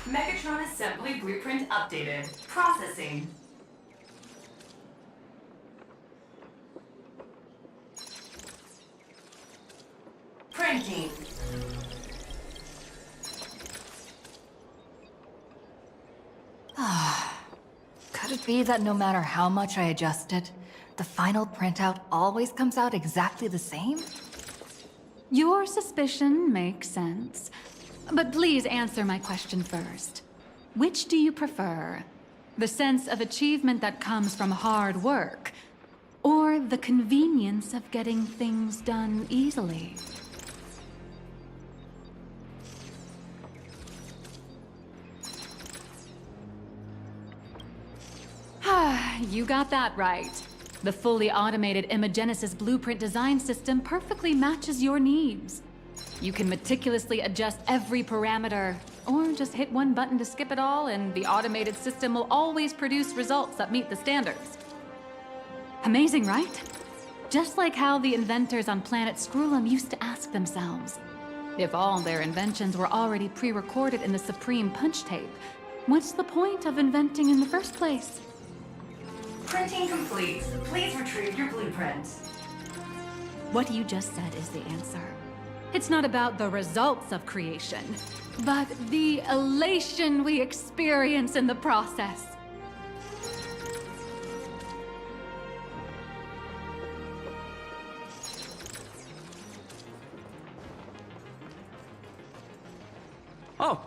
Megatron assembly blueprint updated. Processing. Printing. Could it be that no matter how much I adjust it, the final printout always comes out exactly the same? Your suspicion makes sense. But please answer my question first. Which do you prefer? The sense of achievement that comes from hard work, or the convenience of getting things done easily? You got that right. The fully automated Imogenesis blueprint design system perfectly matches your needs. You can meticulously adjust every parameter, or just hit one button to skip it all, and the automated system will always produce results that meet the standards. Amazing, right? Just like how the inventors on planet Scrulum used to ask themselves, if all their inventions were already pre-recorded in the Supreme Punch Tape, what's the point of inventing in the first place? Printing complete. Please retrieve your blueprint. What you just said is the answer. It's not about the results of creation, but the elation we experience in the process. Oh,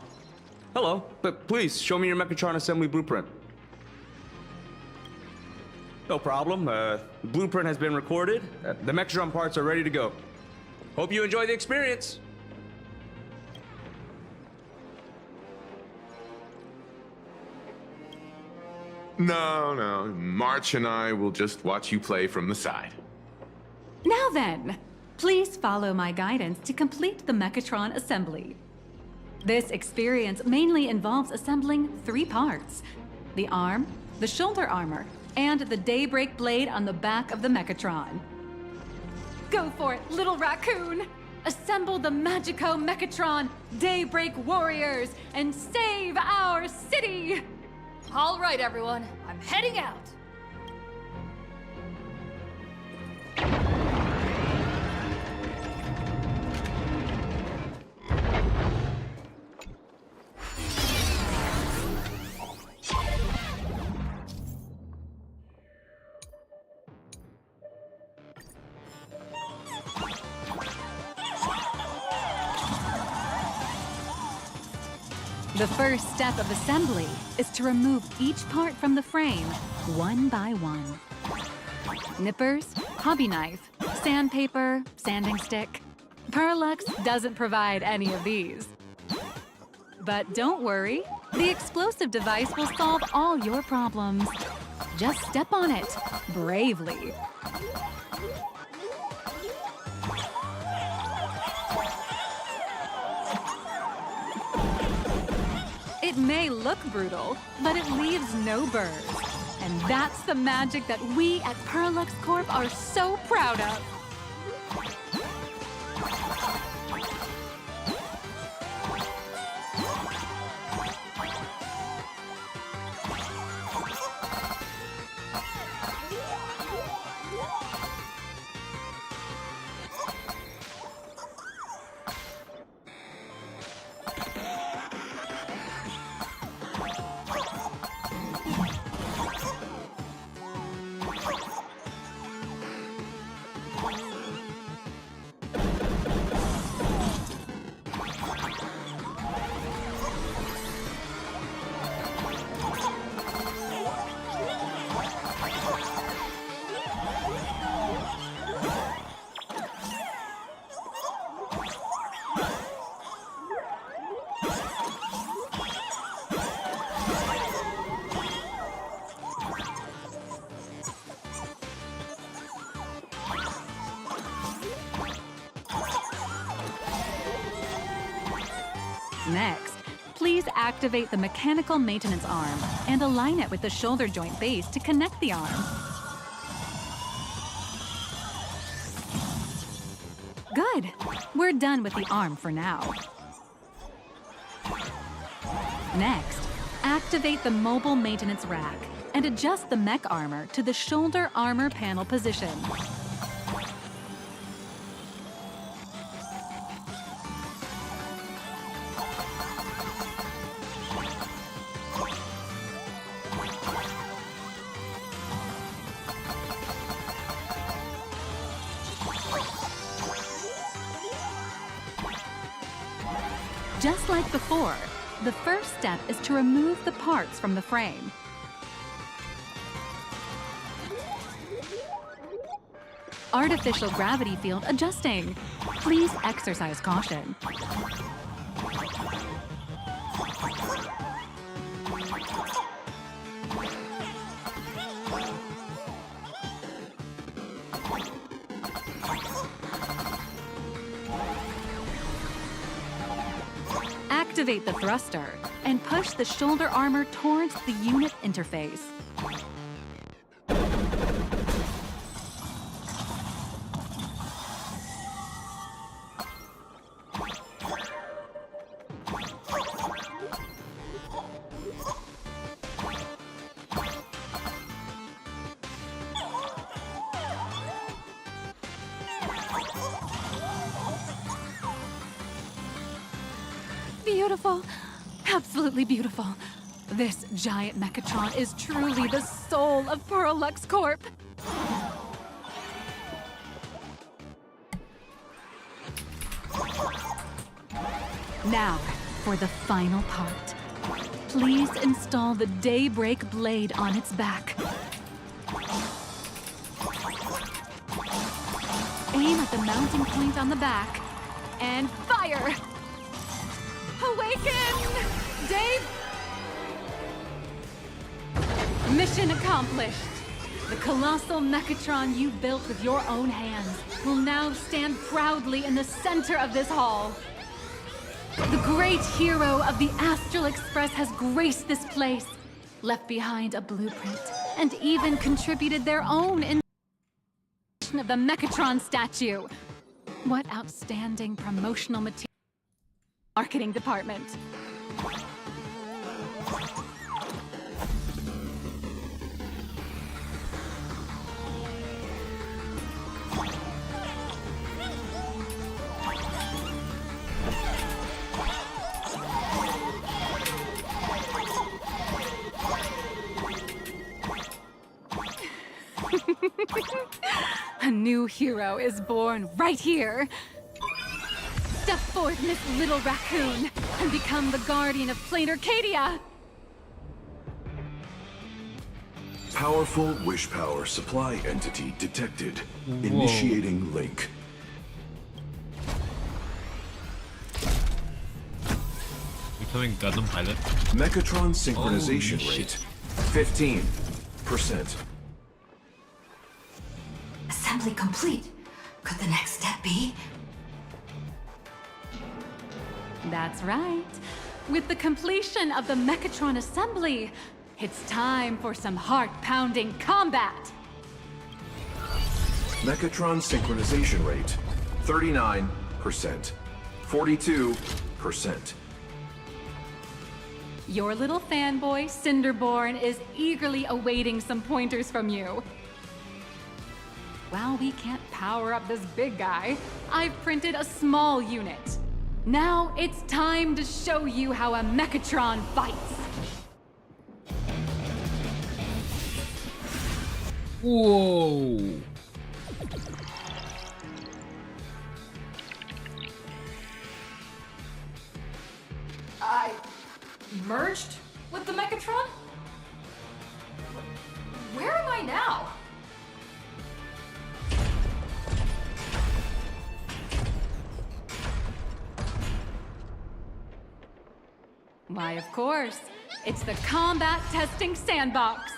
hello. But please, show me your Megatron assembly blueprint. No problem. The blueprint has been recorded. The Megatron parts are ready to go. Hope you enjoy the experience. No. March and I will just watch you play from the side. Now then, please follow my guidance to complete the Megatron assembly. This experience mainly involves assembling 3 parts: the arm, the shoulder armor, and the Daybreak blade on the back of the Megatron. Go for it, little raccoon! Assemble the Magico Megatron Daybreak Warriors and save our city! All right, everyone, I'm heading out. The first step of assembly is to remove each part from the frame, one by one. Nippers, hobby knife, sandpaper, sanding stick. Perlux doesn't provide any of these. But don't worry, the explosive device will solve all your problems. Just step on it, bravely. It may look brutal, but it leaves no burrs. And that's the magic that we at Perlux Corp are so proud of. Next, please activate the mechanical maintenance arm and align it with the shoulder joint base to connect the arm. Good. We're done with the arm for now. Next, activate the mobile maintenance rack and adjust the mech armor to the shoulder armor panel position. Just like before, the first step is to remove the parts from the frame. Artificial gravity field adjusting. Please exercise caution. Activate the thruster and push the shoulder armor towards the unit interface. Beautiful. Absolutely beautiful. This giant Mechatron is truly the soul of Perlux Corp. Now, for the final part. Please install the Daybreak blade on its back. Aim at the mounting point on the back and fire! Awaken! Dave! Mission accomplished. The colossal Mechatron you built with your own hands will now stand proudly in the center of this hall. The great hero of the Astral Express has graced this place, left behind a blueprint, and even contributed their own of the Mechatron statue. What outstanding promotional material. Marketing department. A new hero is born right here. Step forth, Miss Little Raccoon, and become the guardian of Plain Arcadia! Powerful wish power supply entity detected. Initiating link. Becoming Gundam pilot. Mechatron synchronization rate 15%. Assembly complete. Could the next step be? That's right. With the completion of the Mechatron assembly, it's time for some heart-pounding combat! Mechatron synchronization rate 39%. 42%. Your little fanboy, Cinderborn, is eagerly awaiting some pointers from you. While we can't power up this big guy, I've printed a small unit. Now it's time to show you how a Mechatron fights. Whoa! I merged with the Mechatron? Where am I now? Why, of course. It's the combat testing sandbox.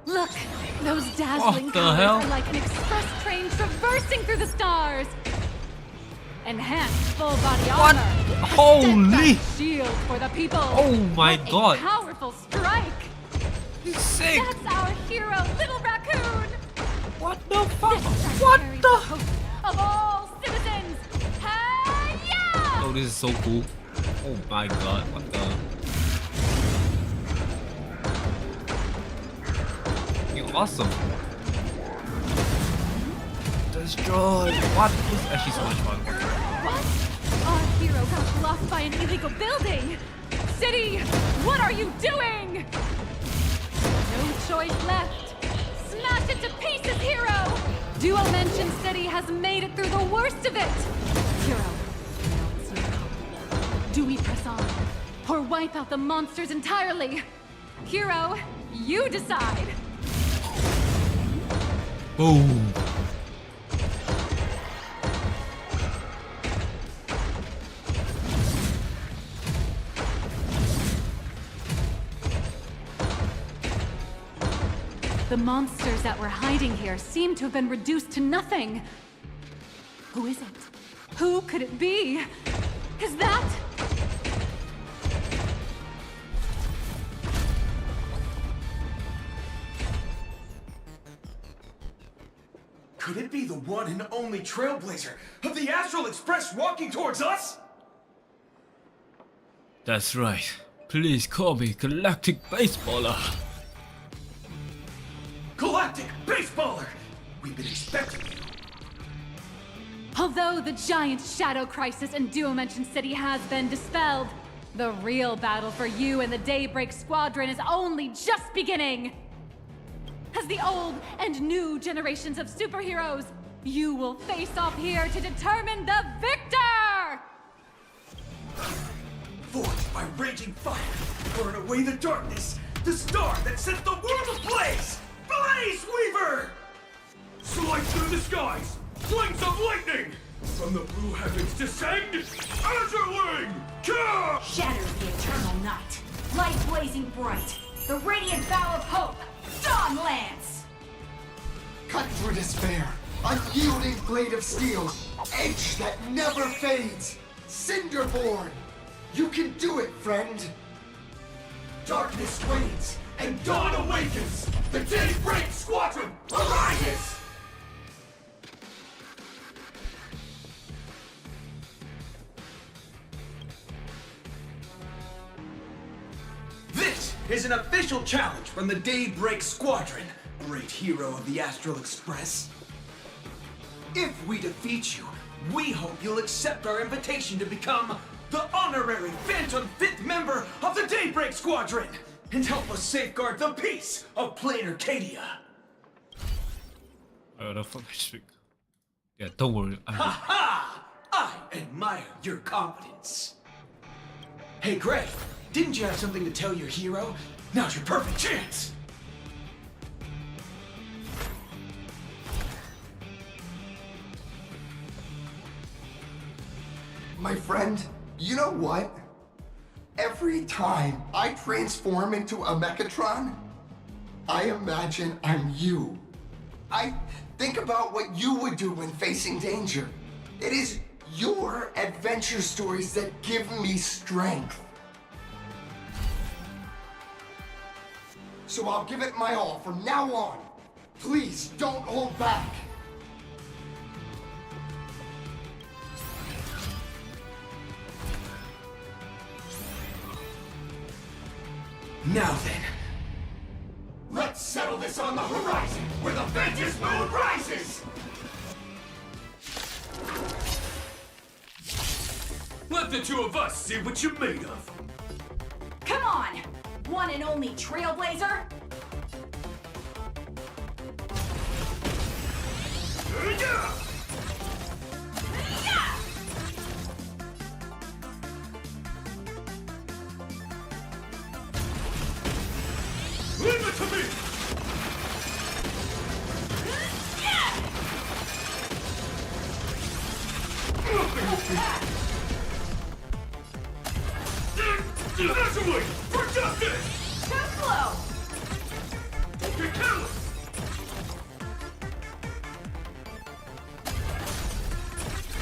Look, those dazzling colors are like an express train traversing through the stars. Enhanced full body armor. Holy! Shield for the people. Oh my god. A powerful strike. He's sick. That's our hero, Little Raccoon. What the fuck? What the? Of all citizens. Hey-ya! Oh, this is so cool. Oh my god, what the? You're awesome. Destroy. What? This is actually so much fun. What? Our hero got blocked by an illegal building! City, what are you doing? No choice left. Smash it to pieces, hero! Duo Mention City has made it through the worst of it! Hero, do we press on? Or wipe out the monsters entirely? Hero, you decide! Boom. The monsters that were hiding here seem to have been reduced to nothing. Who is it? Who could it be? Is that... Could it be the one and only Trailblazer of the Astral Express walking towards us? That's right. Please call me Galactic Baseballer. Galactic Baseballer! We've been expecting you. Although the giant shadow crisis in Duo Mention City has been dispelled, the real battle for you and the Daybreak Squadron is only just beginning! As the old and new generations of superheroes, you will face off here to determine the victor! Forged by raging fire, burn away the darkness, the star that sets the world ablaze! Blaze Weaver! Slice through the skies! Flames of lightning! From the blue heavens descend! Azurling! Shatter the eternal night! Light blazing bright! The radiant bow of hope! Dawn Lance! Cut through despair! Unyielding blade of steel! Edge that never fades! Cinderborn! You can do it, friend! Darkness wanes, and dawn awakens! The Daybreak Squadron arises! This is an official challenge from the Daybreak Squadron, great hero of the Astral Express. If we defeat you, we hope you'll accept our invitation to become the honorary Phantom 5th member of the Daybreak Squadron and help us safeguard the peace of Plain Arcadia. The fuck I speak. Yeah, don't worry. Ha ha! I admire your confidence. Hey, Gray, didn't you have something to tell your hero? Now's your perfect chance! My friend, you know what? Every time I transform into a Mechatron, I imagine I'm you. I think about what you would do when facing danger. It is your adventure stories that give me strength. So I'll give it my all from now on. Please don't hold back. Now then, let's settle this on the horizon where the Ventus Moon rises! Let the two of us see what you're made of. Come on! One and only Trailblazer! Yeah! Leave it to me! Naturally! For justice! Too slow! Don't get careless!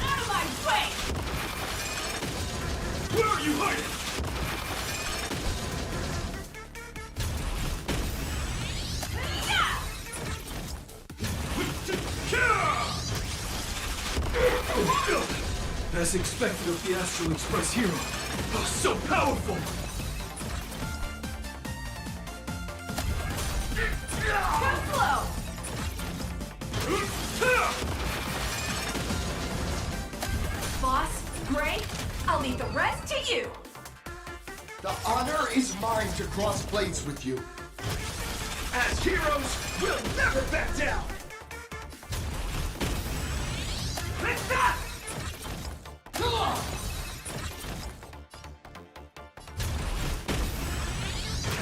Out of my way! Where are you hiding? As expected of the Astral Express hero. Oh, so powerful! Too slow! Boss, Gray, I'll leave the rest to you. The honor is mine to cross blades with you. As heroes, we'll never back down! Let's stop! Come on!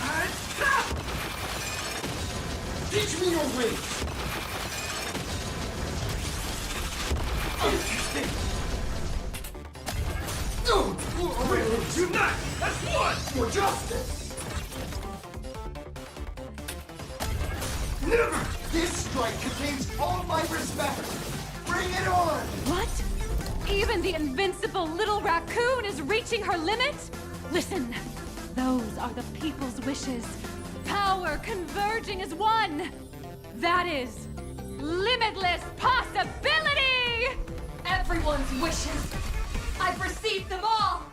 And stop! Teach me your ways! Interesting! Unite as one for justice! Never! This strike contains all my respect! Bring it on! What? Even the invincible little raccoon is reaching her limit? Listen, those are the people's wishes. Power converging as one. That is limitless possibility! Everyone's wishes. I've received them all.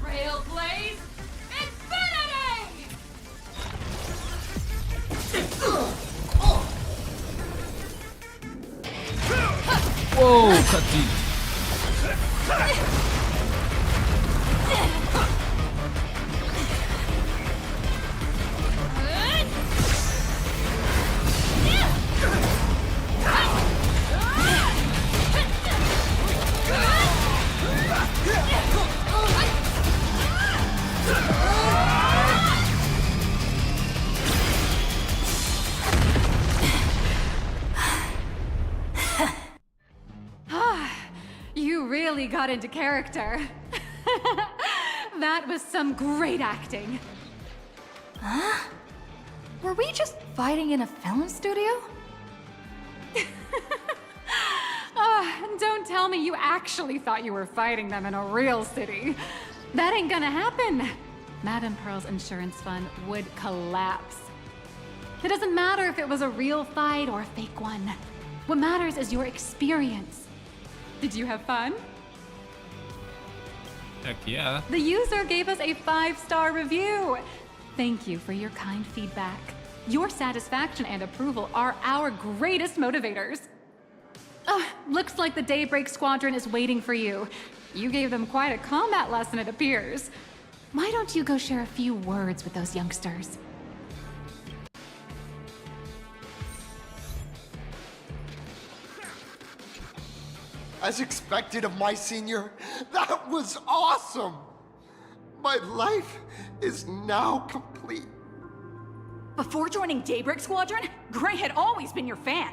Trailblaze Infinity! Whoa, cutscene. You really got into character. That was some great acting. Huh? Were we just fighting in a film studio? Don't tell me you actually thought you were fighting them in a real city. That ain't gonna happen. Madame Pearl's insurance fund would collapse. It doesn't matter if it was a real fight or a fake one. What matters is your experience. Did you have fun? Heck yeah. The user gave us a 5-star review. Thank you for your kind feedback. Your satisfaction and approval are our greatest motivators. Looks like the Daybreak Squadron is waiting for you. You gave them quite a combat lesson, it appears. Why don't you go share a few words with those youngsters? As expected of my senior, that was awesome! My life is now complete. Before joining Daybreak Squadron, Gray had always been your fan.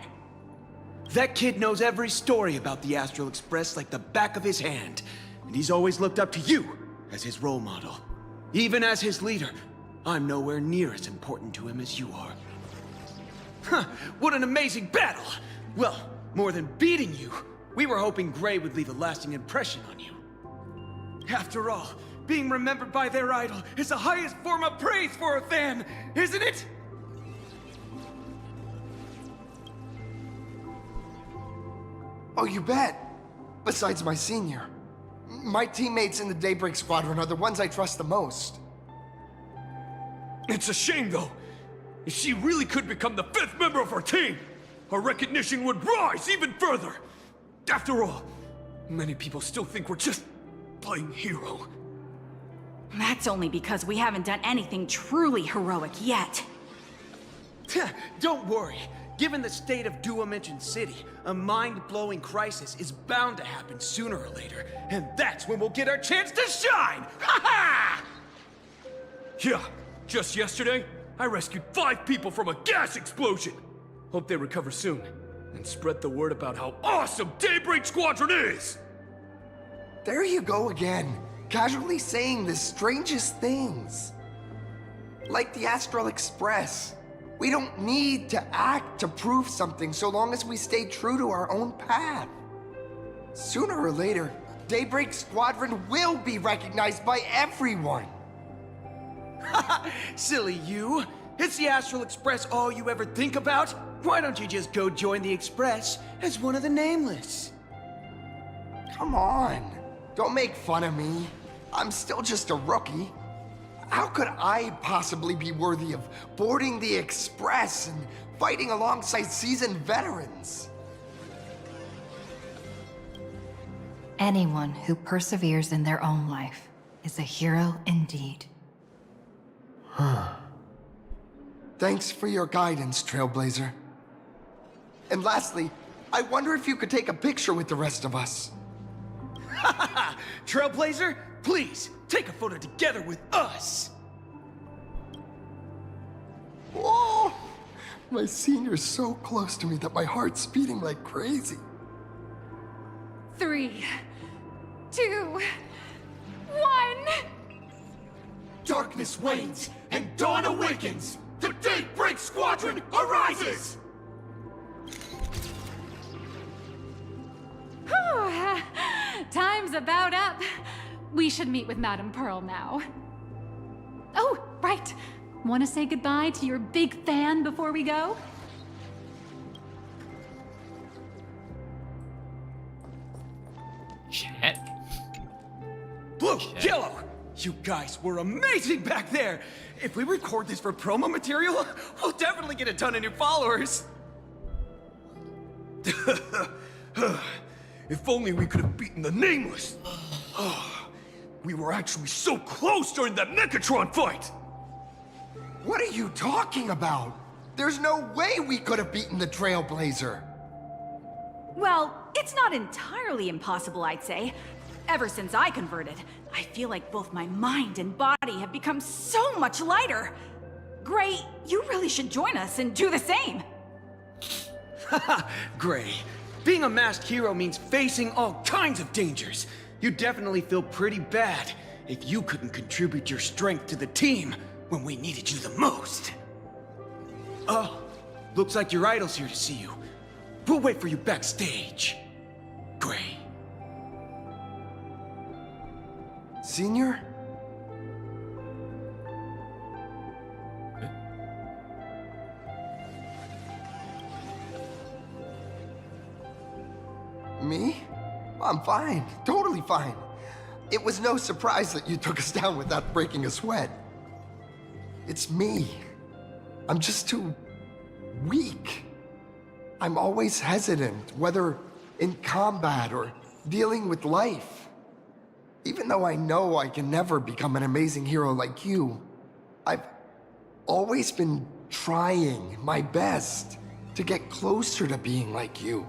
That kid knows every story about the Astral Express like the back of his hand. And he's always looked up to you as his role model. Even as his leader, I'm nowhere near as important to him as you are. Huh, what an amazing battle! Well, more than beating you, we were hoping Gray would leave a lasting impression on you. After all, being remembered by their idol is the highest form of praise for a fan, isn't it? Oh, you bet. Besides my senior. My teammates in the Daybreak Squadron are the ones I trust the most. It's a shame, though. If she really could become the 5th member of our team, our recognition would rise even further. After all, many people still think we're just playing hero. That's only because we haven't done anything truly heroic yet. Don't worry. Given the state of Duomension City, a mind-blowing crisis is bound to happen sooner or later, and that's when we'll get our chance to shine! Ha ha! Yeah, just yesterday, I rescued 5 people from a gas explosion. Hope they recover soon, and spread the word about how awesome Daybreak Squadron is! There you go again, casually saying the strangest things. Like the Astral Express. We don't need to act to prove something so long as we stay true to our own path. Sooner or later, Daybreak Squadron will be recognized by everyone. Silly you! Is the Astral Express all you ever think about? why don't you just go join the Express as one of the Nameless? Come on. Don't make fun of me. I'm still just a rookie. How could I possibly be worthy of boarding the Express and fighting alongside seasoned veterans? Anyone who perseveres in their own life is a hero indeed. Thanks for your guidance, Trailblazer. And lastly, I wonder if you could take a picture with the rest of us. Trailblazer, please, take a photo together with us! Whoa! My senior's so close to me that my heart's beating like crazy. 3, 2, 1. Darkness wanes and dawn awakens! The Daybreak Squadron arises! Whew. Time's about up. We should meet with Madame Pearl now. Oh, right. Want to say goodbye to your big fan before we go? Shit. Blue, Yellow, you guys were amazing back there! If we record this for promo material, we'll definitely get a ton of new followers! If only we could have beaten the Nameless! We were actually so close during that Megatron fight! What are you talking about? There's no way we could have beaten the Trailblazer. Well, it's not entirely impossible, I'd say. Ever since I converted, I feel like both my mind and body have become so much lighter. Gray, you really should join us and do the same. Gray, being a masked hero means facing all kinds of dangers. You'd definitely feel pretty bad if you couldn't contribute your strength to the team when we needed you the most. Oh, looks like your idol's here to see you. We'll wait for you backstage. Gray. Senior? Me? I'm fine. Totally fine. It was no surprise that you took us down without breaking a sweat. It's me. I'm just too weak. I'm always hesitant, whether in combat or dealing with life. Even though I know I can never become an amazing hero like you, I've always been trying my best to get closer to being like you.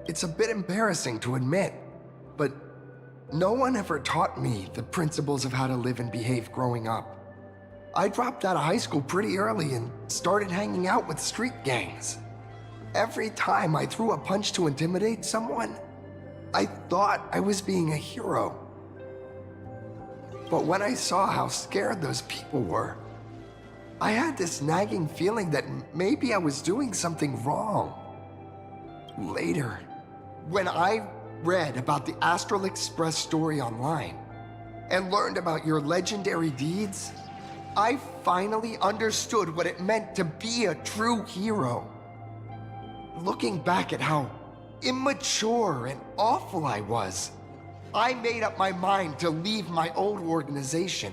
It's a bit embarrassing to admit, but no one ever taught me the principles of how to live and behave growing up. I dropped out of high school pretty early and started hanging out with street gangs. Every time I threw a punch to intimidate someone, I thought I was being a hero. But when I saw how scared those people were, I had this nagging feeling that maybe I was doing something wrong. Later, when I read about the Astral Express story online and learned about your legendary deeds, I finally understood what it meant to be a true hero. looking back at how immature and awful I was, I made up my mind to leave my old organization.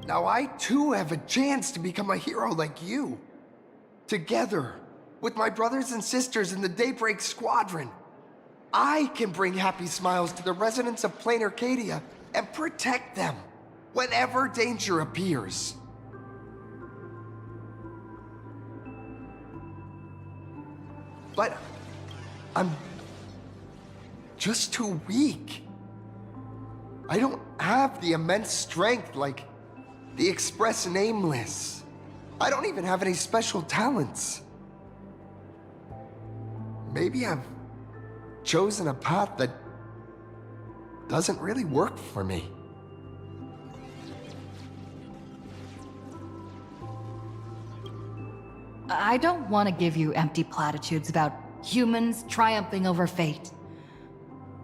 Now I too have a chance to become a hero like you. Together, with my brothers and sisters in the Daybreak Squadron, I can bring happy smiles to the residents of Plain Arcadia and protect them whenever danger appears. But I'm just too weak. I don't have the immense strength like the Express Nameless. I don't even have any special talents. Maybe I've chosen a path that doesn't really work for me. I don't want to give you empty platitudes about humans triumphing over fate.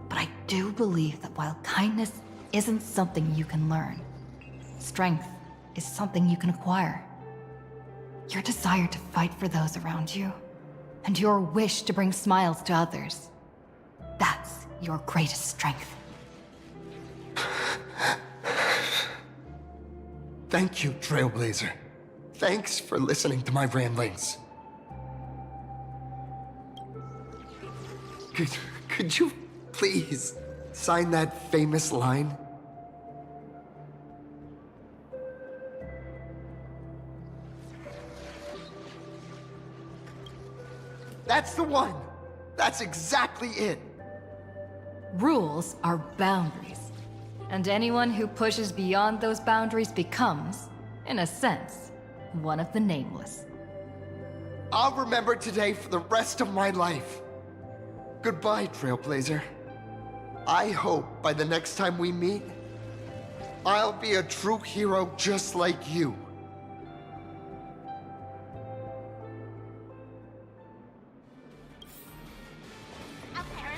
But I do believe that while kindness isn't something you can learn, strength is something you can acquire. Your desire to fight for those around you, and your wish to bring smiles to others, that's your greatest strength. Thank you, Trailblazer. Thanks for listening to my ramblings. Could you please sign that famous line? That's the one! That's exactly it! Rules are boundaries, and anyone who pushes beyond those boundaries becomes, in a sense, one of the Nameless. I'll remember today for the rest of my life. Goodbye, Trailblazer. I hope by the next time we meet, I'll be a true hero just like you.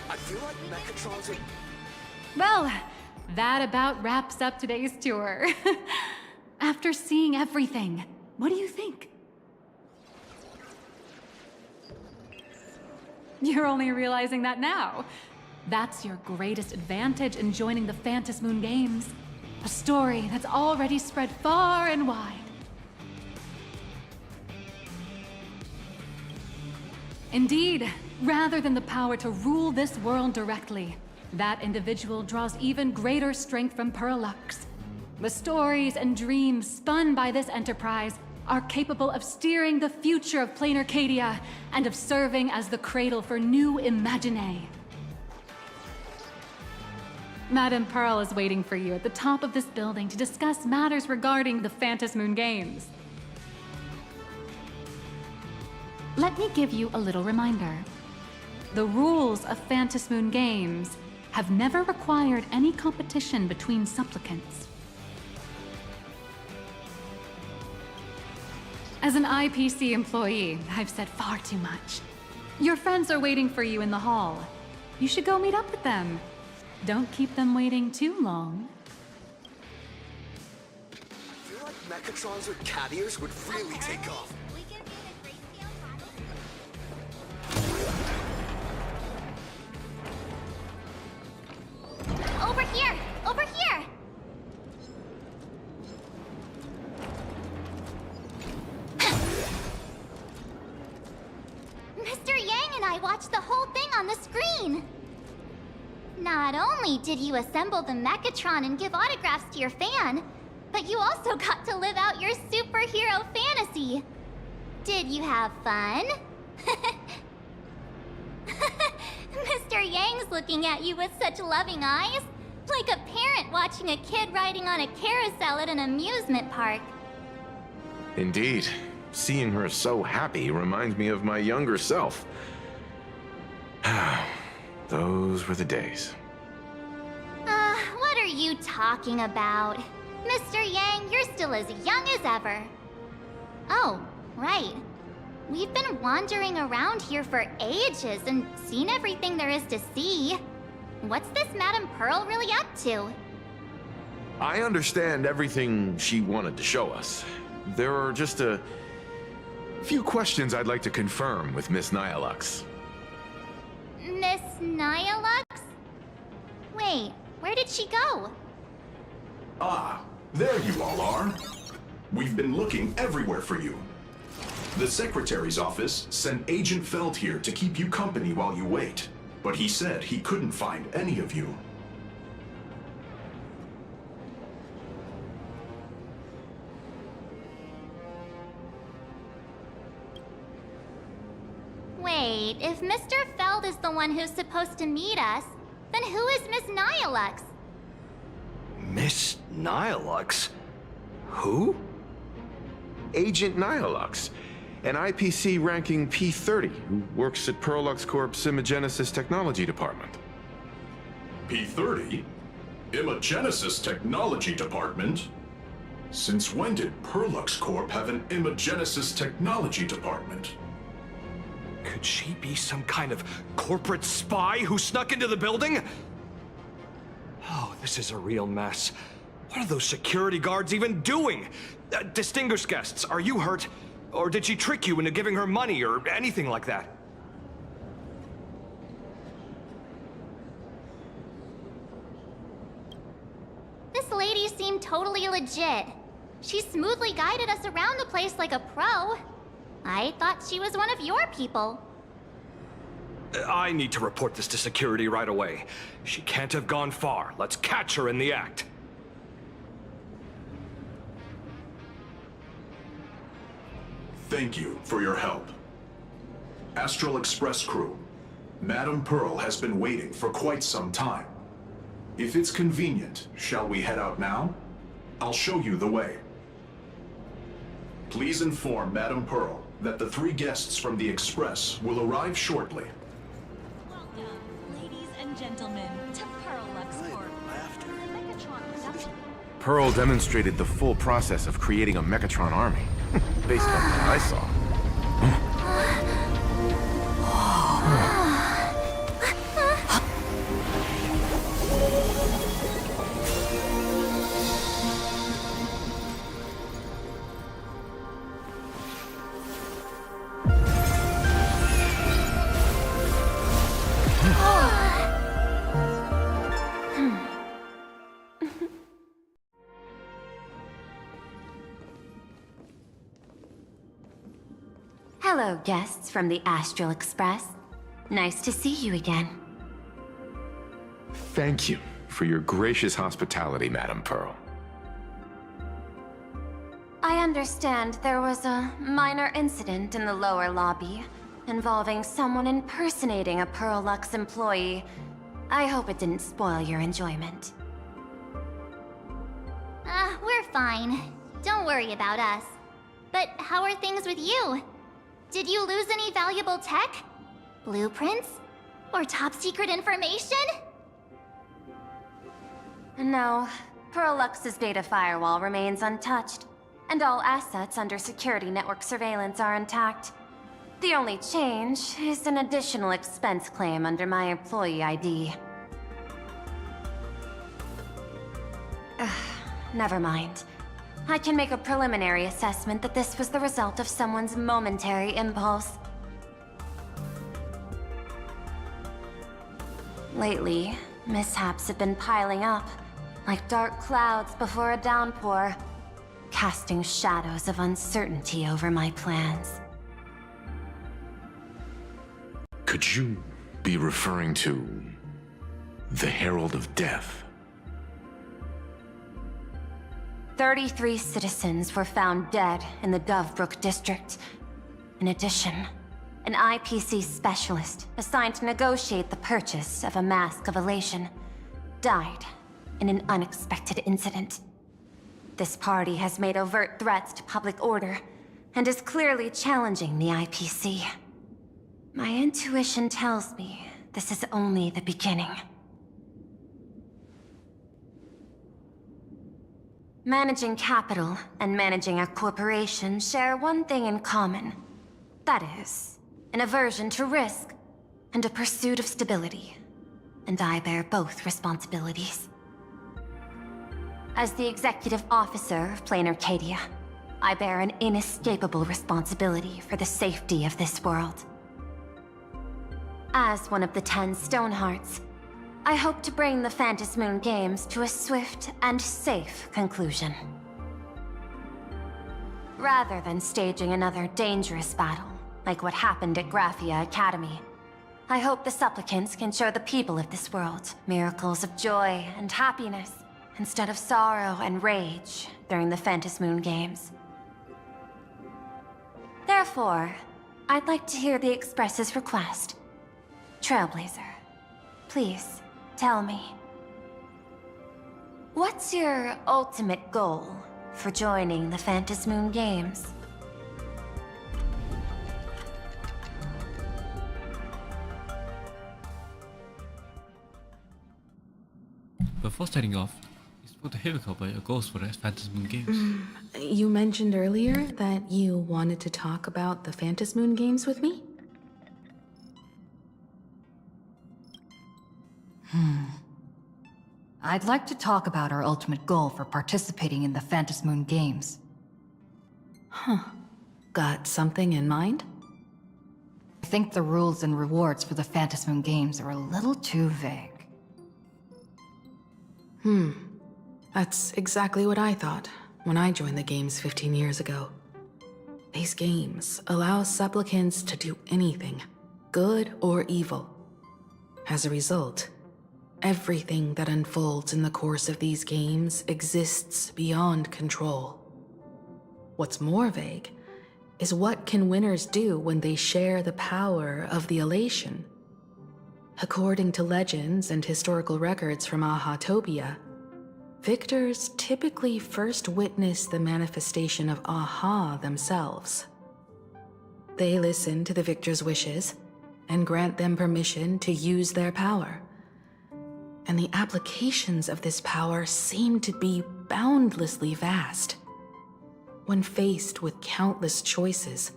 I feel like Megatron's Well, that about wraps up today's tour. After seeing everything, what do you think? You're only realizing that now. That's your greatest advantage in joining the Phantasmoon Games. A story that's already spread far and wide. Indeed, rather than the power to rule this world directly, that individual draws even greater strength from Parallax. The stories and dreams spun by this enterprise are capable of steering the future of Plain Arcadia and of serving as the cradle for new Imaginae. Madame Pearl is waiting for you at the top of this building to discuss matters regarding the Phantasmoon Games. Let me give you a little reminder. The rules of Phantasmoon Games have never required any competition between supplicants. As an IPC employee, I've said far too much. Your friends are waiting for you in the hall. You should go meet up with them. Don't keep them waiting too long. I feel like Mechatrons or cat ears would really take off. Over here! Over here! Mr. Yang and I watched the whole thing on the screen! Not only did you assemble the Mechatron and give autographs to your fan, but you also got to live out your superhero fantasy. Did you have fun? Mr. Yang's looking at you with such loving eyes, like a parent watching a kid riding on a carousel at an amusement park. Indeed. Seeing her so happy reminds me of my younger self. Those were the days. What are you talking about? Mr. Yang, you're still as young as ever. Oh, right. We've been wandering around here for ages and seen everything there is to see. What's this Madame Pearl really up to? I understand everything she wanted to show us. There are just a Few questions I'd like to confirm with Miss Nyalux. Miss Nyalux? Wait, where did she go? Ah, there you all are. We've been looking everywhere for you. The Secretary's office sent Agent Feld here to keep you company while you wait, but he said he couldn't find any of you. Wait, if Mr. Feld is the one who's supposed to meet us, then who is Miss Nyalux? Miss Nyalux? Who? Agent Nyalux, an IPC ranking P30 who works at Perlux Corp's Imagenesis Technology Department. P30? Imagenesis Technology Department? Since when did Perlux Corp have an Imagenesis Technology Department? Could she be some kind of corporate spy who snuck into the building? Oh, this is a real mess. What are those security guards even doing? Distinguished guests, are you hurt? Or did she trick you into giving her money or anything like that? This lady seemed totally legit. She smoothly guided us around the place like a pro. I thought she was one of your people. I need to report this to security right away. She can't have gone far. Let's catch her in the act. Thank you for your help. Astral Express crew, Madame Pearl has been waiting for quite some time. If it's convenient, shall we head out now? I'll show you the way. Please inform Madame Pearl that the 3 guests from the Express will arrive shortly. Welcome, ladies and gentlemen, to Perlux Corp. The Megatron production. Pearl demonstrated the full process of creating a Mechatron army, based on what I saw. Hello, guests from the Astral Express. Nice to see you again. Thank you for your gracious hospitality, Madame Pearl. I understand there was a minor incident in the lower lobby involving someone impersonating a Perlux employee. I hope it didn't spoil your enjoyment. We're fine. Don't worry about us. But how are things with you? Did you lose any valuable tech? Blueprints? Or top secret information? No, Perlux's data firewall remains untouched, and all assets under security network surveillance are intact. The only change is an additional expense claim under my employee ID. Never mind. I can make a preliminary assessment that this was the result of someone's momentary impulse. Lately, mishaps have been piling up, like dark clouds before a downpour, casting shadows of uncertainty over my plans. Could you be referring to the Herald of Death? 33 citizens were found dead in the Dovebrook district. In addition, an IPC specialist assigned to negotiate the purchase of a Mask of Elation died in an unexpected incident. This party has made overt threats to public order and is clearly challenging the IPC. My intuition tells me this is only the beginning. Managing capital and managing a corporation share one thing in common. That is, an aversion to risk and a pursuit of stability. And I bear both responsibilities. As the executive officer of Plain Arcadia, I bear an inescapable responsibility for the safety of this world. As one of the 10 Stonehearts, I hope to bring the Phantasmoon Games to a swift and safe conclusion. Rather than staging another dangerous battle, like what happened at Graphia Academy, I hope the supplicants can show the people of this world miracles of joy and happiness, instead of sorrow and rage during the Phantasmoon Games. Therefore, I'd like to hear the Express's request. Trailblazer, please, tell me. What's your ultimate goal for joining the Phantasmoon Games? Before starting off, you spoke to Himiko about your goals for the Phantasmoon Games. You mentioned earlier that you wanted to talk about the Phantasmoon Games with me? I'd like to talk about our ultimate goal for participating in the Phantasmoon Games. Huh. Got something in mind? I think the rules and rewards for the Phantasmoon Games are a little too vague. That's exactly what I thought when I joined the games 15 years ago. These games allow supplicants to do anything, good or evil. As a result, everything that unfolds in the course of these games exists beyond control. What's more vague is what can winners do when they share the power of the elation. According to legends and historical records from Ahatopia, victors typically first witness the manifestation of Aha themselves. They listen to the victor's wishes and grant them permission to use their power. And the applications of this power seem to be boundlessly vast. When faced with countless choices,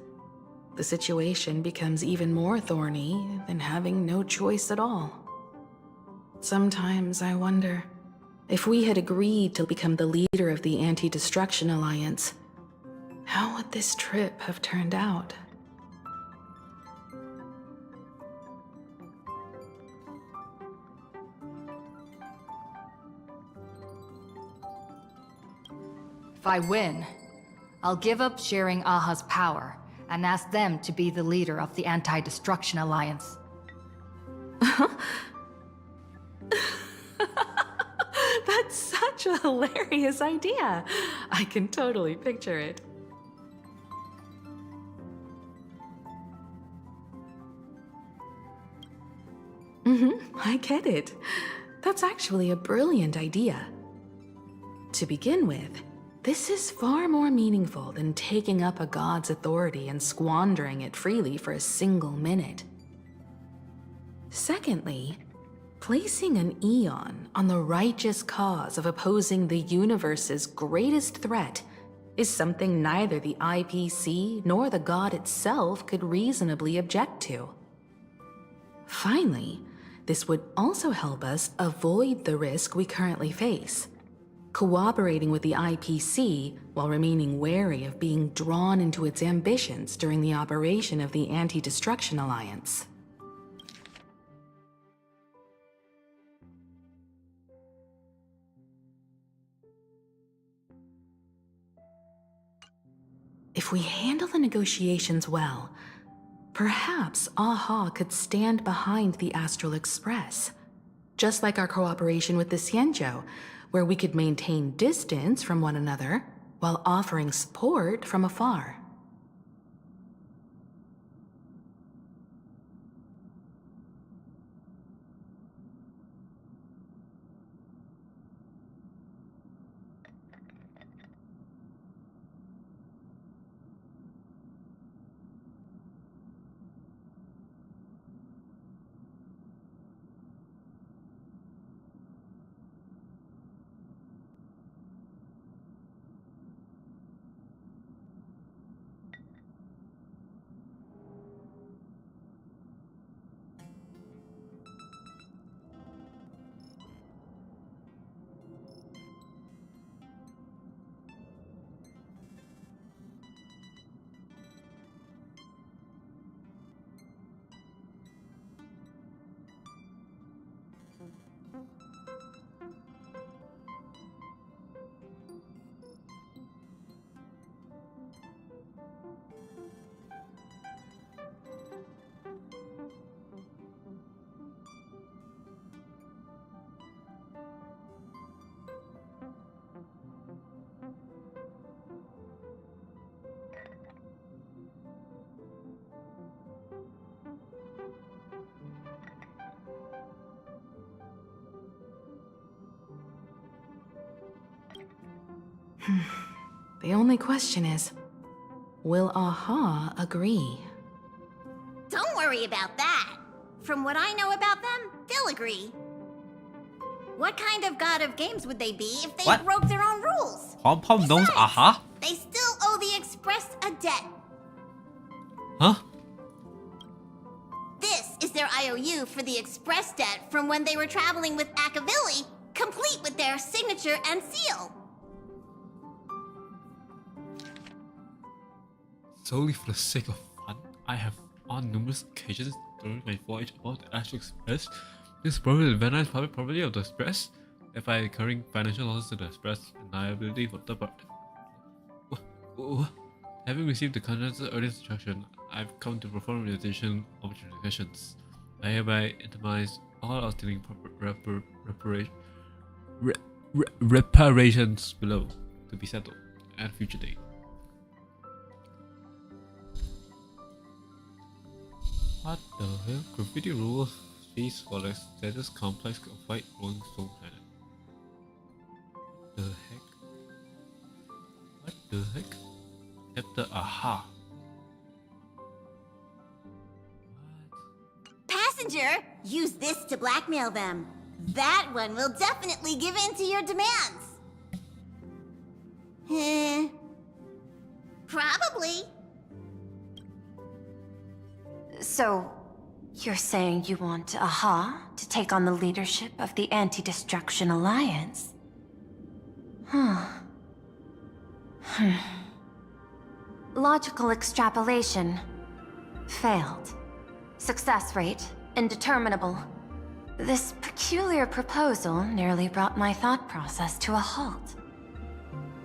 the situation becomes even more thorny than having no choice at all. Sometimes I wonder, if we had agreed to become the leader of the Anti-Destruction Alliance, how would this trip have turned out? If I win, I'll give up sharing Aha's power and ask them to be the leader of the Anti-Destruction Alliance. That's such a hilarious idea. I can totally picture it. I get it. That's actually a brilliant idea. To begin with, this is far more meaningful than taking up a god's authority and squandering it freely for a single minute. Secondly, placing an Aeon on the righteous cause of opposing the universe's greatest threat is something neither the IPC nor the god itself could reasonably object to. Finally, this would also help us avoid the risk we currently face, cooperating with the IPC while remaining wary of being drawn into its ambitions during the operation of the Anti-Destruction Alliance. If we handle the negotiations well, perhaps Aha could stand behind the Astral Express, just like our cooperation with the Xianzhou, where we could maintain distance from one another while offering support from afar. The only question is, will Aha agree? Don't worry about that. From what I know about them, they'll agree. What kind of god of games would they be if they What? broke their own rules? Pom knows Aha? They still owe the Express a debt. Huh? This is their IOU for the Express debt from when they were traveling with Akavilli, complete with their signature and seal. Solely for the sake of fun, I have on numerous occasions during my voyage aboard the Astral Express discovered the Van public property of the Express, thereby incurring financial losses to the Express and liability for the part. Having received the contents earlier instruction, I've come to perform the addition of transactions. I hereby itemize all outstanding reparations below to be settled at a future date. What the hell? Graffiti rules fees for the status complex of White Rolling Stone Planet. What the heck? What the heck? Chapter Aha. Passenger, use this to blackmail them. That one will definitely give in to your demands. Probably. So, you're saying you want Aha to take on the leadership of the Anti-Destruction Alliance? Logical extrapolation. Failed. Success rate indeterminable. This peculiar proposal nearly brought my thought process to a halt.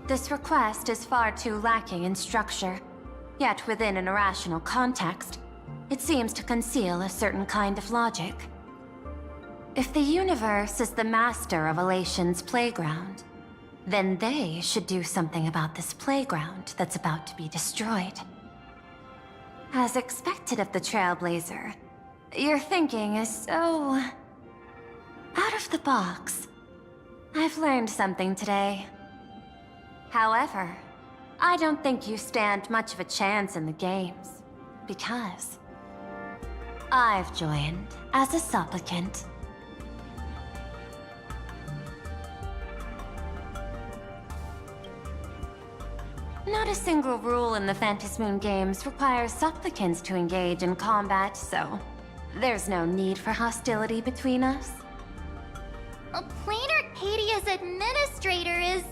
This request is far too lacking in structure, yet within an irrational context, it seems to conceal a certain kind of logic. If the universe is the master of Elation's playground, then they should do something about this playground that's about to be destroyed. As expected of the Trailblazer, your thinking is so out of the box. I've learned something today. However, I don't think you stand much of a chance in the games, because I've joined as a supplicant. Not a single rule in the Phantasmoon games requires supplicants to engage in combat, so there's no need for hostility between us. A Plain Arcadia's administrator is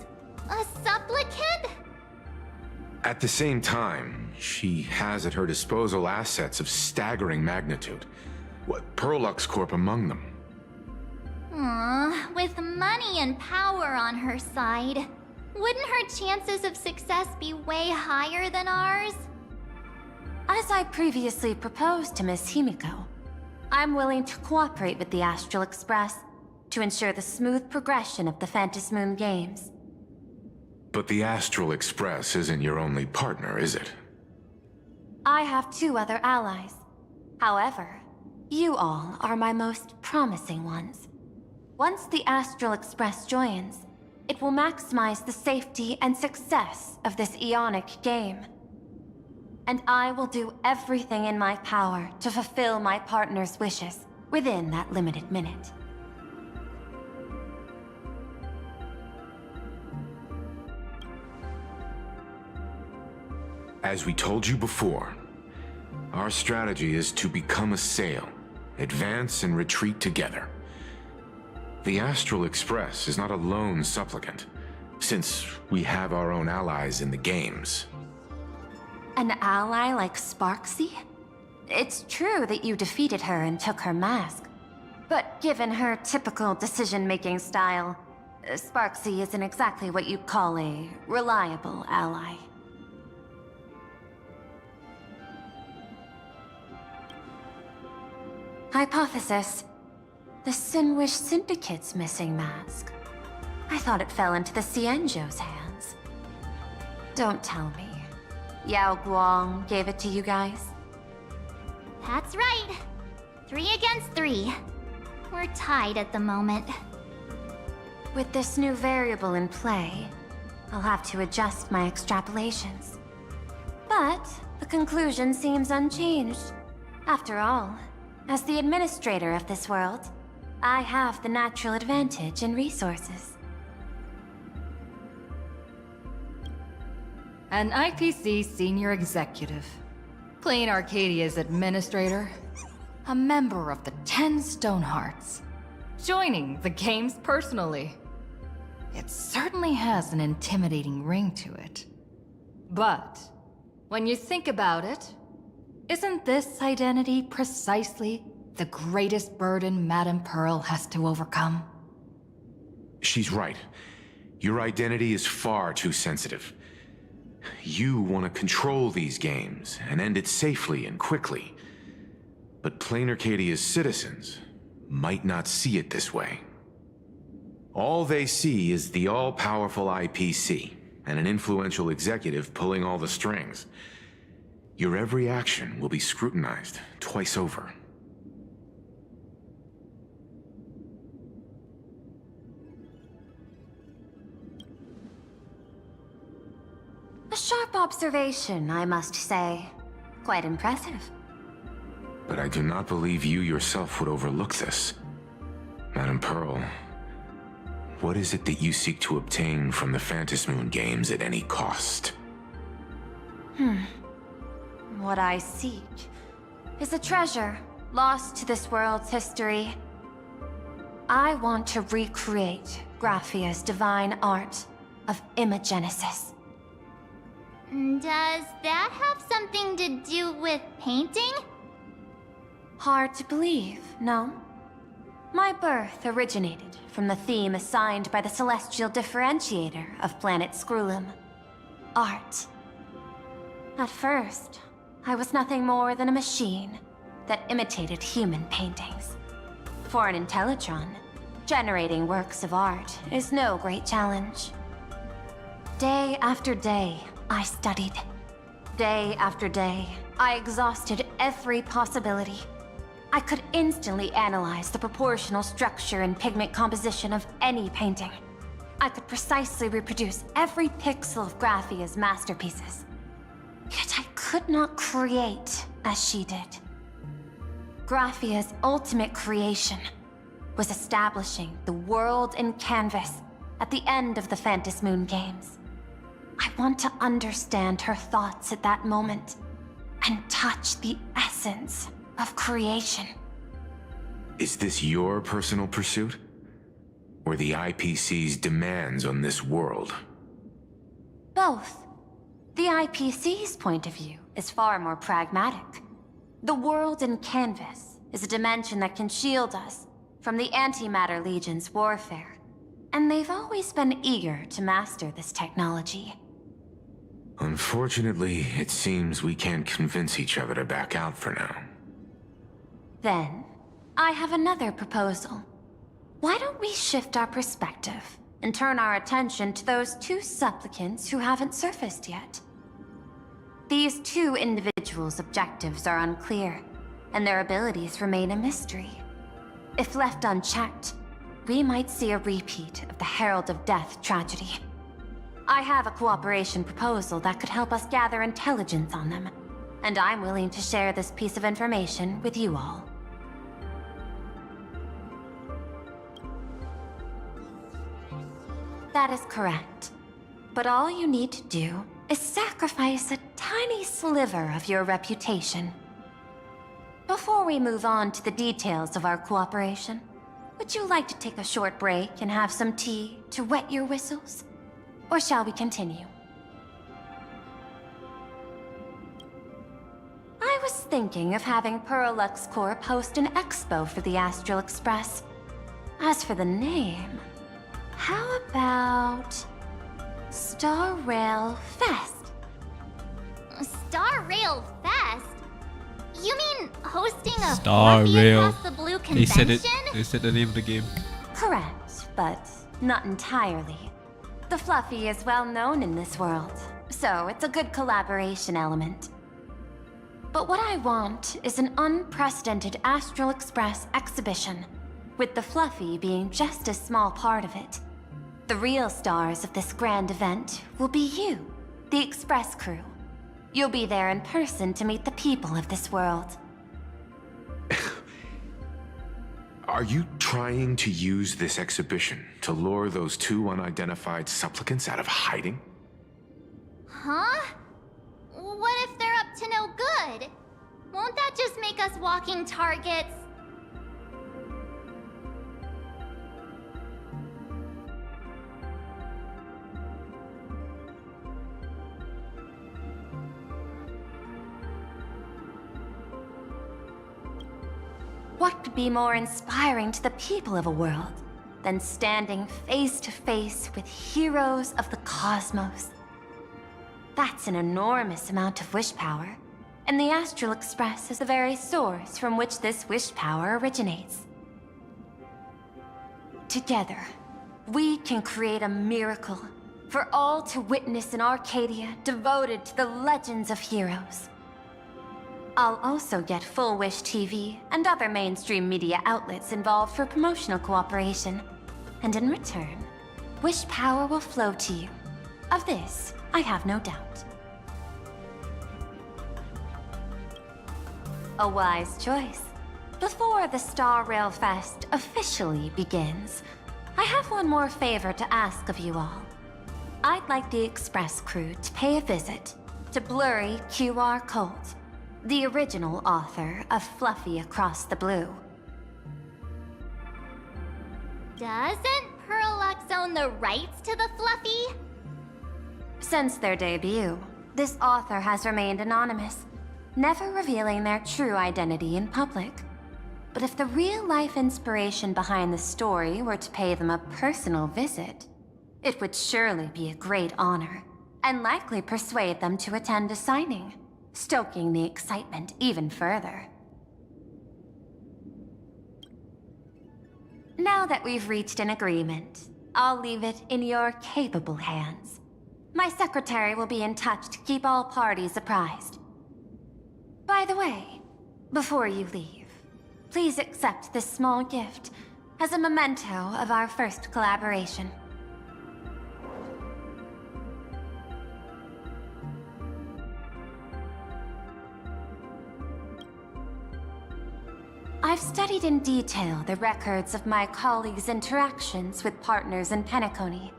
a supplicant? At the same time, she has at her disposal assets of staggering magnitude. What, Perlux Corp among them. With money and power on her side, wouldn't her chances of success be way higher than ours? As I previously proposed to Miss Himiko, I'm willing to cooperate with the Astral Express to ensure the smooth progression of the Phantasmoon games. But the Astral Express isn't your only partner, is it? I have 2 other allies. However, you all are my most promising ones. Once the Astral Express joins, it will maximize the safety and success of this Ionic game. And I will do everything in my power to fulfill my partner's wishes within that limited minute. As we told you before, our strategy is to become a sail, advance and retreat together. The Astral Express is not a lone supplicant, since we have our own allies in the games. An ally like Sparksy? It's true that you defeated her and took her mask. But given her typical decision-making style, Sparksy isn't exactly what you'd call a reliable ally. Hypothesis. The Sinwish Syndicate's missing mask. I thought it fell into the Xianzhou's hands. Don't tell me. Yao Guang gave it to you guys? That's right. 3 against 3. We're tied at the moment. With this new variable in play, I'll have to adjust my extrapolations. But the conclusion seems unchanged. After all, as the administrator of this world, I have the natural advantage in resources. An IPC senior executive. Plain Arcadia's administrator. A member of the 10 Stonehearts. Joining the games personally. It certainly has an intimidating ring to it. But, when you think about it, isn't this identity precisely the greatest burden Madame Pearl has to overcome? She's right. Your identity is far too sensitive. You want to control these games and end it safely and quickly. But Plain Arcadia's citizens might not see it this way. All they see is the all-powerful IPC and an influential executive pulling all the strings. Your every action will be scrutinized twice over. A sharp observation, I must say. Quite impressive. But I do not believe you yourself would overlook this. Madame Pearl, what is it that you seek to obtain from the Phantasmoon games at any cost? What I seek is a treasure lost to this world's history. I want to recreate Graphia's divine art of imagenesis. Does that have something to do with painting? Hard to believe, no? My birth originated from the theme assigned by the celestial differentiator of planet Scrulum: art. At first, I was nothing more than a machine that imitated human paintings. For an Intellitron, generating works of art is no great challenge. Day after day, I studied. Day after day, I exhausted every possibility. I could instantly analyze the proportional structure and pigment composition of any painting. I could precisely reproduce every pixel of Graphia's masterpieces. Yet I could not create as she did. Graphia's ultimate creation was establishing the world in canvas at the end of the Phantasmoon games. I want to understand her thoughts at that moment and touch the essence of creation. Is this your personal pursuit? Or the IPC's demands on this world? Both. The IPC's point of view is far more pragmatic. The world in canvas is a dimension that can shield us from the Antimatter Legion's warfare, and they've always been eager to master this technology. Unfortunately, it seems we can't convince each other to back out for now. Then, I have another proposal. Why don't we shift our perspective and turn our attention to those two supplicants who haven't surfaced yet? These two individuals' objectives are unclear, and their abilities remain a mystery. If left unchecked, we might see a repeat of the Herald of Death tragedy. I have a cooperation proposal that could help us gather intelligence on them, and I'm willing to share this piece of information with you all. That is correct. But all you need to do is sacrifice a tiny sliver of your reputation. Before we move on to the details of our cooperation, would you like to take a short break and have some tea to wet your whistles? Or shall we continue? I was thinking of having Pearlux Corp host an expo for the Astral Express. As for the name, how about Star Rail Fest? Star Rail Fest? You mean hosting a Star Fluffy Rail. Across the Blue They convention? said it. They said the name of the game. Correct, but not entirely. The Fluffy is well known in this world, so it's a good collaboration element. But what I want is an unprecedented Astral Express exhibition, with the Fluffy being just a small part of it. The real stars of this grand event will be you, the Express crew. You'll be there in person to meet the people of this world. Are you trying to use this exhibition to lure those two unidentified supplicants out of hiding? Huh? What if they're up to no good? Won't that just make us walking targets? What could be more inspiring to the people of a world than standing face to face with heroes of the cosmos? That's an enormous amount of wish power, and the Astral Express is the very source from which this wish power originates. Together, we can create a miracle for all to witness in Arcadia devoted to the legends of heroes. I'll also get Full Wish TV and other mainstream media outlets involved for promotional cooperation. And in return, wish power will flow to you. Of this, I have no doubt. A wise choice. Before the Star Rail Fest officially begins, I have one more favor to ask of you all. I'd like the Express crew to pay a visit to Blurry QR Colt, the original author of Fluffy Across the Blue. Doesn't Parallax own the rights to the Fluffy? Since their debut, this author has remained anonymous, never revealing their true identity in public. But if the real-life inspiration behind the story were to pay them a personal visit, it would surely be a great honor, and likely persuade them to attend a signing, stoking the excitement even further. Now that we've reached an agreement, I'll leave it in your capable hands. My secretary will be in touch to keep all parties apprised. By the way, before you leave, please accept this small gift as a memento of our first collaboration. I've studied in detail the records of my colleagues' interactions with partners in Penacony,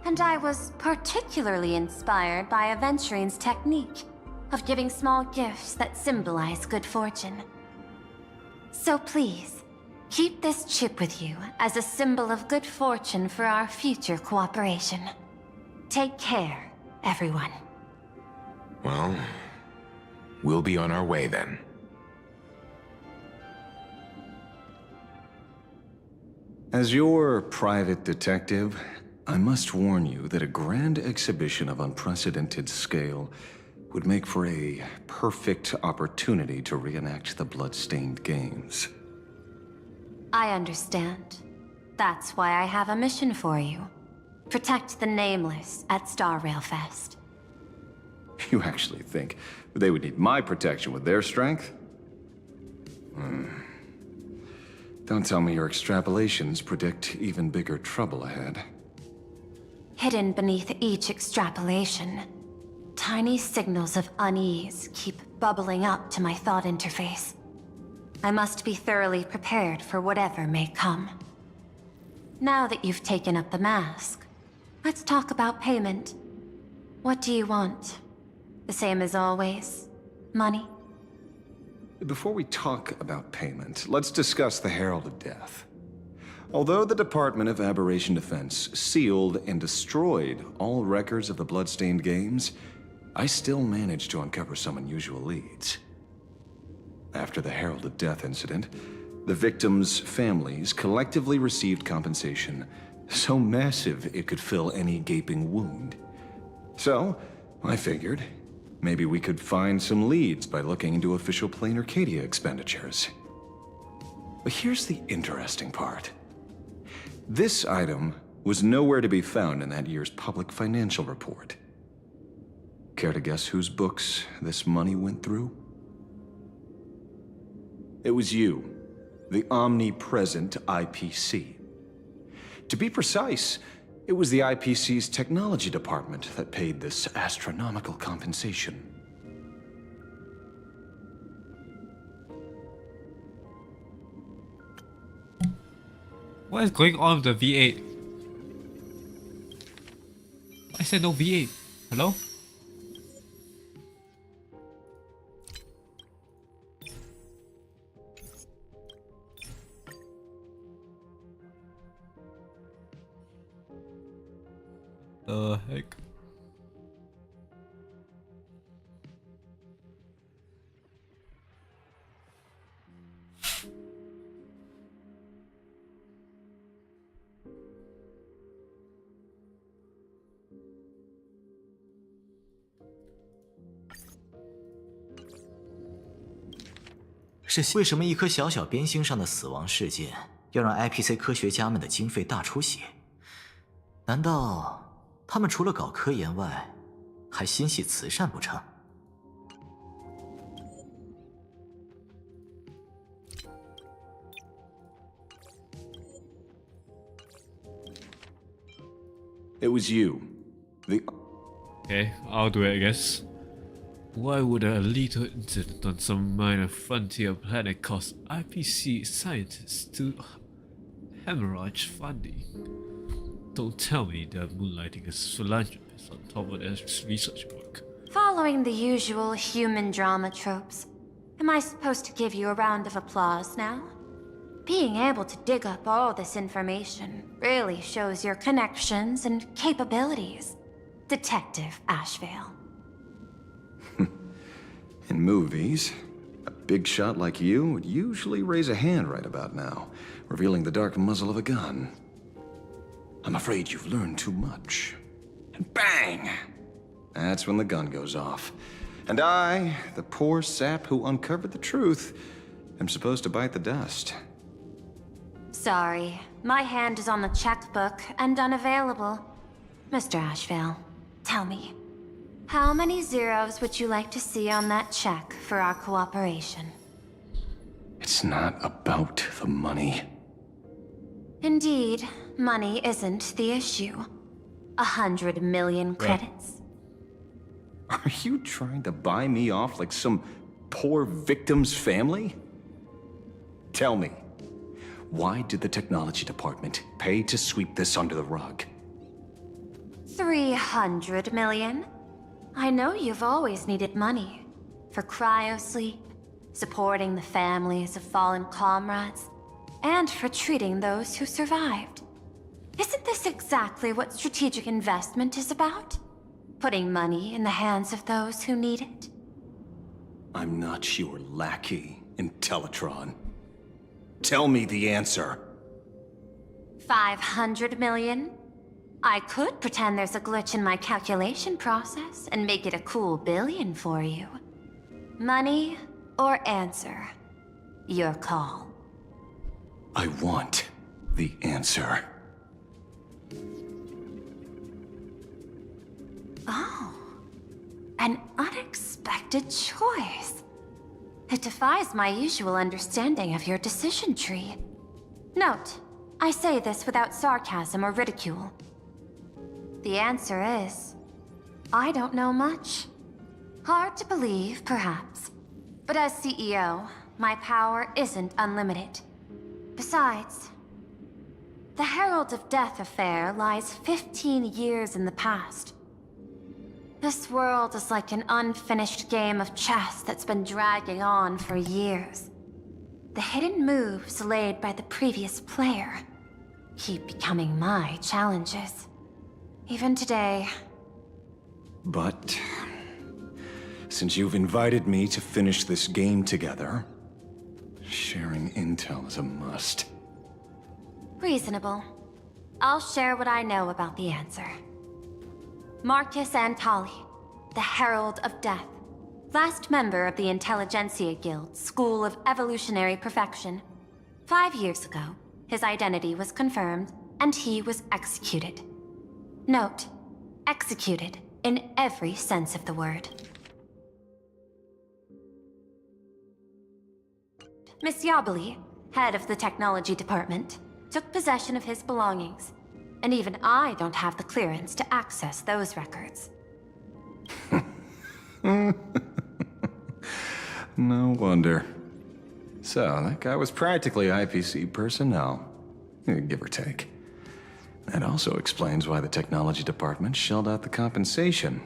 and I was particularly inspired by Aventurine's technique of giving small gifts that symbolize good fortune. So please, keep this chip with you as a symbol of good fortune for our future cooperation. Take care, everyone. Well, we'll be on our way then. As your private detective, I must warn you that a grand exhibition of unprecedented scale would make for a perfect opportunity to reenact the Bloodstained Games. I understand. That's why I have a mission for you. Protect the Nameless at Star Rail Fest. You actually think they would need my protection with their strength? Don't tell me your extrapolations predict even bigger trouble ahead. Hidden beneath each extrapolation, tiny signals of unease keep bubbling up to my thought interface. I must be thoroughly prepared for whatever may come. Now that you've taken up the mask, let's talk about payment. What do you want? The same as always? Money? Before we talk about payment, let's discuss the Herald of Death. Although the Department of Aberration Defense sealed and destroyed all records of the Bloodstained Games, I still managed to uncover some unusual leads. After the Herald of Death incident, the victims' families collectively received compensation so massive it could fill any gaping wound. So, I figured, maybe we could find some leads by looking into official Plain Arcadia expenditures. But here's the interesting part. This item was nowhere to be found in that year's public financial report. Care to guess whose books this money went through? It was you, the omnipresent IPC. To be precise, It was the IPC's technology department that paid this astronomical compensation. What is going on with the V8? I said no V8. Hello? The heck?为什么一颗小小边星上的死亡事件要让 IPC 科学家们的经费大出血？难道他们除了搞科研外，还心系慈善不成？ It was you. Okay, I'll do it, I guess. Why would a little incident on some minor frontier planet cause IPC scientists to hemorrhage funding? Don't tell me they're moonlighting as philanthropists on top of their research work. Following the usual human drama tropes, am I supposed to give you a round of applause now? Being able to dig up all this information really shows your connections and capabilities, Detective Ashvale. In movies, a big shot like you would usually raise a hand right about now, revealing the dark muzzle of a gun. I'm afraid you've learned too much. And bang! That's when the gun goes off. And I, the poor sap who uncovered the truth, am supposed to bite the dust. Sorry, my hand is on the checkbook and unavailable. Mr. Ashvale, tell me, how many zeros would you like to see on that check for our cooperation? It's not about the money. Indeed, money isn't the issue. 100 million credits. Are you trying to buy me off like some poor victim's family? Tell me, why did the technology department pay to sweep this under the rug? 300 million? I know you've always needed money. For cryosleep, supporting the families of fallen comrades, and for treating those who survived. Isn't this exactly what strategic investment is about? Putting money in the hands of those who need it? I'm not your lackey, Intellitron. Tell me the answer. 500 million? I could pretend there's a glitch in my calculation process and make it a cool billion for you. Money or answer? Your call. I want the answer. Oh, an unexpected choice. It defies my usual understanding of your decision tree. Note, I say this without sarcasm or ridicule. The answer is, I don't know much. Hard to believe, perhaps. But as CEO, my power isn't unlimited. Besides, the Herald of Death affair lies 15 years in the past. This world is like an unfinished game of chess that's been dragging on for years. The hidden moves laid by the previous player keep becoming my challenges. Even today. But since you've invited me to finish this game together, sharing intel is a must. Reasonable. I'll share what I know about the answer. Marcus Antali, the Herald of Death. Last member of the Intelligentsia Guild, School of Evolutionary Perfection. 5 years ago, his identity was confirmed, and he was executed. Note, executed in every sense of the word. Miss Yabali, head of the technology department, took possession of his belongings, And even I don't have the clearance to access those records. No wonder. So, that guy was practically IPC personnel, give or take. That also explains why the technology department shelled out the compensation.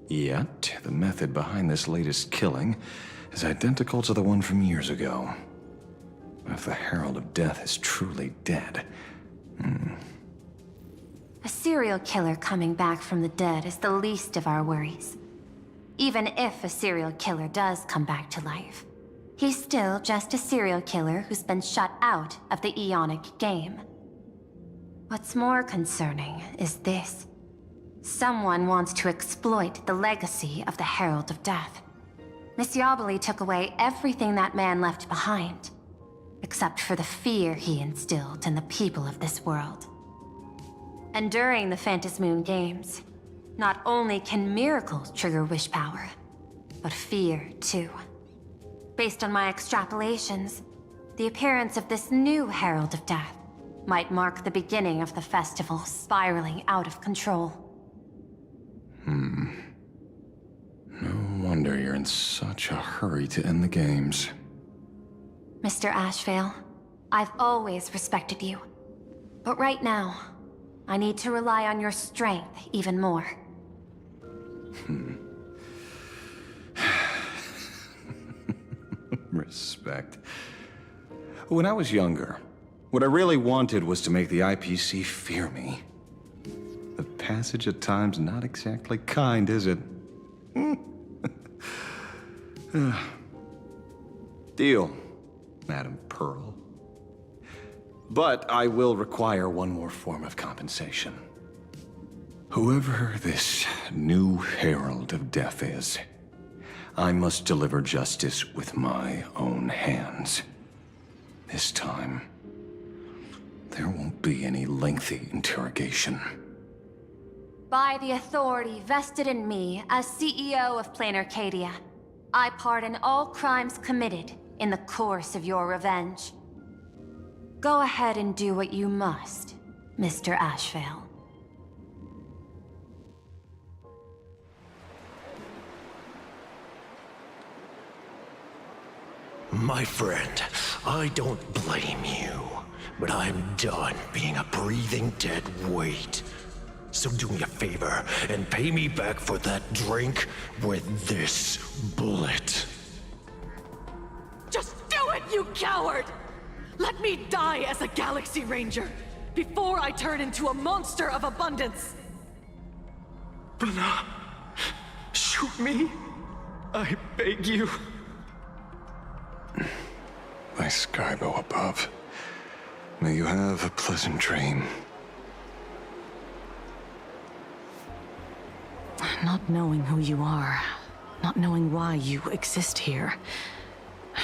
Yet, the method behind this latest killing is identical to the one from years ago. If the Herald of Death is truly dead... A serial killer coming back from the dead is the least of our worries. Even if a serial killer does come back to life, he's still just a serial killer who's been shut out of the Ionic game. What's more concerning is this. Someone wants to exploit the legacy of the Herald of Death. Missioboli took away everything that man left behind, except for the fear he instilled in the people of this world. And during the Phantasmoon Games, not only can miracles trigger wish power, but fear too. Based on my extrapolations, the appearance of this new Herald of Death might mark the beginning of the festival spiraling out of control. No wonder you're in such a hurry to end the games. Mr. Ashvale, I've always respected you. But right now, I need to rely on your strength even more. Respect. When I was younger, what I really wanted was to make the IPC fear me. The passage of time's not exactly kind, is it? Deal, Madam Pearl. But I will require one more form of compensation. Whoever this new Herald of Death is, I must deliver justice with my own hands. This time, there won't be any lengthy interrogation. By the authority vested in me as CEO of Planar Cadia, I pardon all crimes committed in the course of your revenge. Go ahead and do what you must, Mr. Ashvale. My friend, I don't blame you, but I'm done being a breathing dead weight. So do me a favor and pay me back for that drink with this bullet. Just do it, you coward! Let me die as a Galaxy Ranger before I turn into a monster of abundance! Bana, shoot me. I beg you. My Skybo above. May you have a pleasant dream. Not knowing who you are, not knowing why you exist here,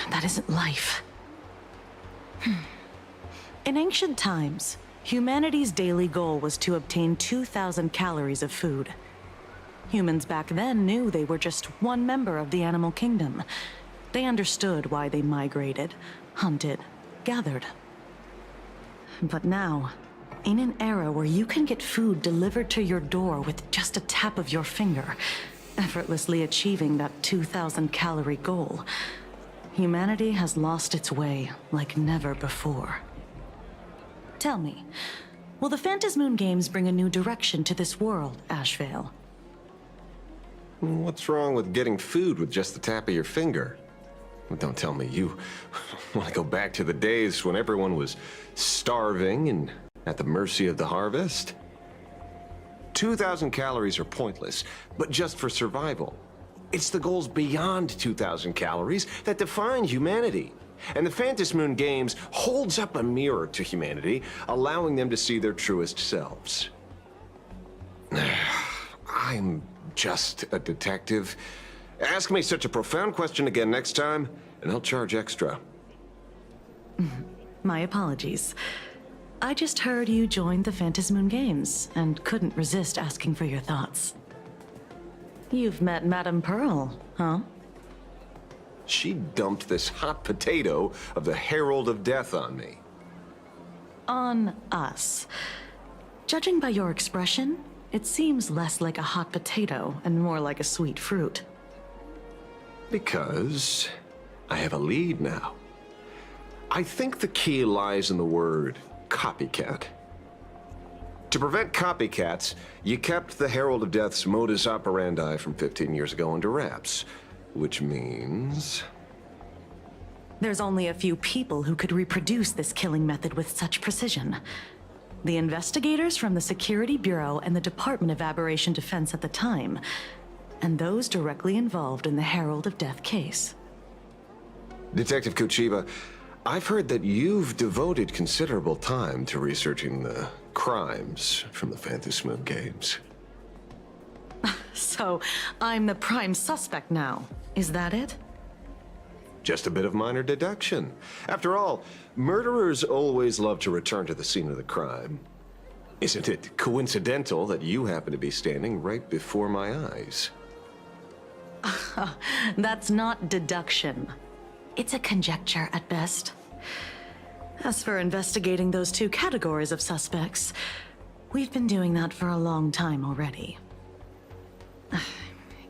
that isn't life. In ancient times, humanity's daily goal was to obtain 2,000 calories of food. Humans back then knew they were just one member of the animal kingdom. They understood why they migrated, hunted, gathered. But now, in an era where you can get food delivered to your door with just a tap of your finger, effortlessly achieving that 2,000 calorie goal, humanity has lost its way like never before. Tell me, will the Phantasmoon Games bring a new direction to this world, Ashvale? What's wrong with getting food with just the tap of your finger? Don't tell me you want to go back to the days when everyone was starving and at the mercy of the harvest? 2,000 calories are pointless, but just for survival. It's the goals beyond 2,000 calories that define humanity. And the Phantasmoon Games holds up a mirror to humanity, allowing them to see their truest selves. I'm just a detective. Ask me such a profound question again next time, and I'll charge extra. My apologies. I just heard you joined the Phantasmoon Games and couldn't resist asking for your thoughts. You've met Madame Pearl, huh? She dumped this hot potato of the Herald of Death on me. On us. Judging by your expression, it seems less like a hot potato and more like a sweet fruit. Because I have a lead now. I think the key lies in the word copycat. To prevent copycats, you kept the Herald of Death's modus operandi from 15 years ago under wraps, which means... There's only a few people who could reproduce this killing method with such precision. The investigators from the Security Bureau and the Department of Aberration Defense at the time, and those directly involved in the Herald of Death case. Detective Kuchiba, I've heard that you've devoted considerable time to researching the crimes from the Phantasmoon Games. So, I'm the prime suspect now. Is that it? Just a bit of minor deduction. After all, murderers always love to return to the scene of the crime. Isn't it coincidental that you happen to be standing right before my eyes? That's not deduction. It's a conjecture at best. As for investigating those two categories of suspects, we've been doing that for a long time already.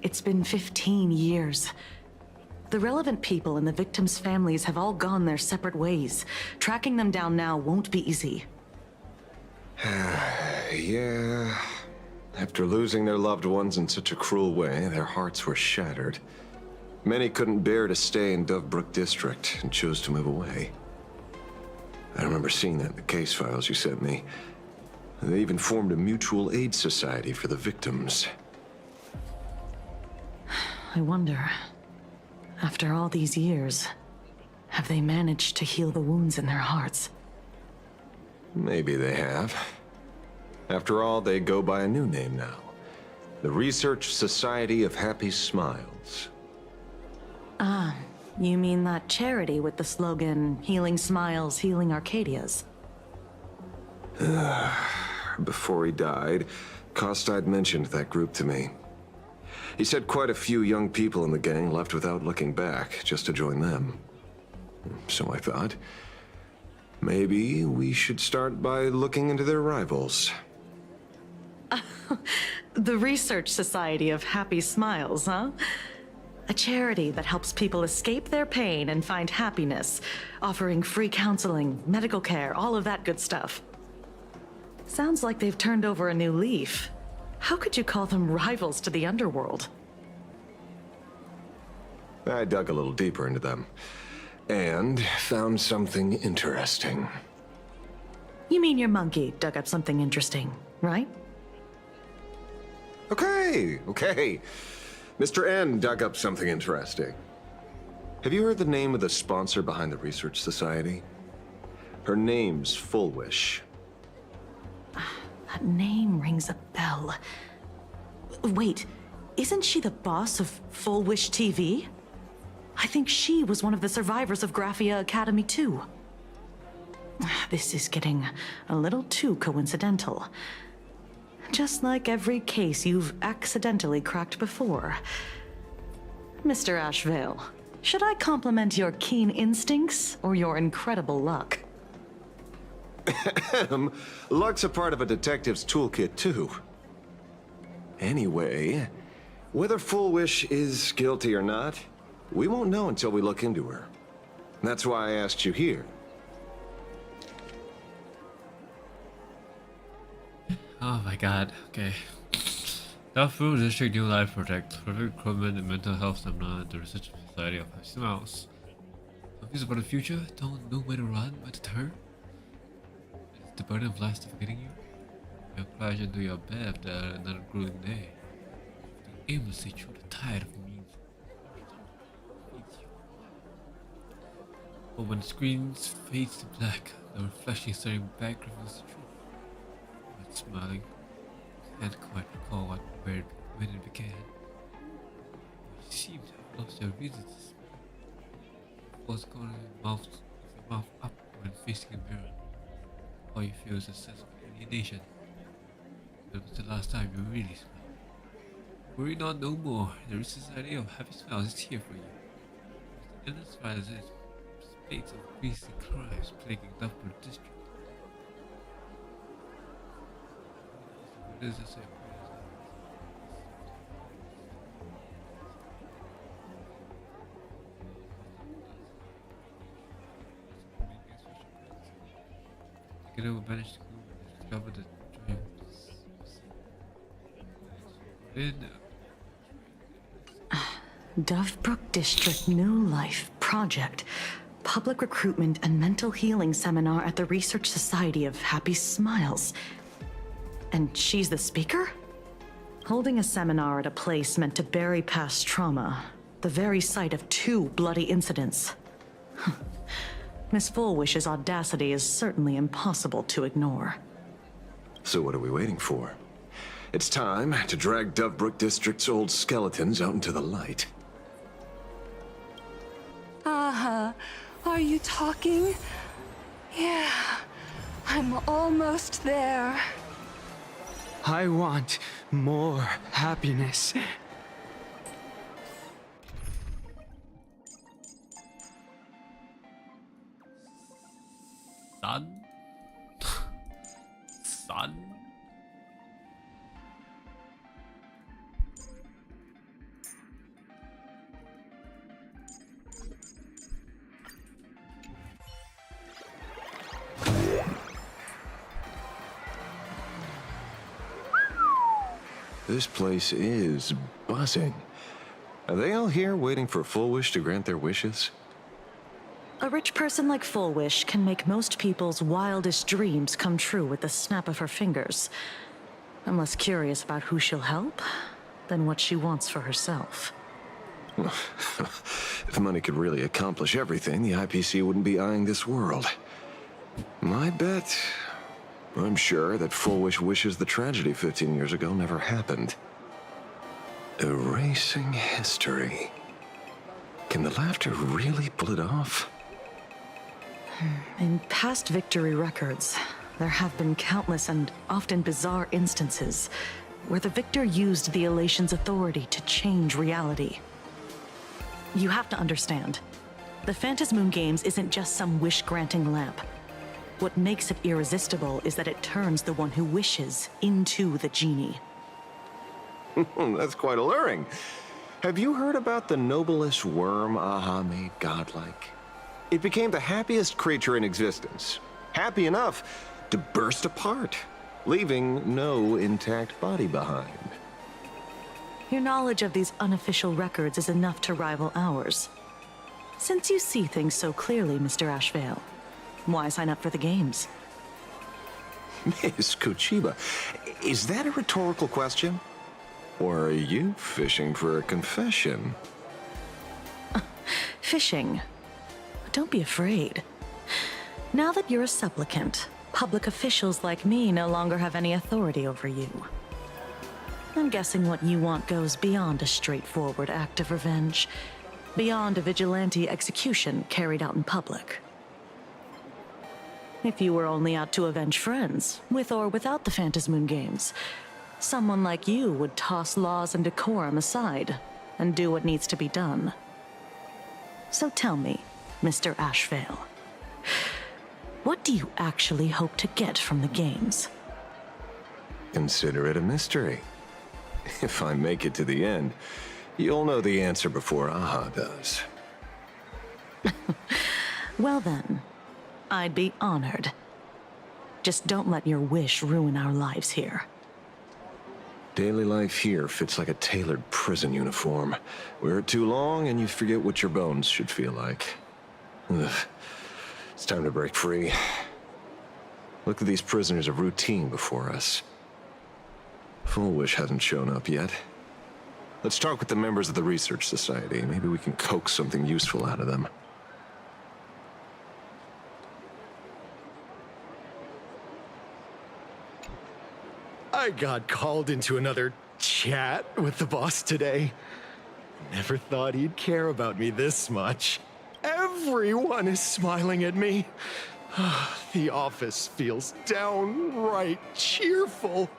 It's been 15 years. The relevant people and the victims' families have all gone their separate ways. Tracking them down now won't be easy. Yeah. After losing their loved ones in such a cruel way, their hearts were shattered. Many couldn't bear to stay in Dovebrook District and chose to move away. I remember seeing that in the case files you sent me. They even formed a mutual aid society for the victims. I wonder, after all these years, have they managed to heal the wounds in their hearts? Maybe they have. After all, they go by a new name now. The Research Society of Happy Smiles. Ah, you mean that charity with the slogan, Healing Smiles, Healing Arcadias? Before he died, Kostad mentioned that group to me. He said quite a few young people in the gang left without looking back, just to join them. So I thought, maybe we should start by looking into their rivals. The Research Society of Happy Smiles, huh? A charity that helps people escape their pain and find happiness, offering free counseling, medical care, all of that good stuff. Sounds like they've turned over a new leaf. How could you call them rivals to the underworld? I dug a little deeper into them, and found something interesting. You mean your monkey dug up something interesting, right? Okay. Mr. N dug up something interesting. Have you heard the name of the sponsor behind the Research Society? Her name's Fullwish. That name rings a bell. Wait, isn't she the boss of Fullwish TV? I think she was one of the survivors of Graphia Academy too. This is getting a little too coincidental. Just like every case you've accidentally cracked before. Mr. Ashvale, should I compliment your keen instincts or your incredible luck? Luck's a part of a detective's toolkit, too. Anyway, whether Fullwish is guilty or not, we won't know until we look into her. That's why I asked you here. Oh my god, okay. Darfur District New Life Project, Recruitment and Mental Health Seminar at the Research Society of Happy Smiles. Confused about the future? Don't know where to run, where to turn? Is the burden of life suffocating you? You'll crash into your bed after another grueling day. Aimlessly through the tide of means. But when the screen fades to black, the reflection staring back reveals the truth. But smiling, can't quite recall when it began. You seem to have lost your reason to smile. What's going on in your mouth up when facing a mirror? All you feel is a sense of alienation. When was the last time you really smiled? Worry not no more. The Society of Happy Smiles is here for you. The endless violence and spades of grisly crimes plaguing Dovebrook District. This is it. Together we managed to discover the dreams. Dovebrook District New Life Project. Public Recruitment and Mental Healing Seminar at the Research Society of Happy Smiles. And she's the speaker? Holding a seminar at a place meant to bury past trauma. The very site of 2 bloody incidents. Miss Fullwish's audacity is certainly impossible to ignore. So what are we waiting for? It's time to drag Dovebrook District's old skeletons out into the light. Are you talking? Yeah, I'm almost there. I want more happiness. Son? Son? This place is buzzing. Are they all here waiting for Fullwish to grant their wishes? A rich person like Fullwish can make most people's wildest dreams come true with the snap of her fingers. I'm less curious about who she'll help than what she wants for herself. If money could really accomplish everything, the IPC wouldn't be eyeing this world. My bet, I'm sure that Fullwish wishes the tragedy 15 years ago never happened. Erasing history. Can the laughter really pull it off? In past victory records, there have been countless and often bizarre instances where the victor used the Elation's authority to change reality. You have to understand, the Phantasmoon Games isn't just some wish-granting lamp. What makes it irresistible is that it turns the one who wishes into the genie. That's quite alluring. Have you heard about the noblest worm Aha made godlike? It became the happiest creature in existence. Happy enough to burst apart, leaving no intact body behind. Your knowledge of these unofficial records is enough to rival ours. Since you see things so clearly, Mr. Ashvale, why sign up for the games? Miss Kochiba, is that a rhetorical question? Or are you fishing for a confession? Fishing. Don't be afraid. Now that you're a supplicant, public officials like me no longer have any authority over you. I'm guessing what you want goes beyond a straightforward act of revenge, beyond a vigilante execution carried out in public. If you were only out to avenge friends, with or without the Phantasmoon Games, someone like you would toss laws and decorum aside and do what needs to be done. So tell me, Mr. Ashvale, what do you actually hope to get from the games? Consider it a mystery. If I make it to the end, you'll know the answer before Aha does. Well then, I'd be honored. Just don't let your wish ruin our lives here. Daily life here fits like a tailored prison uniform. Wear it too long and you forget what your bones should feel like. Ugh. It's time to break free. Look at these prisoners of routine before us. Fullwish hasn't shown up yet. Let's talk with the members of the Research Society. Maybe we can coax something useful out of them. I got called into another chat with the boss today. Never thought he'd care about me this much. Everyone is smiling at me. The office feels downright cheerful.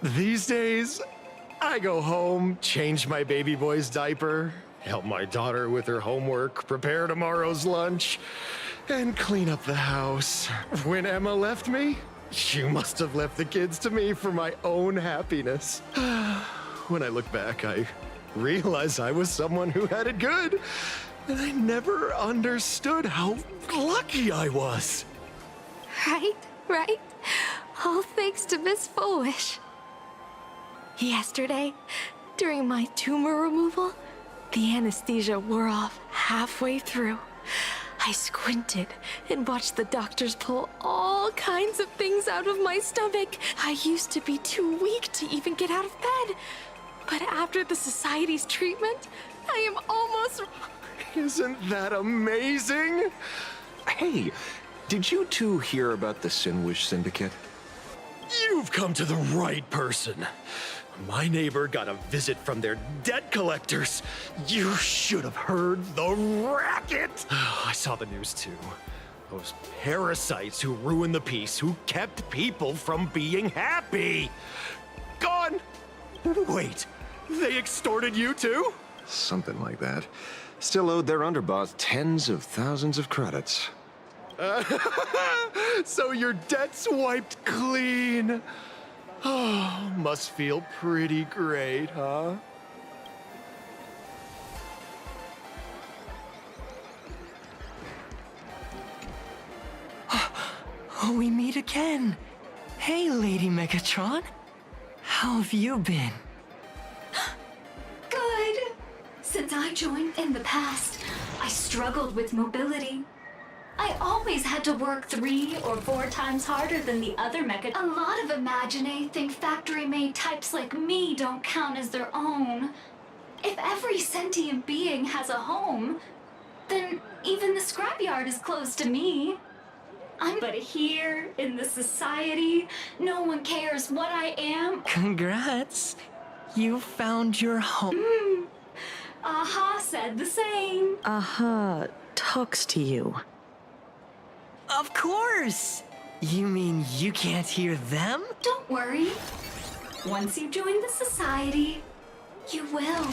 These days, I go home, change my baby boy's diaper, help my daughter with her homework, prepare tomorrow's lunch, and clean up the house. When Emma left me, You must have left the kids to me for my own happiness. When I look back, I realize I was someone who had it good, and I never understood how lucky I was. Right? All thanks to Miss Foolish. Yesterday, during my tumor removal, the anesthesia wore off halfway through. I squinted and watched the doctors pull all kinds of things out of my stomach. I used to be too weak to even get out of bed. But after the Society's treatment, I am almost... Isn't that amazing? Hey, did you two hear about the Sinwish Syndicate? You've come to the right person. My neighbor got a visit from their debt collectors. You should have heard the racket. I saw the news too. Those parasites who ruined the peace, who kept people from being happy. Gone. Wait, they extorted you too? Something like that. Still owed their underboss tens of thousands of credits. So your debt's wiped clean. Oh, must feel pretty great, huh? Oh, we meet again. Hey, Lady Megatron. How have you been? Good. Since I joined in the past, I struggled with mobility. I always had to work 3 or 4 times harder than the other mecha. A lot of Imagine think factory-made types like me don't count as their own. If every sentient being has a home, then even the scrapyard is close to me. But here, in the Society, no one cares what I am. Congrats. You found your home. Aha said the same. Aha talks to you. Of course! You mean you can't hear them? Don't worry. Once you join the Society, you will.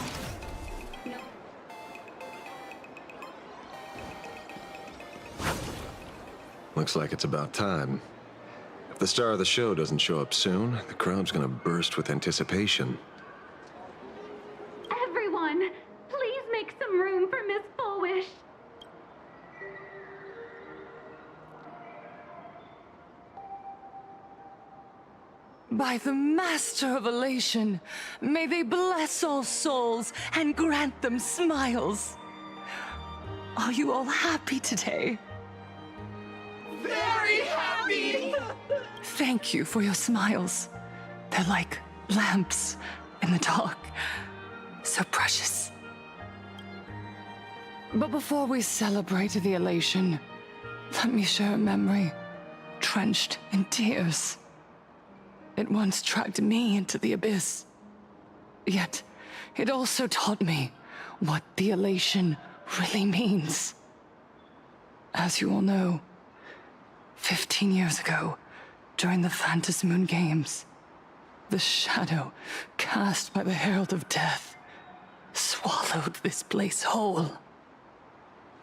No. Looks like it's about time. If the star of the show doesn't show up soon, the crowd's gonna burst with anticipation. Everyone, please make some room for Miss Foolish. By the Master of Elation, may they bless all souls and grant them smiles. Are you all happy today? Very happy! Thank you for your smiles. They're like lamps in the dark. So precious. But before we celebrate the elation, let me share a memory drenched in tears. It once dragged me into the abyss. Yet, it also taught me what the elation really means. As you all know, 15 years ago, during the Phantasmoon Games, the shadow cast by the Herald of Death swallowed this place whole.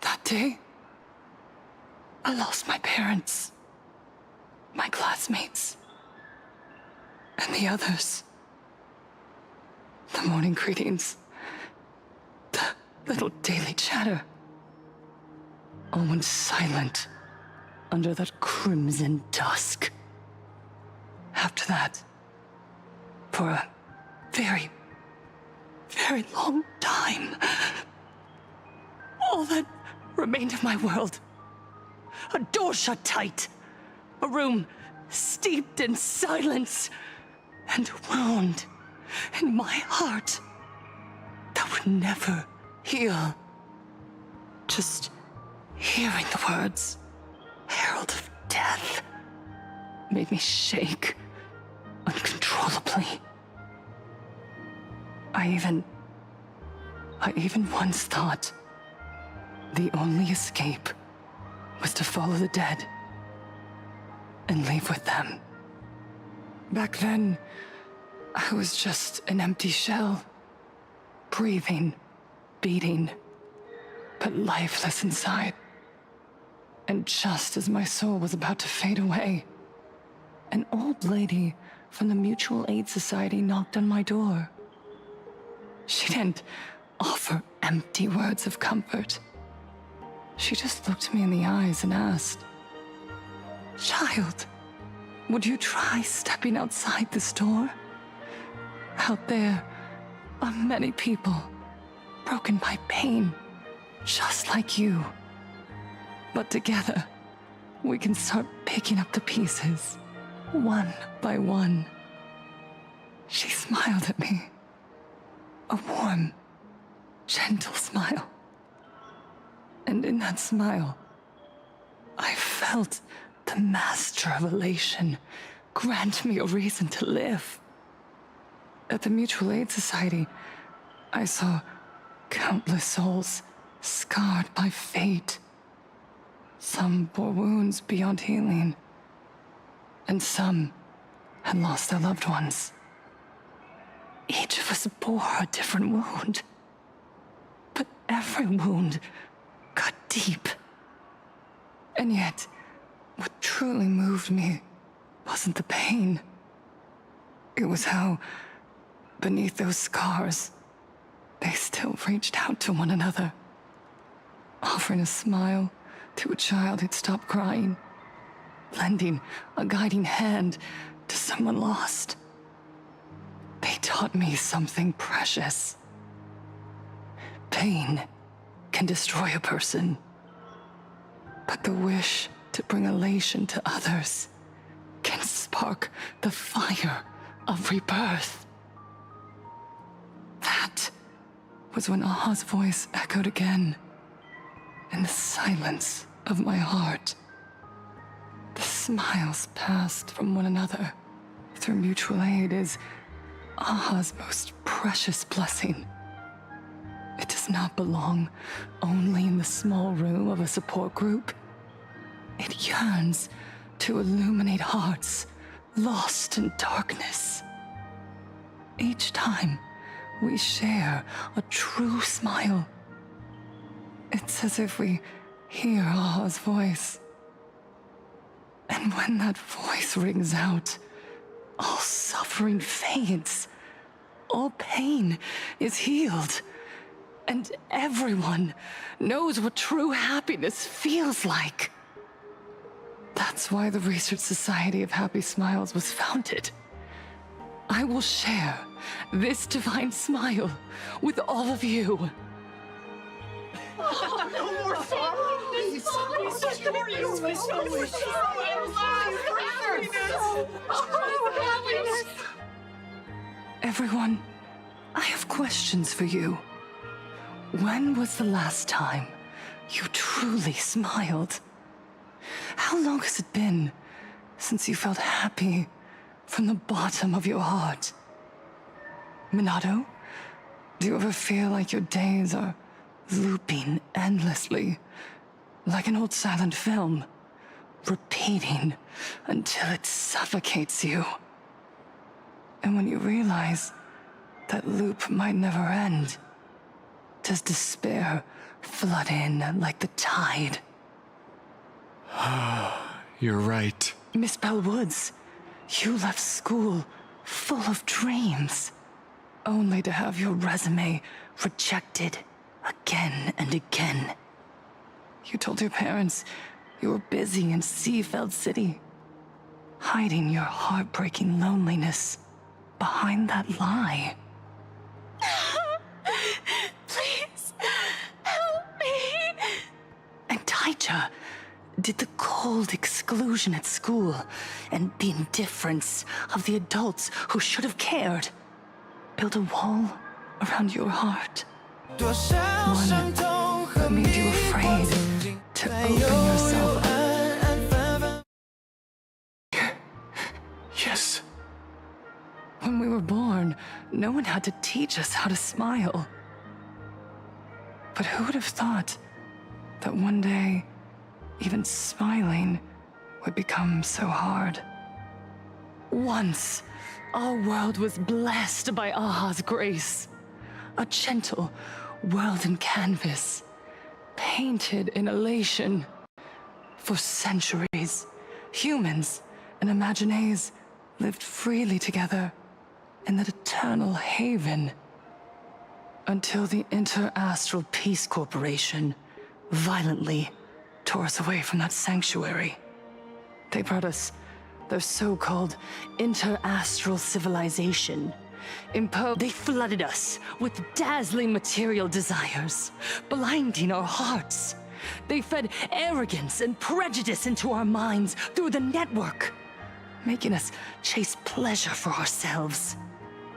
That day, I lost my parents, my classmates, and the others. The morning greetings, the little daily chatter, all went silent under that crimson dusk. After that, for a very, very long time, all that remained of my world, a door shut tight, a room steeped in silence, and a wound in my heart that would never heal. Just hearing the words, Herald of Death, made me shake uncontrollably. I even once thought the only escape was to follow the dead and leave with them. Back then, I was just an empty shell, breathing, beating, but lifeless inside. And just as my soul was about to fade away, an old lady from the Mutual Aid Society knocked on my door. She didn't offer empty words of comfort. She just looked me in the eyes and asked, "Child, would you try stepping outside this door? Out there are many people broken by pain, just like you. But together, we can start picking up the pieces, one by one." She smiled at me. A warm, gentle smile. And in that smile, I felt the master of elation grant me a reason to live. At the Mutual Aid Society, I saw countless souls scarred by fate. Some bore wounds beyond healing, and some had lost their loved ones. Each of us bore a different wound, but every wound cut deep. And yet, what truly moved me wasn't the pain. It was how, beneath those scars, they still reached out to one another, offering a smile to a child who'd stopped crying, lending a guiding hand to someone lost. They taught me something precious. Pain can destroy a person, but the wish to bring elation to others can spark the fire of rebirth. That was when Aha's voice echoed again in the silence of my heart. The smiles passed from one another through mutual aid is Aha's most precious blessing. It does not belong only in the small room of a support group. It yearns to illuminate hearts lost in darkness. Each time we share a true smile, it's as if we hear Aha's voice. And when that voice rings out, all suffering fades, all pain is healed, and everyone knows what true happiness feels like. That's why the Research Society of Happy Smiles was founded. I will share this divine smile with all of you. No more sorrow! Everyone, I have questions for you. When was the last time you truly smiled? How long has it been since you felt happy from the bottom of your heart? Minato, do you ever feel like your days are looping endlessly, like an old silent film, repeating until it suffocates you? And when you realize that loop might never end, does despair flood in like the tide? You're right. Miss Bellwoods, you left school full of dreams, only to have your resume rejected again and again. You told your parents you were busy in Seafeld City, hiding your heartbreaking loneliness behind that lie. Please, help me. And Taija did the cold exclusion at school and the indifference of the adults who should have cared build a wall around your heart. One that made you afraid to open yourself up. Yes. When we were born, no one had to teach us how to smile. But who would have thought that one day, even smiling would become so hard? Once, our world was blessed by Aha's grace. A gentle, whirled canvas, painted in elation. For centuries, humans and Imagines lived freely together in that eternal haven. Until the Inter-Astral Peace Corporation violently tore us away from that sanctuary. They brought us their so-called inter-astral civilization. They flooded us with dazzling material desires, blinding our hearts. They fed arrogance and prejudice into our minds through the network, making us chase pleasure for ourselves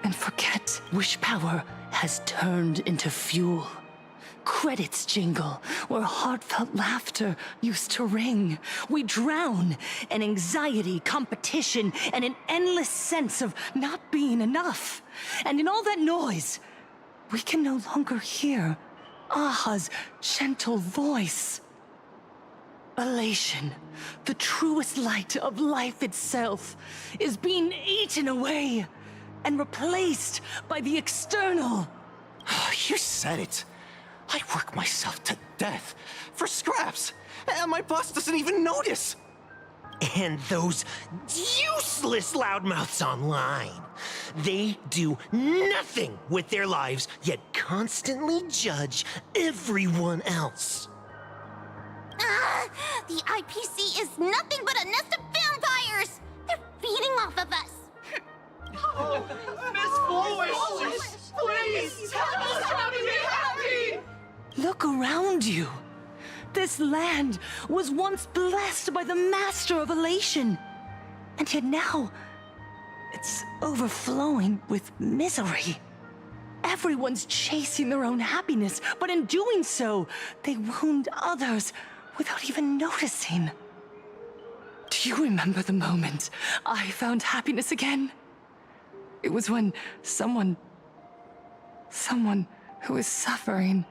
and forget wish power has turned into fuel. Credits jingle where heartfelt laughter used to ring. We drown in anxiety, competition, and an endless sense of not being enough. And in all that noise, we can no longer hear Aha's gentle voice. Elation, the truest light of life itself, is being eaten away and replaced by the external. You said it. I work myself to death for scraps, and my boss doesn't even notice. And those useless loudmouths online. They do nothing with their lives, yet constantly judge everyone else. The IPC is nothing but a nest of vampires! They're feeding off of us! Oh, Miss Foolish! Please, help us how to be happy! Look around you. This land was once blessed by the Master of Elation. And yet now, it's overflowing with misery. Everyone's chasing their own happiness, but in doing so, they wound others without even noticing. Do you remember the moment I found happiness again? It was when someone who was suffering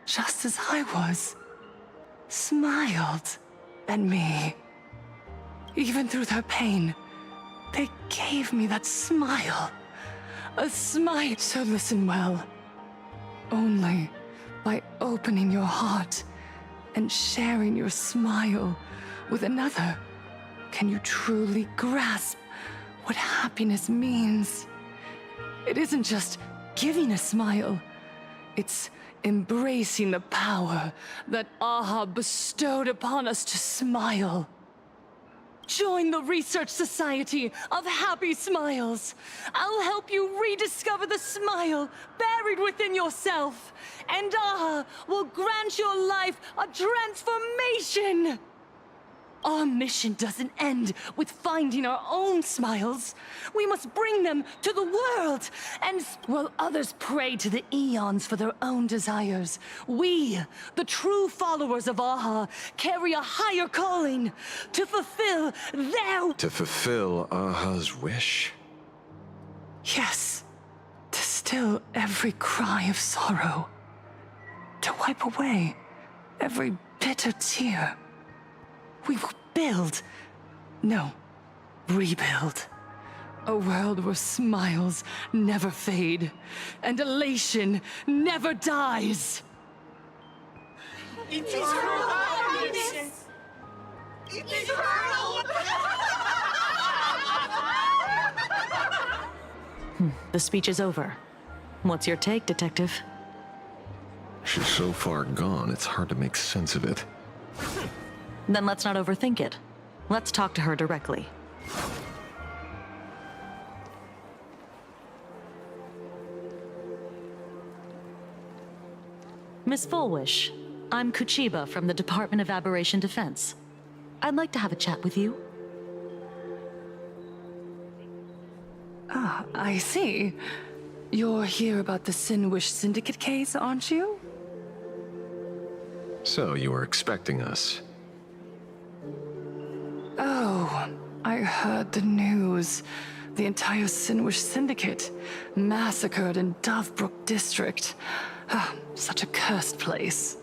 just as I was, smiled at me. Even through their pain, they gave me that smile. A smile. So listen well. Only by opening your heart and sharing your smile with another can you truly grasp what happiness means. It isn't just giving a smile, it's embracing the power that Aha bestowed upon us to smile. Join the Research Society of Happy Smiles. I'll help you rediscover the smile buried within yourself, and Aha will grant your life a transformation. Our mission doesn't end with finding our own smiles. We must bring them to the world, and while others pray to the eons for their own desires, we, the true followers of Aha, carry a higher calling to fulfill their... To fulfill Aha's wish? Yes, to still every cry of sorrow, to wipe away every bitter tear. We will rebuild. A world where smiles never fade, and elation never dies. Eternal happiness! Eternal! The speech is over. What's your take, Detective? She's so far gone, it's hard to make sense of it. Then let's not overthink it. Let's talk to her directly. Miss Fullwish, I'm Kuchiba from the Department of Aberration Defense. I'd like to have a chat with you. Ah, I see. You're here about the Sinwish Syndicate case, aren't you? So you were expecting us. Oh, I heard the news. The entire Sinwish Syndicate massacred in Dovebrook District. Ah, such a cursed place.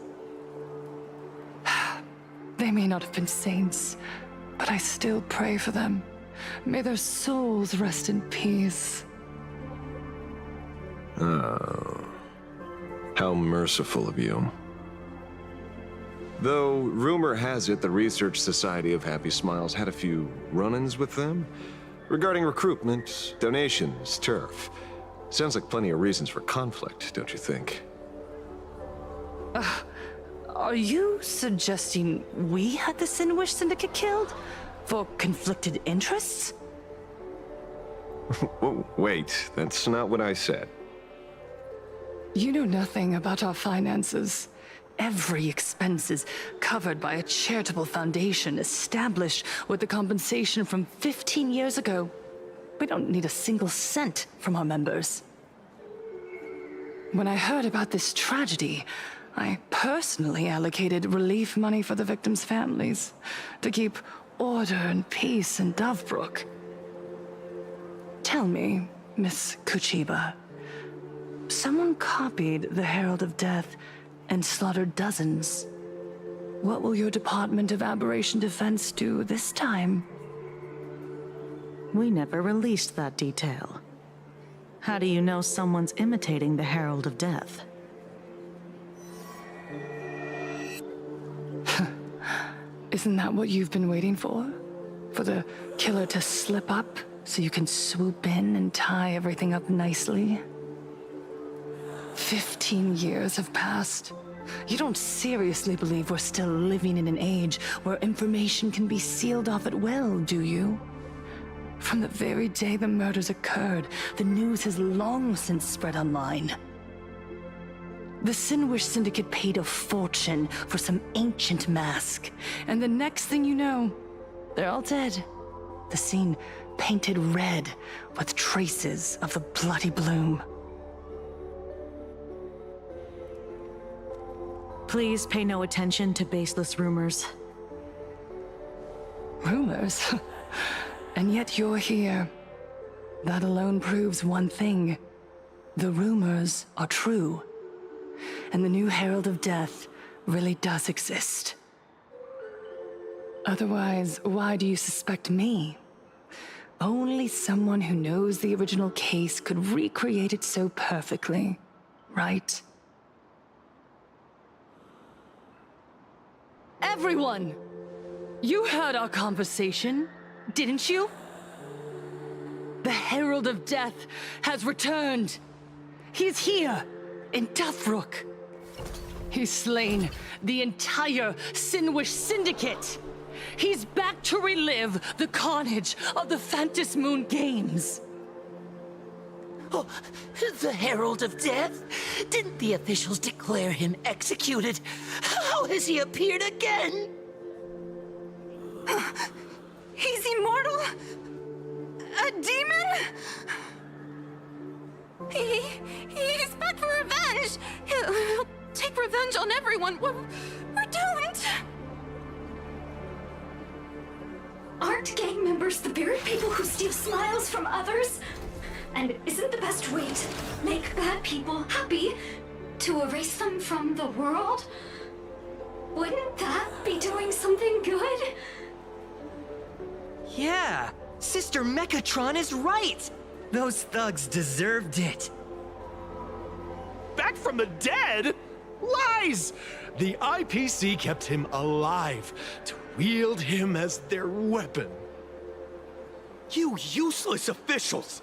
They may not have been saints, but I still pray for them. May their souls rest in peace. Oh. How merciful of you. Though rumor has it the Research Society of Happy Smiles had a few run-ins with them regarding recruitment, donations, turf. Sounds like plenty of reasons for conflict, don't you think? Are you suggesting we had the Sinwish Syndicate killed? For conflicted interests? Whoa, wait, that's not what I said. You know nothing about our finances. Every expense is covered by a charitable foundation established with the compensation from 15 years ago. We don't need a single cent from our members. When I heard about this tragedy, I personally allocated relief money for the victims' families to keep order and peace in Dovebrook. Tell me, Miss Kuchiba, someone copied the Herald of Death and slaughtered dozens. What will your Department of Aberration Defense do this time? We never released that detail. How do you know someone's imitating the Herald of Death? Isn't that what you've been waiting for? For the killer to slip up so you can swoop in and tie everything up nicely? 15 years have passed. You don't seriously believe we're still living in an age where information can be sealed off at will, do you? From the very day the murders occurred, the news has long since spread online. The Sinwish Syndicate paid a fortune for some ancient mask, and the next thing you know, they're all dead. The scene painted red with traces of the bloody bloom. Please pay no attention to baseless rumors. Rumors? And yet you're here. That alone proves one thing. The rumors are true. And the new Herald of Death really does exist. Otherwise, why do you suspect me? Only someone who knows the original case could recreate it so perfectly, right? Everyone! You heard our conversation, didn't you? The Herald of Death has returned. He's here, in Dovebrook. He's slain the entire Sinwish Syndicate. He's back to relive the carnage of the Phantasmoon Games. Oh, the Herald of Death? Didn't the officials declare him executed? How has he appeared again? He's immortal? A demon? He's back for revenge! He'll take revenge on everyone. We're doomed! Aren't gang members the very people who steal smiles from others? And isn't the best way to make bad people happy to erase them from the world? Wouldn't that be doing something good? Yeah, Sister Mechatron is right. Those thugs deserved it. Back from the dead? Lies! The IPC kept him alive to wield him as their weapon. You useless officials!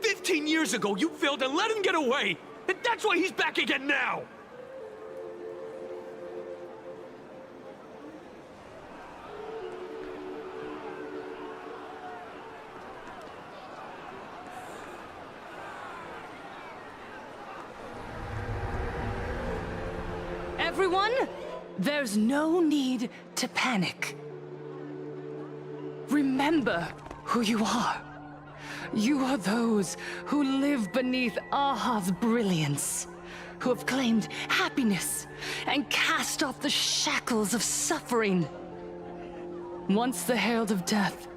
15 years ago, you failed and let him get away! And that's why he's back again now! Everyone, there's no need to panic. Remember who you are. You are those who live beneath Aha's brilliance, who have claimed happiness and cast off the shackles of suffering. Once the Herald of Death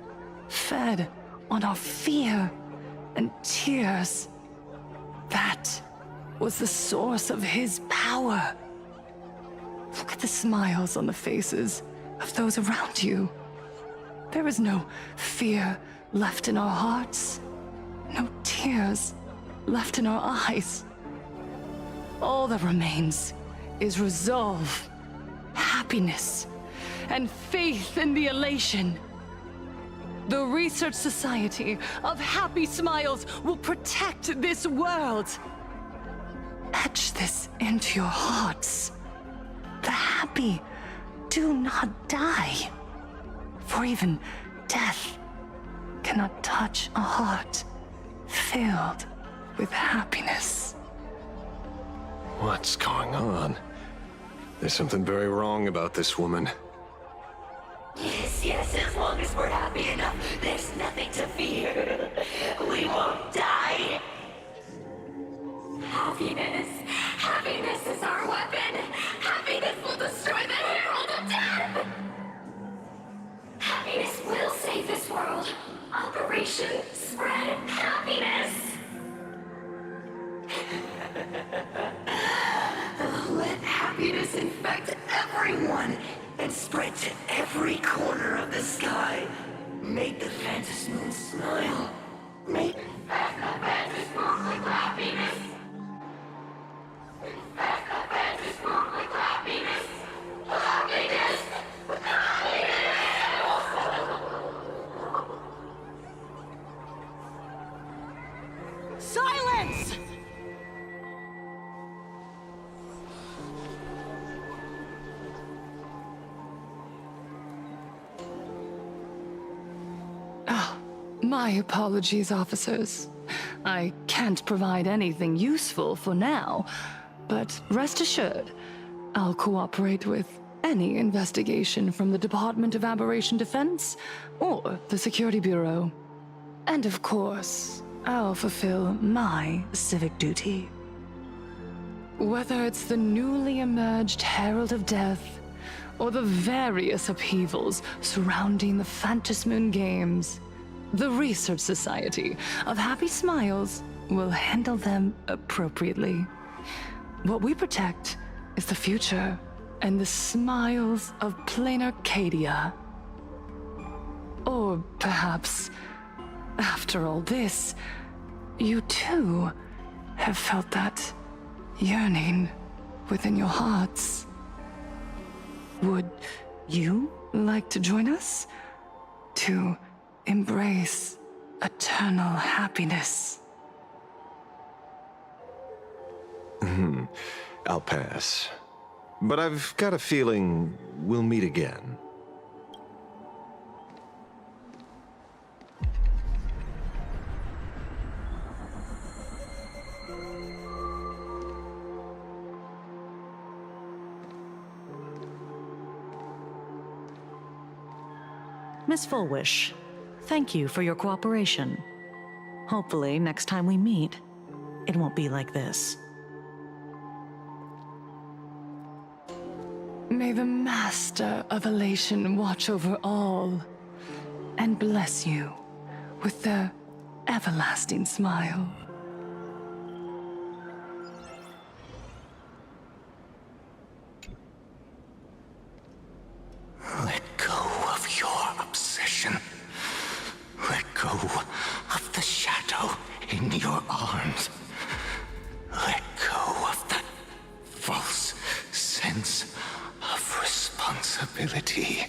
fed on our fear and tears, that was the source of his power. Look at the smiles on the faces of those around you. There is no fear left in our hearts, no tears left in our eyes. All that remains is resolve, happiness, happiness and faith in the elation. The Research Society of Happy Smiles will protect this world. Etch this into your hearts. The happy do not die, for even death cannot touch a heart filled with happiness. What's going on? There's something very wrong about this woman. Yes, as long as we're happy enough, there's nothing to fear. We won't die. Happiness is our weapon. Happiness will destroy the Herald of Death. Happiness will save this world. Operation Spread Happiness. Let happiness infect everyone and spread to every corner of the sky. Make the Phantasmoon smile. Make the Phantasmoon with happiness. Infect the Phantasmoon with happiness. Happiness! Silence! My apologies, officers. I can't provide anything useful for now, but rest assured, I'll cooperate with any investigation from the Department of Aberration Defense or the Security Bureau. And of course, I'll fulfill my civic duty. Whether it's the newly emerged Herald of Death or the various upheavals surrounding the Phantasmoon Games, the Research Society of Happy Smiles will handle them appropriately. What we protect is the future and the smiles of plain Arcadia. Or perhaps, after all this, you too have felt that yearning within your hearts. Would you like to join us to embrace eternal happiness? I'll pass. But I've got a feeling we'll meet again. Miss Fullwish, thank you for your cooperation. Hopefully, next time we meet, it won't be like this. May the Master of Elation watch over all and bless you with their everlasting smile. Let go of your obsession. Let go of the shadow in your arms. Let go of that false sense of responsibility.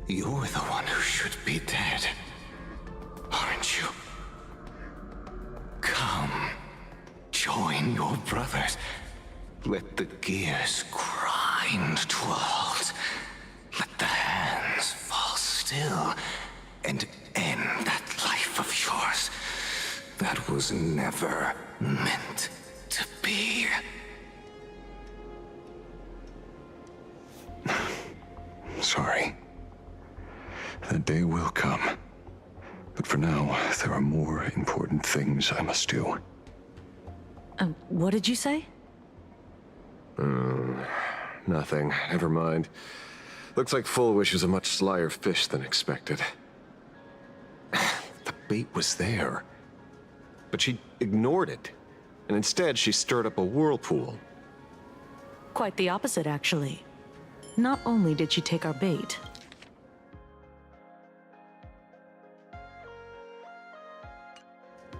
You're the one who should be dead, aren't you? Come, join your brothers. Let the gears grind to a halt. Let the hands fall still and end that life of yours. That was was never meant to be. Sorry. That day will come. But for now, there are more important things I must do. What did you say? Nothing. Never mind. Looks like Full Wish is a much slyer fish than expected. The bait was there. But she ignored it. And instead, she stirred up a whirlpool. Quite the opposite, actually. Not only did she take our bait,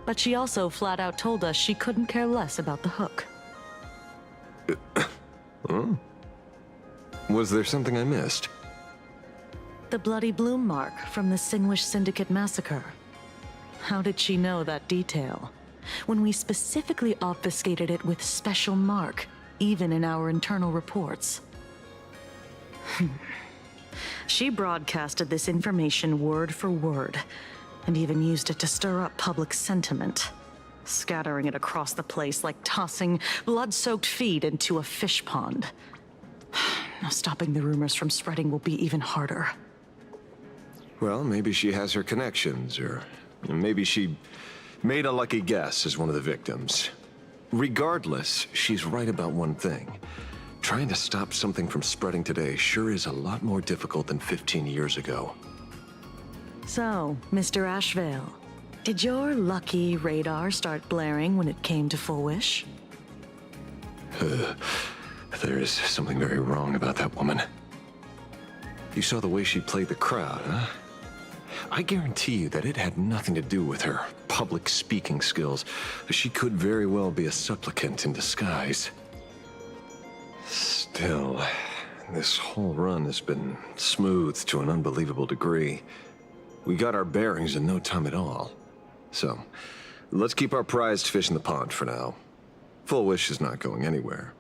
but she also flat out told us she couldn't care less about the hook. Huh? Was there something I missed? The bloody bloom mark from the Singwish Syndicate massacre. How did she know that detail? When we specifically obfuscated it with special mark, even in our internal reports. She broadcasted this information word for word, and even used it to stir up public sentiment, scattering it across the place like tossing blood-soaked feed into a fish pond. Now stopping the rumors from spreading will be even harder. Well, maybe she has her connections, or maybe she made a lucky guess as one of the victims. Regardless, she's right about one thing. Trying to stop something from spreading today sure is a lot more difficult than 15 years ago. So, Mr. Ashvale, did your lucky radar start blaring when it came to Full Wish? There is something very wrong about that woman. You saw the way she played the crowd, huh? I guarantee you that it had nothing to do with her public speaking skills. She could very well be a supplicant in disguise. Still, this whole run has been smoothed to an unbelievable degree. We got our bearings in no time at all. So, let's keep our prized fish in the pond for now. Full Wish is not going anywhere.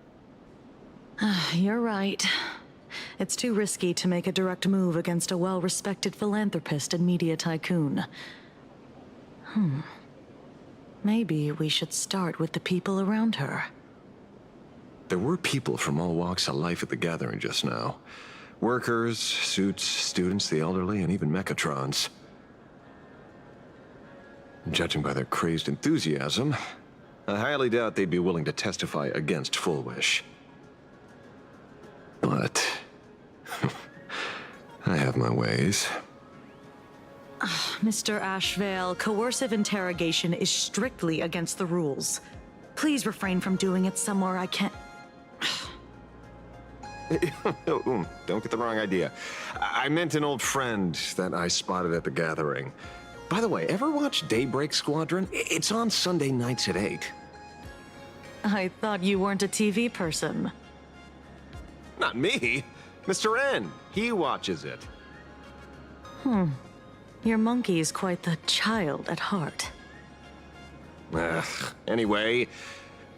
You're right. It's too risky to make a direct move against a well-respected philanthropist and media tycoon. Maybe we should start with the people around her. There were people from all walks of life at the gathering just now. Workers, suits, students, the elderly, and even Mechatrons. Judging by their crazed enthusiasm, I highly doubt they'd be willing to testify against Full Wish. But I have my ways. Mr. Ashvale, coercive interrogation is strictly against the rules. Please refrain from doing it somewhere I can't... Don't get the wrong idea. I meant an old friend that I spotted at the gathering. By the way, ever watch Daybreak Squadron? It's on Sunday nights at 8. I thought you weren't a TV person. Not me. Mr. N. He watches it. Your monkey is quite the child at heart. Anyway,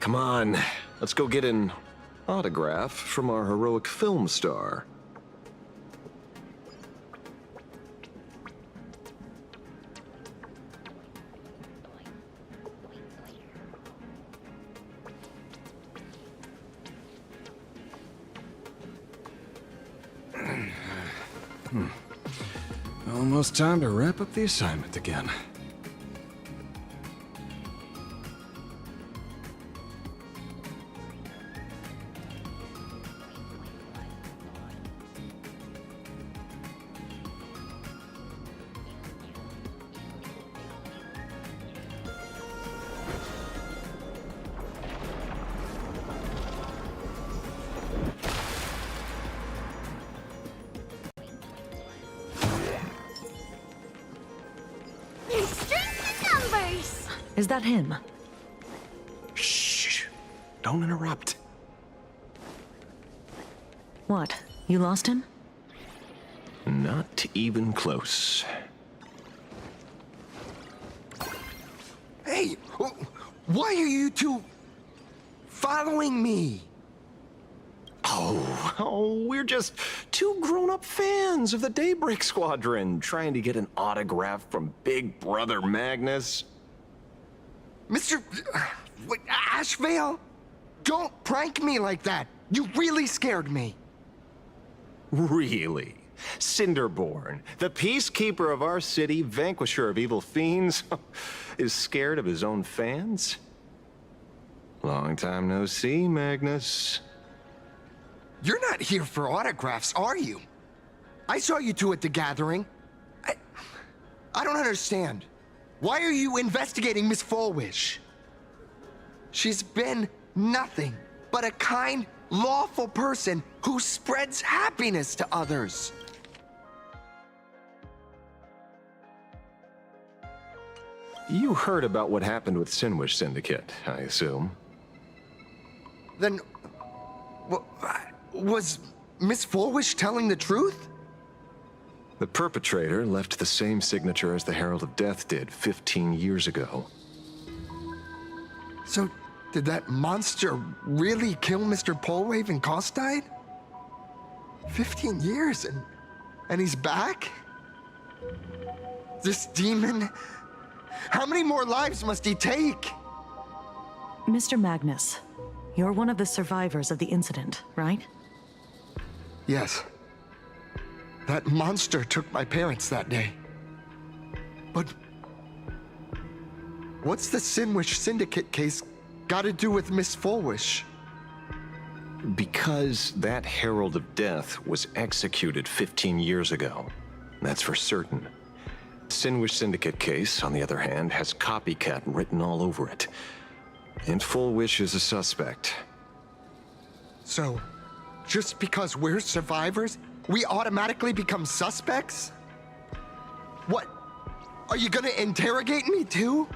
come on. Let's go get an autograph from our heroic film star. Almost time to wrap up the assignment again. Is that him? Shh! Don't interrupt. What? You lost him? Not even close. Hey! Why are you two following me? Oh, we're just two grown-up fans of the Daybreak Squadron trying to get an autograph from Big Brother Magnus. Mr. What, Ashvale? Don't prank me like that. You really scared me. Really? Cinderborn, the peacekeeper of our city, vanquisher of evil fiends, is scared of his own fans? Long time no see, Magnus. You're not here for autographs, are you? I saw you two at the gathering. I don't understand. Why are you investigating Miss Fulwish? She's been nothing but a kind, lawful person who spreads happiness to others. You heard about what happened with Sinwish Syndicate, I assume. Then, was Miss Fulwish telling the truth? The perpetrator left the same signature as the Herald of Death did 15 years ago. So, did that monster really kill Mr. Polwave and Costide? 15 years and he's back? This demon? How many more lives must he take? Mr. Magnus, you're one of the survivors of the incident, right? Yes. That monster took my parents that day. But what's the Sinwish Syndicate case got to do with Miss Fulwish? Because that Herald of Death was executed 15 years ago. That's for certain. Sinwish Syndicate case, on the other hand, has copycat written all over it. And Fulwish is a suspect. So, just because we're survivors, we automatically become suspects? What? Are you gonna interrogate me too?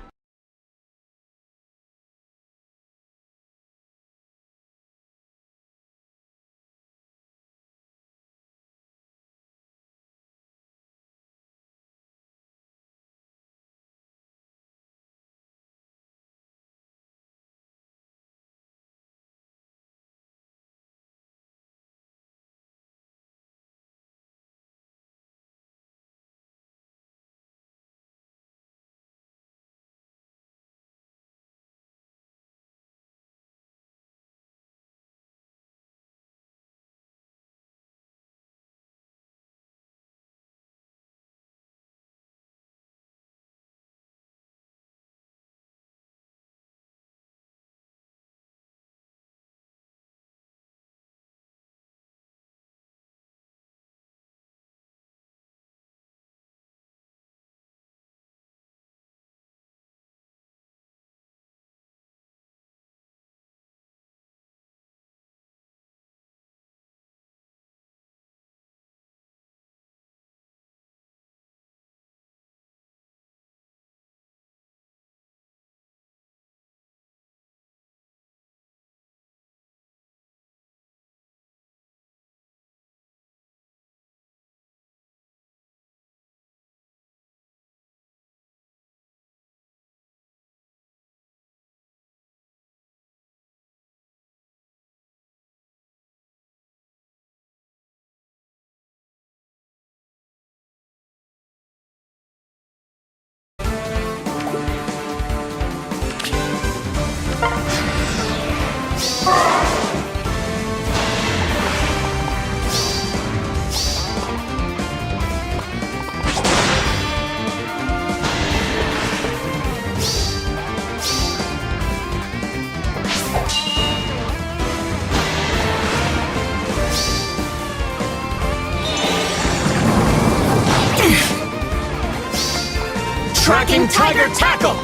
Tracking Tiger Tackle!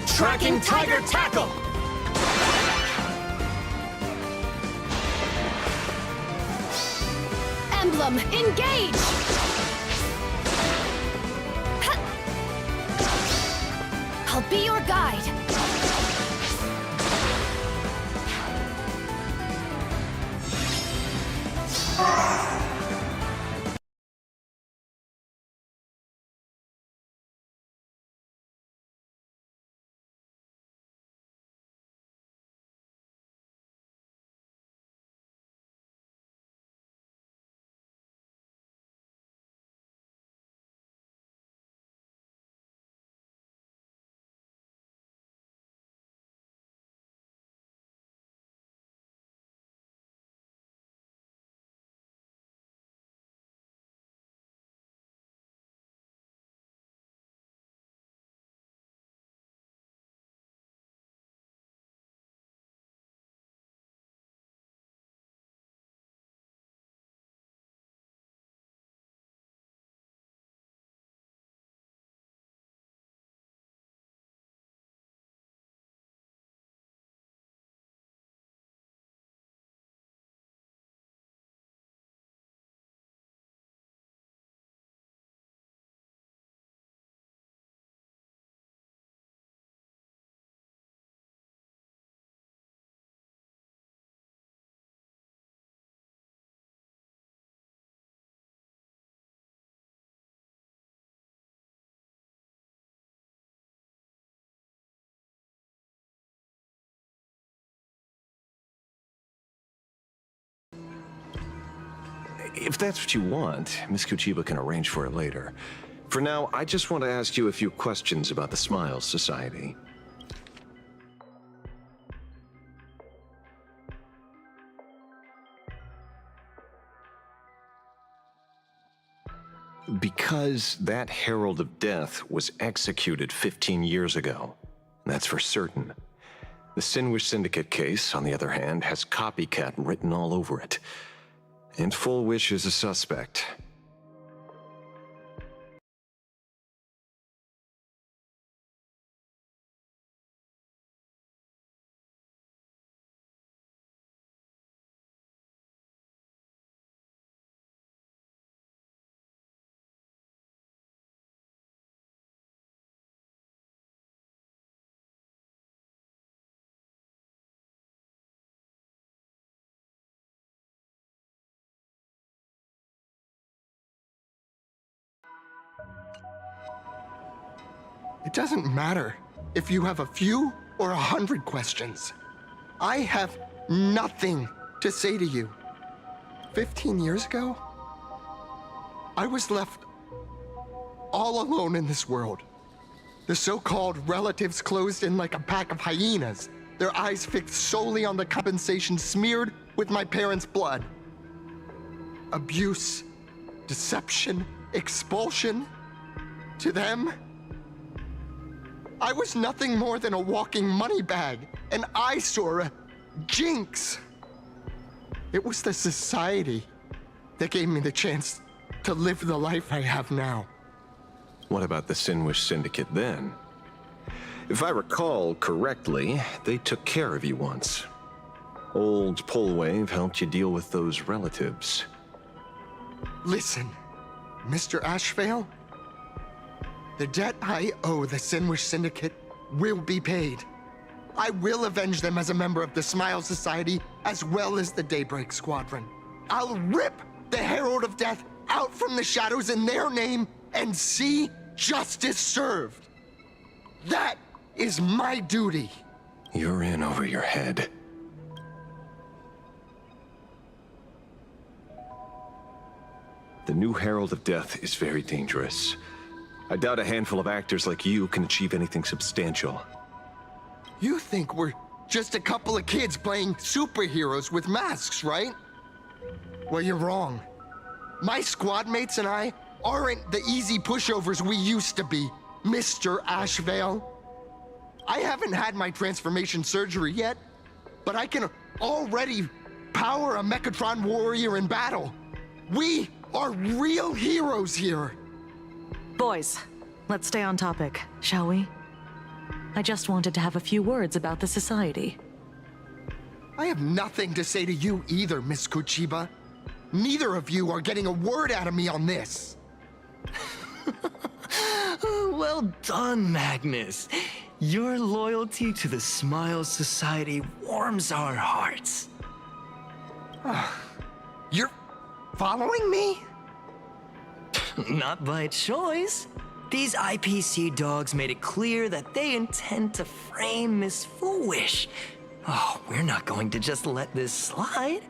Tracking Tiger Tackle! Emblem, engage! I'll be your guide. If that's what you want, Miss Kuchiba can arrange for it later. For now, I just want to ask you a few questions about the Smiles Society. Because that Herald of Death was executed 15 years ago. That's for certain. The Sinwish Syndicate case, on the other hand, has copycat written all over it. And Full Wish is a suspect. It doesn't matter if you have a few or 100 questions. I have nothing to say to you. 15 years ago, I was left all alone in this world. The so-called relatives closed in like a pack of hyenas, their eyes fixed solely on the compensation smeared with my parents' blood. Abuse, deception, expulsion. To them, I was nothing more than a walking money bag, an eyesore, a jinx. It was the society that gave me the chance to live the life I have now. What about the Sinwish Syndicate then? If I recall correctly, they took care of you once. Old Polwave helped you deal with those relatives. Listen, Mr. Ashvale, the debt I owe the Sinwish Syndicate will be paid. I will avenge them as a member of the Smile Society, as well as the Daybreak Squadron. I'll rip the Herald of Death out from the shadows in their name and see justice served. That is my duty. You're in over your head. The new Herald of Death is very dangerous. I doubt a handful of actors like you can achieve anything substantial. You think we're just a couple of kids playing superheroes with masks, right? Well, you're wrong. My squad mates and I aren't the easy pushovers we used to be, Mr. Ashvale. I haven't had my transformation surgery yet, but I can already power a Mechatron warrior in battle. We are real heroes here. Boys, let's stay on topic, shall we? I just wanted to have a few words about the society. I have nothing to say to you either, Miss Kuchiba. Neither of you are getting a word out of me on this. Well done, Magnus. Your loyalty to the Smile Society warms our hearts. You're following me? Not by choice. These IPC dogs made it clear that they intend to frame Miss Foolish. Oh, we're not going to just let this slide.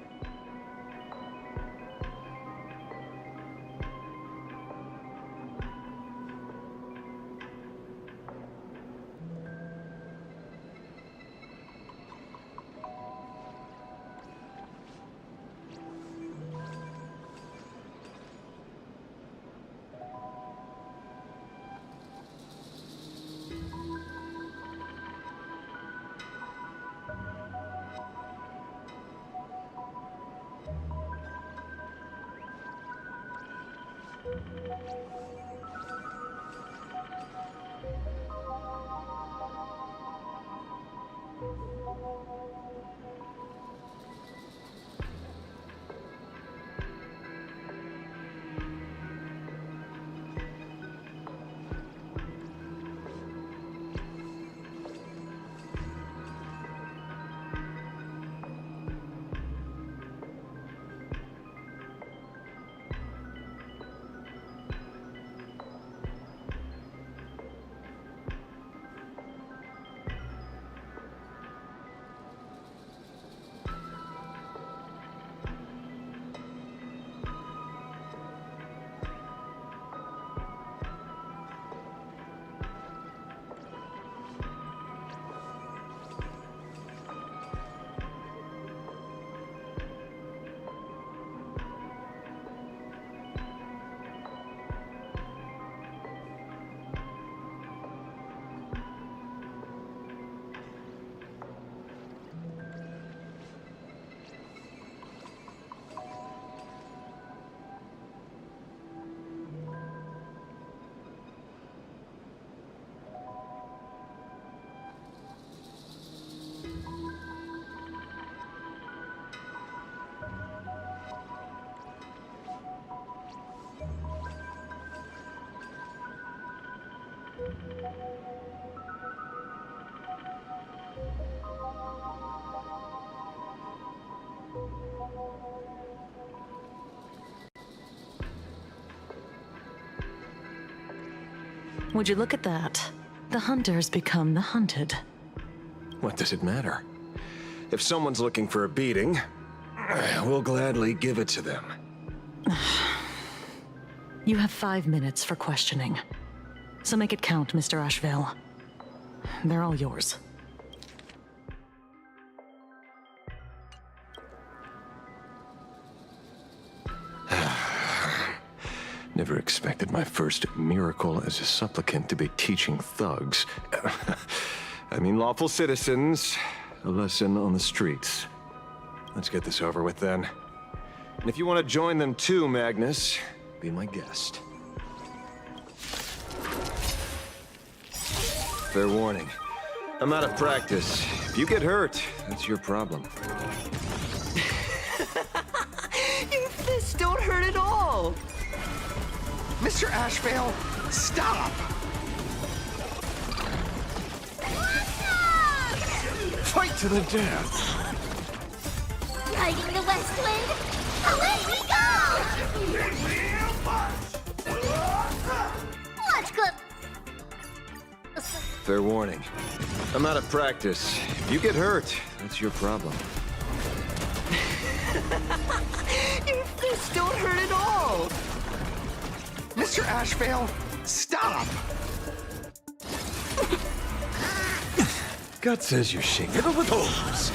Would you look at that? The hunters become the hunted. What does it matter? If someone's looking for a beating, we'll gladly give it to them. You have 5 minutes for questioning. So make it count, Mr. Ashvale. They're all yours. Never expected my first miracle as a supplicant to be teaching thugs. I mean, lawful citizens, a lesson on the streets. Let's get this over with then. And if you want to join them too, Magnus, be my guest. Fair warning. I'm out of practice. If you get hurt, that's your problem. Your fists don't hurt at all! Mr. Ashvale, stop! Fight to the death! Riding the west wind, away we go! Let's go! Fair warning. I'm out of practice. If you get hurt, that's your problem. Your fists don't hurt at all! Mr. Ashvale, stop! Gut says you're shaking. Fiddle with holes.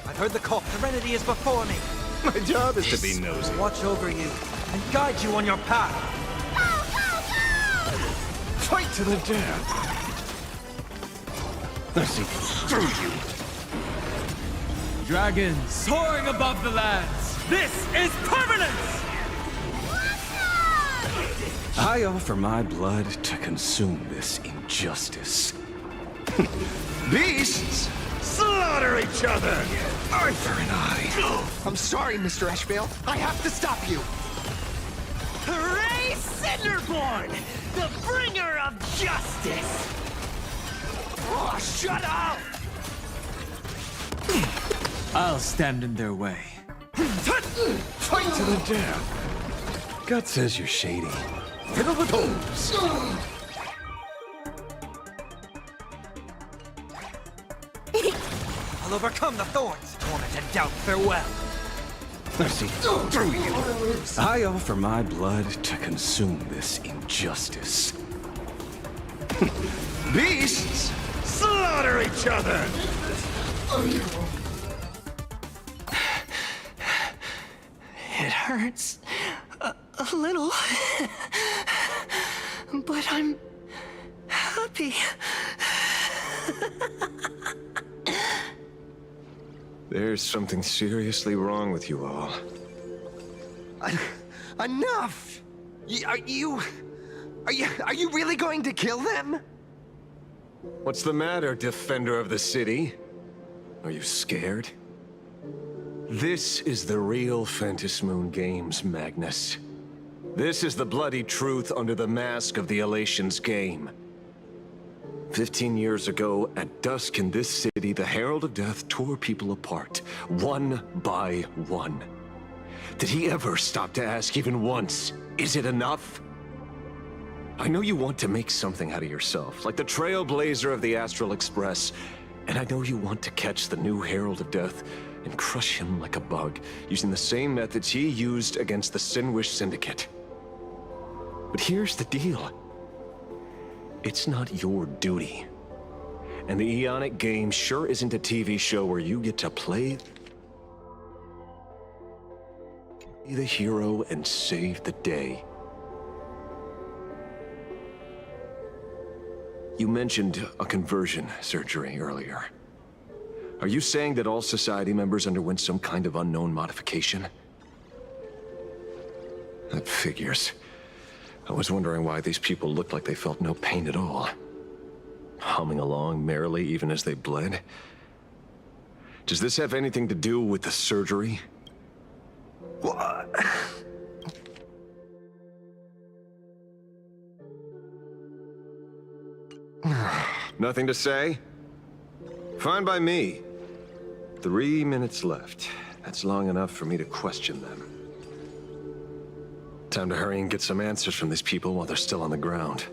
I've heard the call. Serenity is before me. My job is to be nosy. Watch over you and guide you on your path. Fight to the death. I see through you. Dragons soaring above the lands. This is permanence! I offer my blood to consume this injustice. Beasts slaughter each other! Arthur and I. I'm sorry, Mr. Ashvale. I have to stop you. Hooray, Cinderborn! The bringer of justice! Oh, shut up! I'll stand in their way. Fight to the death. Gut says you're shady. Fiddle with holes. I'll overcome the thorns, torment and doubt. Farewell. I see through you. I offer my blood to consume this injustice. Beasts slaughter each other! It hurts a little, but I'm happy. There's something seriously wrong with you all. Enough! Are you really going to kill them? What's the matter, defender of the city? Are you scared? This is the real Phantasmoon Games, Magnus. This is the bloody truth under the mask of the Elation's game. 15 years ago, at dusk in this city, the Herald of Death tore people apart, one by one. Did he ever stop to ask even once, is it enough? I know you want to make something out of yourself, like the trailblazer of the Astral Express, and I know you want to catch the new Herald of Death and crush him like a bug, using the same methods he used against the Sinwish Syndicate. But here's the deal. It's not your duty. And the Aeonic game sure isn't a TV show where you get to play the hero and save the day. You mentioned a conversion surgery earlier. Are you saying that all Society members underwent some kind of unknown modification? That figures. I was wondering why these people looked like they felt no pain at all. Humming along merrily even as they bled. Does this have anything to do with the surgery? What? Nothing to say? Fine by me. 3 minutes left. That's long enough for me to question them. Time to hurry and get some answers from these people while they're still on the ground.